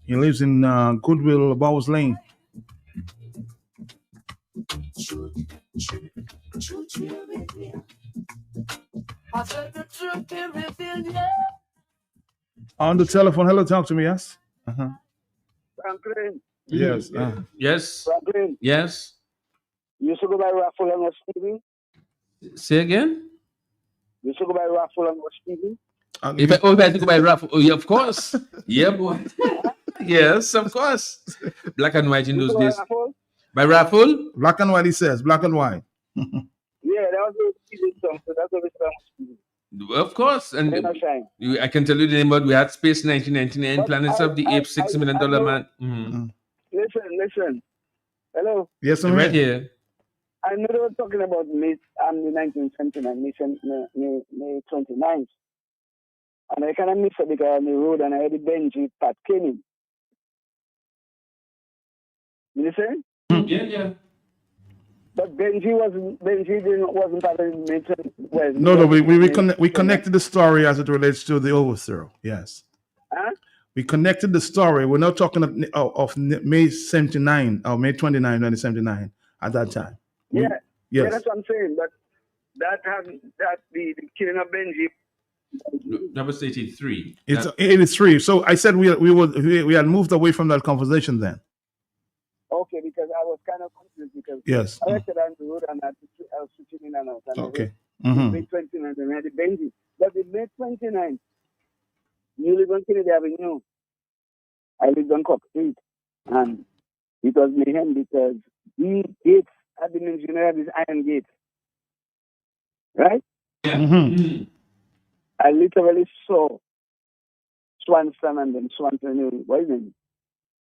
He lives in Goodwill, Bowers Lane. On the telephone, hello, talk to me, yes? Uh-huh. Franklin. Yes. Yes. Franklin. Yes. You used to go by Raffle and Stevie? Say again? You used to go by Raffle and Stevie? If I had to go by Raffle, oh, yeah, of course. Yeah, boy. Yes, of course. Black and white in those days. By Raffle? Black and white, he says. Black and white. Yeah, that was a Stevie song. So that's what the song was Stevie. Of course. And I can tell you the name, but we had Space 1999, Planets of the Apes, $6 million man. Mm-hmm. Listen. Hello? Yes, I'm right here. I know they were talking about the 1979, May 29th. And I kind of missed it because on the road and I had the Benji Pat came in. You listen? Yeah. But Benji wasn't part of the May 20. Well, No, we connected the story as it relates to the overthrow. Yes. Huh? We connected the story. We're not talking of May 79 or May 29, 1979 at that time. Yeah, Yes. that's what I'm saying. But that the killing of Benji. That was 83. It's 83. So I said we had moved away from that conversation then. Okay, kind of confused because Yes. I acted on the road and I was switching in and out. And Okay. May 29th, and we had the Benji. But the May 29th, you live on Kennedy Avenue. I lived on Cook Street. And it was mayhem because the gates had been engineered, these iron gates. Right? I literally saw Swanson and then Swanson, what is it?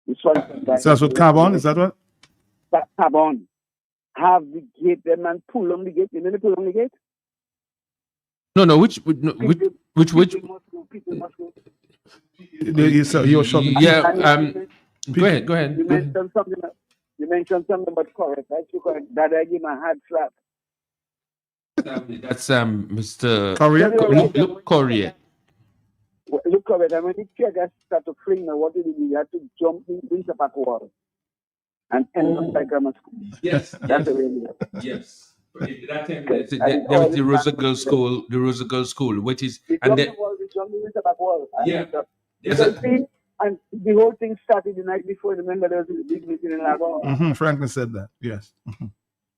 The Swanson. That's what carbon, is that what? That carbon. Have the gate, the man pull on the gate. You know they pull on the gate? No, which People must go. You were showing go ahead. You mentioned something about correct, right? You correct. That I give my hard slap. That's Mr. Corrier? Look Corrier. Look correct. And when the tear gas started to fling, what did he do? He had to jump into the back wall and end up by grammar school. Yes. That's the way it is. Yes. That was the Rosa Girls School, which is and then and the whole thing started the night before. Remember, there was a big meeting in Lago. Franklin said that. Yes.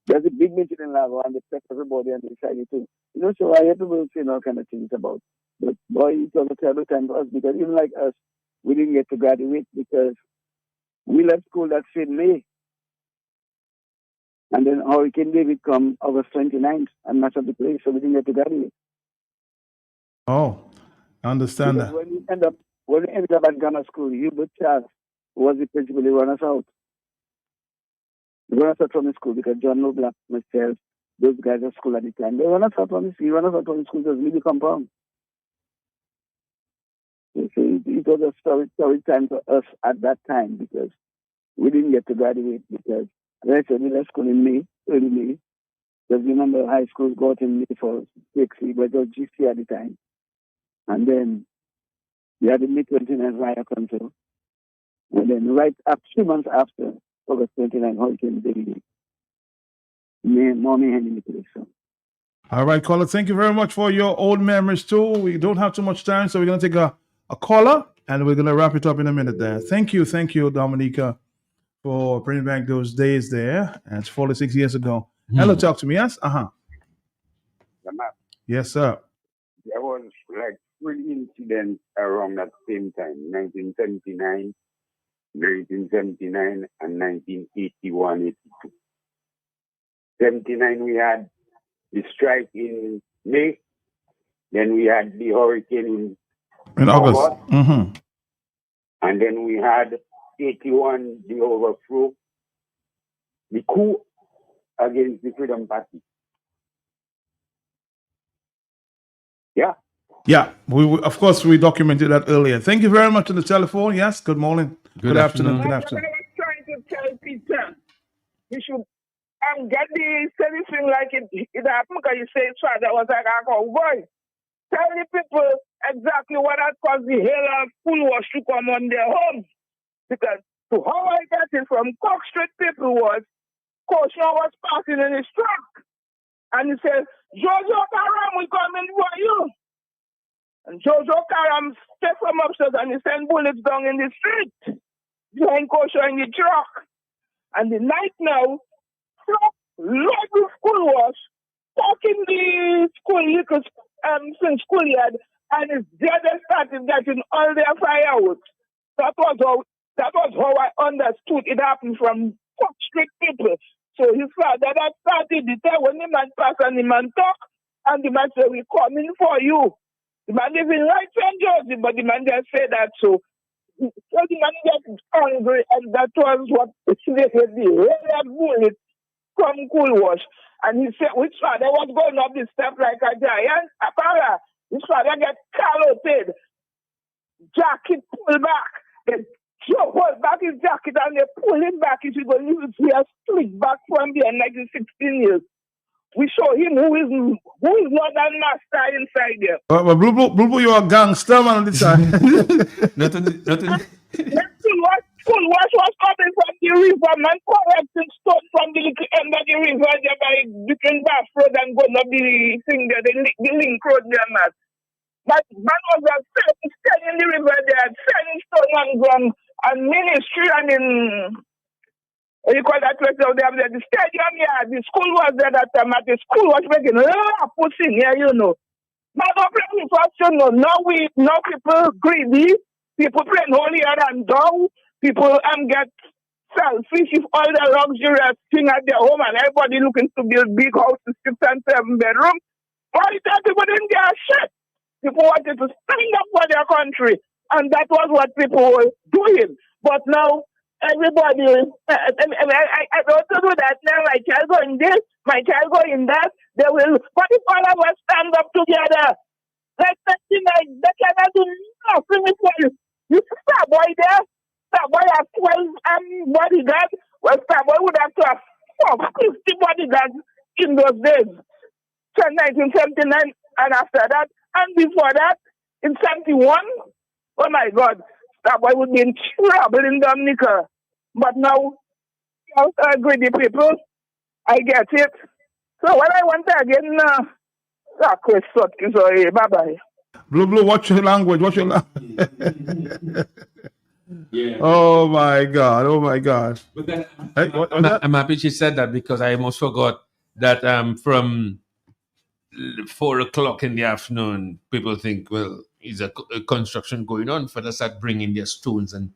There's a big meeting in Lago, and they pressed everybody and they decided to, so I had to say all kind of things about. But boy, it was a terrible time for us because even like us, we didn't get to graduate because we left school that same May. And then Hurricane David come August 29th and match up the place, so we didn't get to graduate. Oh, I understand because that. When we ended up at Ghana School, Hubert Charles was the principal. He ran us out. He ran us out from the school because John Noblack, myself, those guys at school at the time, they ran us out from the school. He ran us out from the school because we become compound. So it was a story time for us at that time because we didn't get to graduate because, as I said, we left school in May, early May. Because remember, high school got in May for 6, but it was GC at the time. And then we had the May 29th riot control. And then right up 2 months after, August 29th, Hurricane David. Mommy handing me to the son. All right, caller. Thank you very much for your old memories too. We don't have too much time, so we're gonna take a caller and we're gonna wrap it up in a minute there. Thank you, Dominica, for bringing back those days there. And it's 46 years ago. Hello, talk to me. Yes? Yes, sir. There was like 3 incidents around that same time, 1979, 1979, and 1981, 82. 79, we had the strike in May. Then we had the hurricane in August. And then we had 81, the overthrow, the coup against the Freedom Party. Yeah. Yeah, of course we documented that earlier. Thank you very much on the telephone. Yes, good morning. Good afternoon. Good afternoon. I was trying to tell Peter, he should get the anything like it happened because you say that was like, oh boy, tell the people exactly what that caused the hell of school wash to come on their homes. Because to how I got it from Cook Street people was, Coach was passing in his truck. And he said, Jojo Karam, we coming for you. And Jojo Karam stepped from upstairs and he sent bullets down in the street. Behind Coach in the truck. And the night now, lots of school wash, talking the school schoolyard, and it's there they started getting all their fireworks. That was how I understood it happened from Cook Street people. So his father that started the time when the man pass and the man talk, and the man say, we coming for you. The man live in right St. Joseph, but the man just said that so the man get angry, and that was what they said the hell bullet from Cool Wash. And he said, which father was going up the step like a giant? Apara, his father get caloted. Jacket pull back. They pull back his jacket and they pull him back. He should go see a split back from behind like he's 16 years. We show him who is not that master inside there. But Blue, you're a gangster man on the time. Nothing. School wash was coming from the river, man, collecting stuff from the little end of the river there by different bath road and going up the thing there, the link road there, man. But man was selling the river there, selling stone and ground and ministry and in What do you call that place out there? The stadium here, the school was there that time. At the school was making a lot of pushing here, you know. Now don't play with us, you know. Now people greedy. People playing holier than thou. People get selfish if all the luxurious thing at their home and everybody looking to build big houses, 6 and 7 bedrooms. All the time people didn't get a shit. People wanted to stand up for their country. And that was what people were doing. But now, everybody, I don't do that now. My child go in this, my child go in that. They will, but if all of us stand up together, like that thing, like, they cannot do nothing with you. You see Starboy there? Starboy has 12 bodyguards. Well, Starboy would have to have 50 bodyguards in those days. So 1979, and after that, and before that, in 71, oh my God, Starboy would be in trouble in Dominica. But now, greedy people, I get it. So what I want to again, bye-bye. Blue, watch your language. Watch your language. Yeah. Oh my God. But then, hey, what was that? I'm happy she said that because I almost forgot that from 4 o'clock in the afternoon, people think, well, is a construction going on? For they start bringing their stones and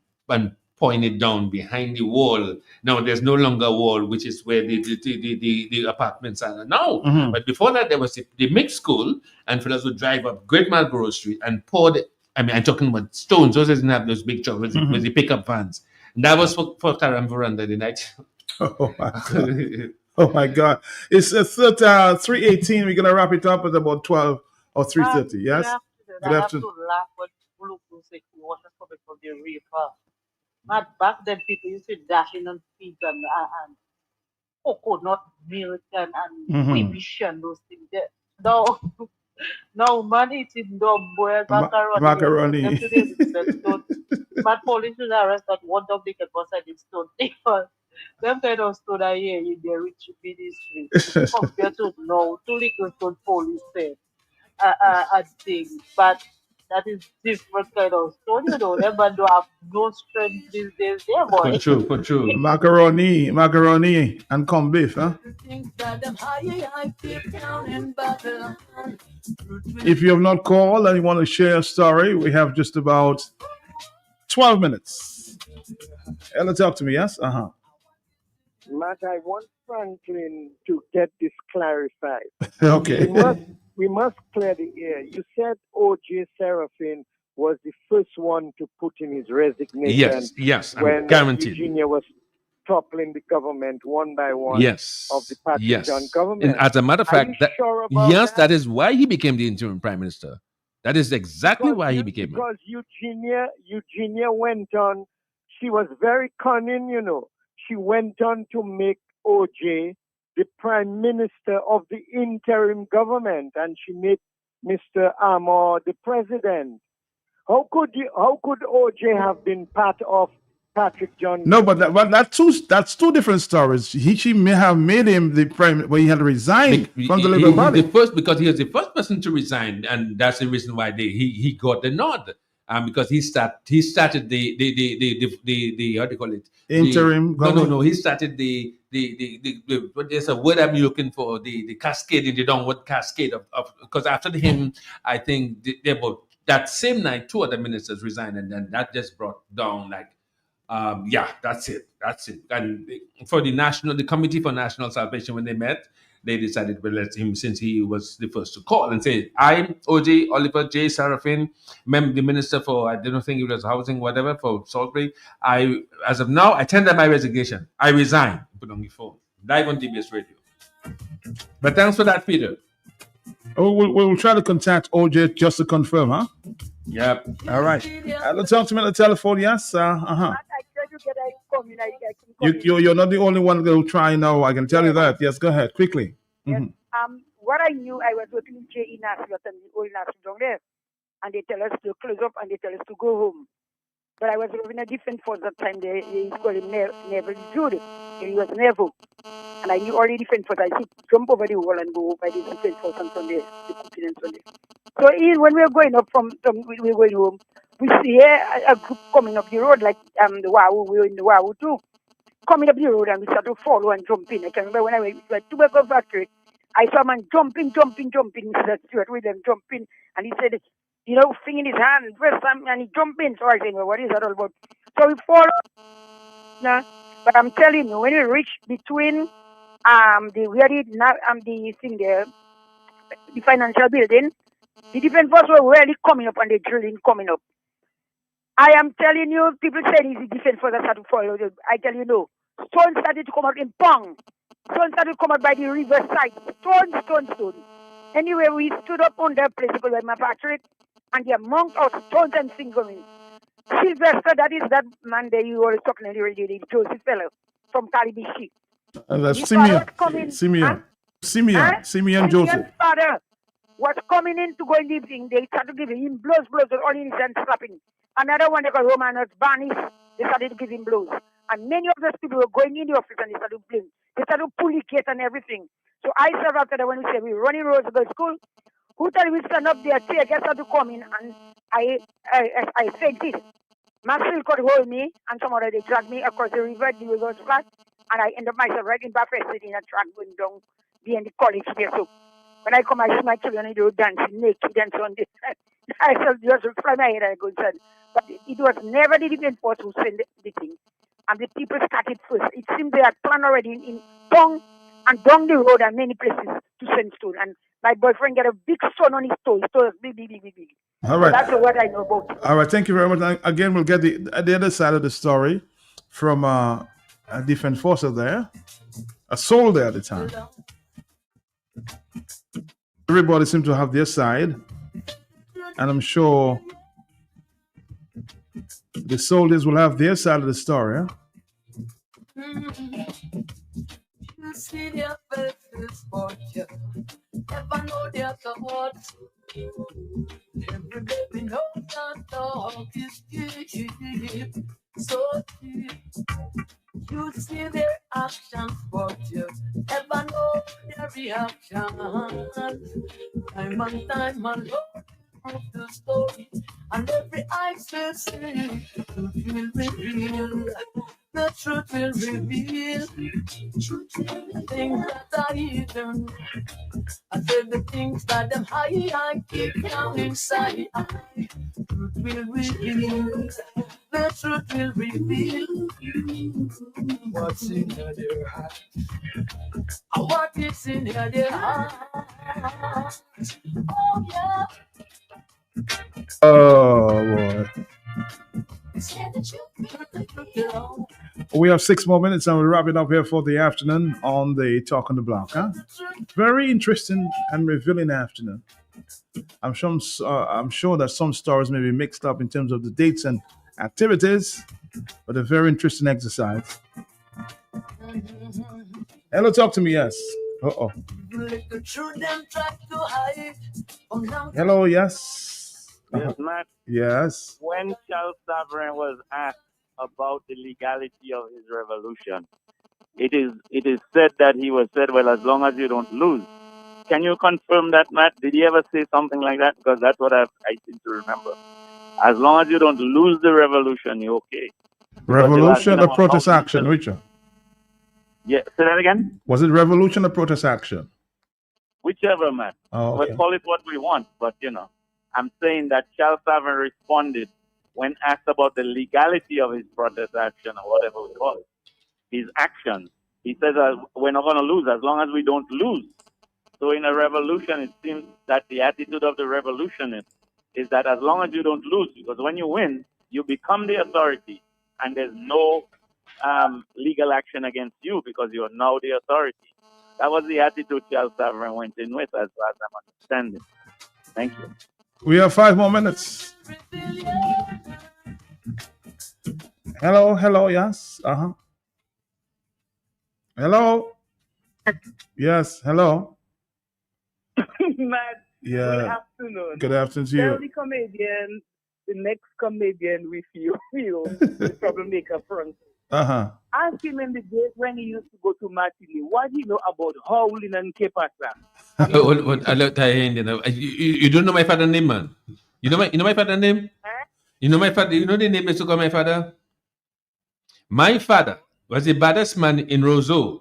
point it down behind the wall. Now there's no longer a wall, which is where the apartments are now. Mhm. But before that, there was the mixed school, and fellas would drive up Great Marlborough Street and pour I'm talking about stones. Those didn't have those big trucks with the pickup vans. And that was for Taram Veranda the night. Oh my God. Oh my God. It's 3:18. We're gonna wrap it up at about 12 or 3:30. Yes. Good I have afternoon. to laugh when Blue say he was coming from the river. But back then people used to dashing on feet and coconut milk and whippish and those things. Now man eating dumb boy macaroni. Them today the stone. But police should arrest that one dumb they can bust at the stone. Because them kind of stone are here in the rich ministry compared to now. 2 little stone police said a thing. But that is different kind of stone, you know. Them man don't have no strength these days, yeah, boy. For true. Macaroni and corned beef, huh? If you have not called and you want to share a story, we have just about 12 minutes. Ella, talk to me, yes? Matt, I want Franklin to get this clarified. Okay. We must clear the air. You said O.J. Serafin was the first one to put in his resignation. Yes, I'm when guaranteed. Virginia was toppling the government one by one Yes. of the Patrick John government. And as a matter of Are fact, you sure about that? that is why he became the interim prime minister. That is exactly why he became it. Because Eugenia went on, she was very cunning, you know. She went on to make O.J. the prime minister of the interim government, and she made Mr. Amor the president. How could O.J. have been part of Patrick John? No, but that's two different stories. She may have made him the prime, but he had resigned from the Labour Party. Because he was the first person to resign, and that's the reason why he got the nod. Because he started the how do you call it? Interim government? No. He started the there's a word I'm looking for, the cascade, the downward cascade of because after him, I think that same night 2 other ministers resigned, and then that just brought down that's it. And for the Committee for National Salvation, when they met, they decided to let him, since he was the first to call and say, I, O.J. Oliver J. Serafin, the minister for, I don't think it was housing, whatever, for Salisbury, as of now, I tender my resignation. I resign. Put on your phone. Live on DBS Radio. But thanks for that, Peter. Oh, we'll try to contact OJ just to confirm, huh? Yep. All right. Let's talk to me on the telephone, yes? You're not the only one who try now. I can tell you that. Yes, go ahead, quickly. Yes. What I knew, I was working in J.E. National, the old national down there, and they tell us to close up and they tell us to go home. But I was in a different force that time. They called him Neville Jude. He was Neville. And I knew all the different force. I see jump over the wall and go by the different force on Sunday, the cooking and Sunday. So when we were going up we were going home, we see a group coming up the road, like the Wahoo, we were in the Wahoo too. coming up the road and we started to follow and jump in. I can remember when I went to a tobacco factory, I saw a man jumping, Mr. Stewart with them jumping, and he said, you know, thing in his hand, first time, and he jumped in. So I said, well, what is that all about? So we follow. Nah, but I'm telling you, when we reach between the thing there, the financial building, the defense force were really coming up and the drilling coming up. I am telling you, people say it's the defense force that started to follow. I tell you no. Stones started to come out in Pong. Stones started to come out by the riverside. Stone. Anyway, we stood up on that place called my Patrick, and the amount of stones and things going. Sylvester, that is that man that you were talking on the radio, the Joseph fellow from Calibishi. That's Simeon Joseph. Father was coming in to go in the evening. They started giving him blows, all in his hand slapping. Another one they called Romanos Barnes, they started to give him blows. And many of those people were going in the office and they started playing. They started pulling case and everything. So I said after that when we said we're running Rose Girls School, who thought we stand up there, tear gas had to come in, and I fainted. Marcel could hold me, and some other they dragged me across the river, the river's flat, and I end up myself right in Buffett sitting in a track going down behind the college there. So when I come, I see my children and they were dancing naked and so on. I just fly my head and I go inside. But it was never the defense force who sent the thing. And the people started first. It seems they had planned already in Pong and down the road and many places to send stone. And my boyfriend got a big stone on his toe. His toe was big. All right. So that's what I know about it. All right. Thank you very much. Again, we'll get the other side of the story from a defense force there, a soldier at the time. Everybody seems to have their side, and I'm sure the soldiers will have their side of the story. You see their faces, but you never know their thoughts. Every day we know that talk is deep, so deep. You see their actions, but you never know their reactions. Time and time alone of the story, and every eye will see. The truth will reveal. The truth will reveal. The things that are hidden. I said the things that them I keep down inside. Truth will reveal. The truth will reveal what's in their heart. And what is in their heart. Oh yeah. Oh boy. We have 6 more minutes and we'll wrap it up here for the afternoon on the Talk on the Block. Very interesting and revealing afternoon. I'm sure that some stories may be mixed up in terms of the dates and activities, but a very interesting exercise. Hello, talk to me, yes. Uh-oh. Hello, yes. Yes, Matt. Yes. When Charles Sovereign was asked about the legality of his revolution, it is said that he was said, well, as long as you don't lose. Can you confirm that, Matt? Did he ever say something like that? Because that's what I seem to remember. As long as you don't lose the revolution, you're okay. Revolution or protest action, Richard? Yeah, say that again? Was it revolution or protest action? Whichever, man. Oh, okay. We'll call it what we want, but I'm saying that Charles Sovereign responded when asked about the legality of his protest action or whatever we call it, his actions. He says we're not going to lose as long as we don't lose. So in a revolution, it seems that the attitude of the revolutionist is that as long as you don't lose, because when you win, you become the authority and there's no legal action against you because you are now the authority. That was the attitude Charles Sovereign went in with, as far as I'm understanding. Thank you. We have 5 more minutes. Hello, yes. Hello. Yes, hello. Matt, yeah. Good afternoon. Good afternoon to Tell you. the comedian, the next comedian with you, the troublemaker front. Ask him in the days when he used to go to Martini, what do you know about howling and kepasa? You don't know my father's name, man. You know my father's name? You know my father. You know the name they took on my father. My father was the baddest man in Roseau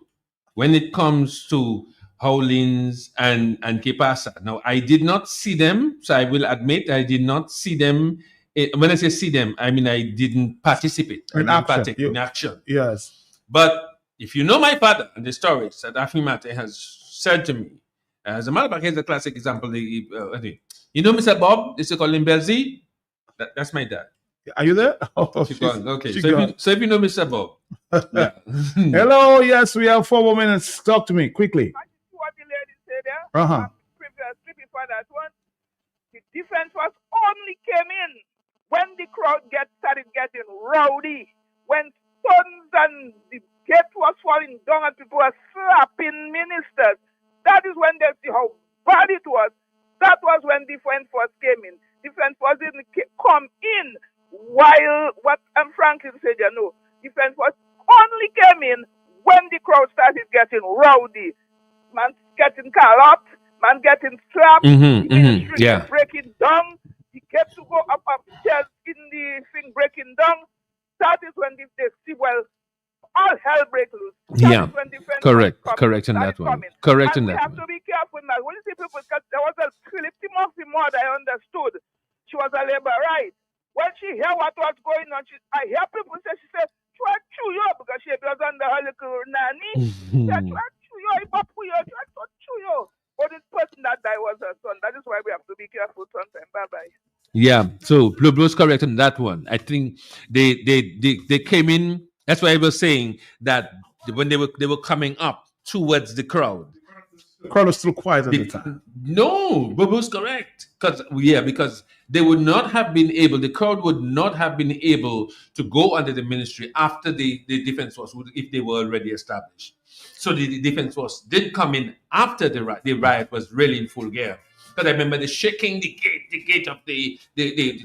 when it comes to Howlins and Kipasa. Now, I did not see them, so I will admit I did not see them. When I say see them, I mean I didn't participate. I didn't partake in action. Yes. But if you know my father and the stories that Afimate has said to me, as a matter of fact, here's a classic example. You know Mr. Bob, they call him Belzy? That's my dad. Are you there? Oh, okay. So if you know Mr. Bob. Yeah. Hello, yes, we have 4 more minutes. Talk to me quickly. What the lady said there, previously before that one, the defense force only came in when the crowd started getting rowdy, when stones and the gate was falling down and people were slapping ministers. That is when they see how bad it was. That was when defense force came in. Defense force didn't come in while what Franklin said, defense force only came in when the crowd started getting rowdy. Man getting caught up, man getting strapped, breaking down. He kept to go upstairs in the thing breaking down. That is when they see, well, all hell break loose. Yeah, correct in that one. Correct in that one. We have to be careful now. When you see people, because there was a Philip Timothy mother, I understood. She was a labor right. When she heard what was going on, I hear people say, she said, try to chew you because she was under her little nanny. She said, try to chew you, try to chew you. But this person that died was her son. That is why we have to be careful sometimes. Bye-bye. Yeah, so Blue's correct on that one. I think they came in. That's why I was saying that when they were coming up towards the crowd. The crowd was still quiet at the time. No, Blue's correct. Because they would not have been able, the crowd would not have been able to go under the ministry after the defense force if they were already established. So the defense force did come in after the riot was really in full gear. Because I remember the shaking the gate of the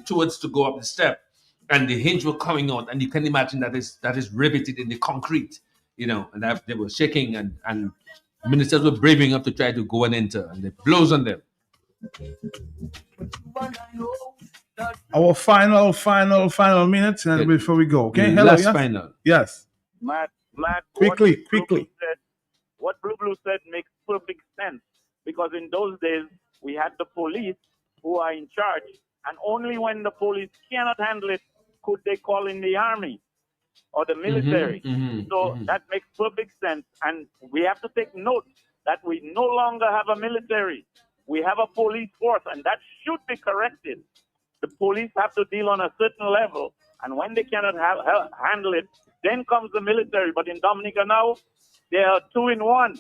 towards to go up the step, and the hinge were coming out, and you can imagine that is riveted in the concrete, and that they were shaking, and ministers were braving up to try to go and enter, and it blows on them. Our final minute, and before we go, okay? Hello, last yes? final. Yes. Matt, quickly. What Blue said makes perfect sense, because in those days we had the police who are in charge, and only when the police cannot handle it could they call in the army or the military. That makes perfect sense, and we have to take note that we no longer have a military. We have a police force, and that should be corrected. The police have to deal on a certain level, and when they cannot handle it, then comes the military. But in Dominica now, they are 2 in 1,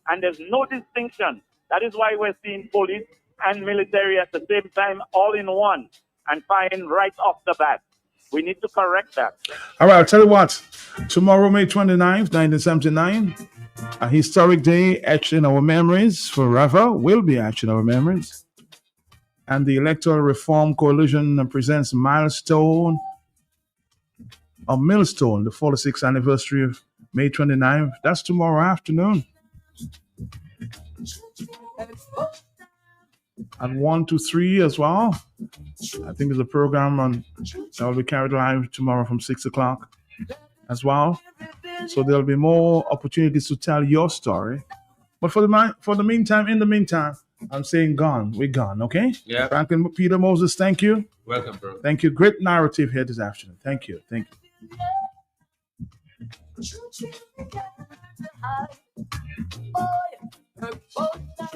and there's no distinction. That is why we're seeing police and military at the same time, all in one, and firing right off the bat. We need to correct that. All right, I'll tell you what. Tomorrow, May 29th, 1979, a historic day etched in our memories forever, will be etched in our memories. And the Electoral Reform Coalition presents Millstone, the 46th anniversary of May 29th. That's tomorrow afternoon. And 1 to 3 as well. I think there's a program that will be carried live tomorrow from 6 o'clock as well. So there'll be more opportunities to tell your story. But in the meantime, I'm saying we're gone, okay? Yeah. Franklin Peter Moses, thank you. Welcome, bro. Thank you. Great narrative here this afternoon. Thank you.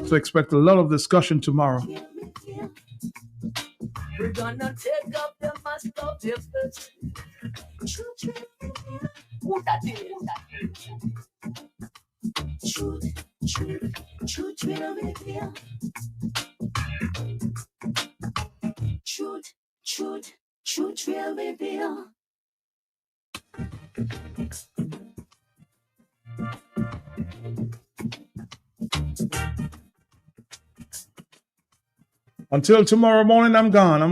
So expect a lot of discussion tomorrow. We're gonna take up the mask of your first. Who that is? Truth will reveal. Truth will reveal. Until tomorrow morning, I'm gone.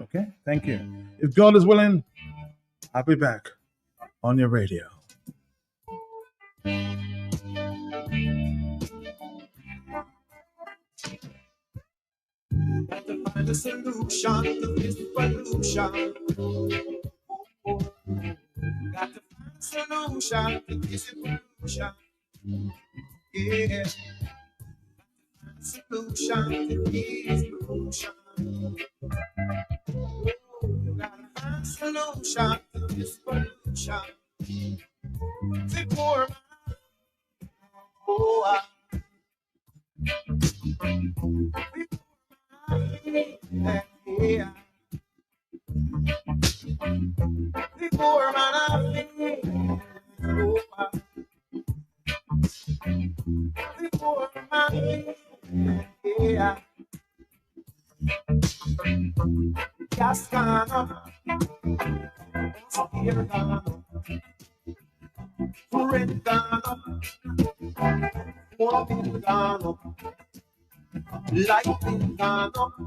Okay? Thank you. If God is willing, I'll be back on your radio. Got to find a solution to this pollution. Got to find Solution to this pollution. Yeah. Solution to this pollution. Gotta find solution to this pollution. The poor man. Oh, yeah. The poor man of me. Oh, the poor man. Yeah. Gas gone up. Beer gone up. Rent gone up. Water bill gone up. Light bill gone up.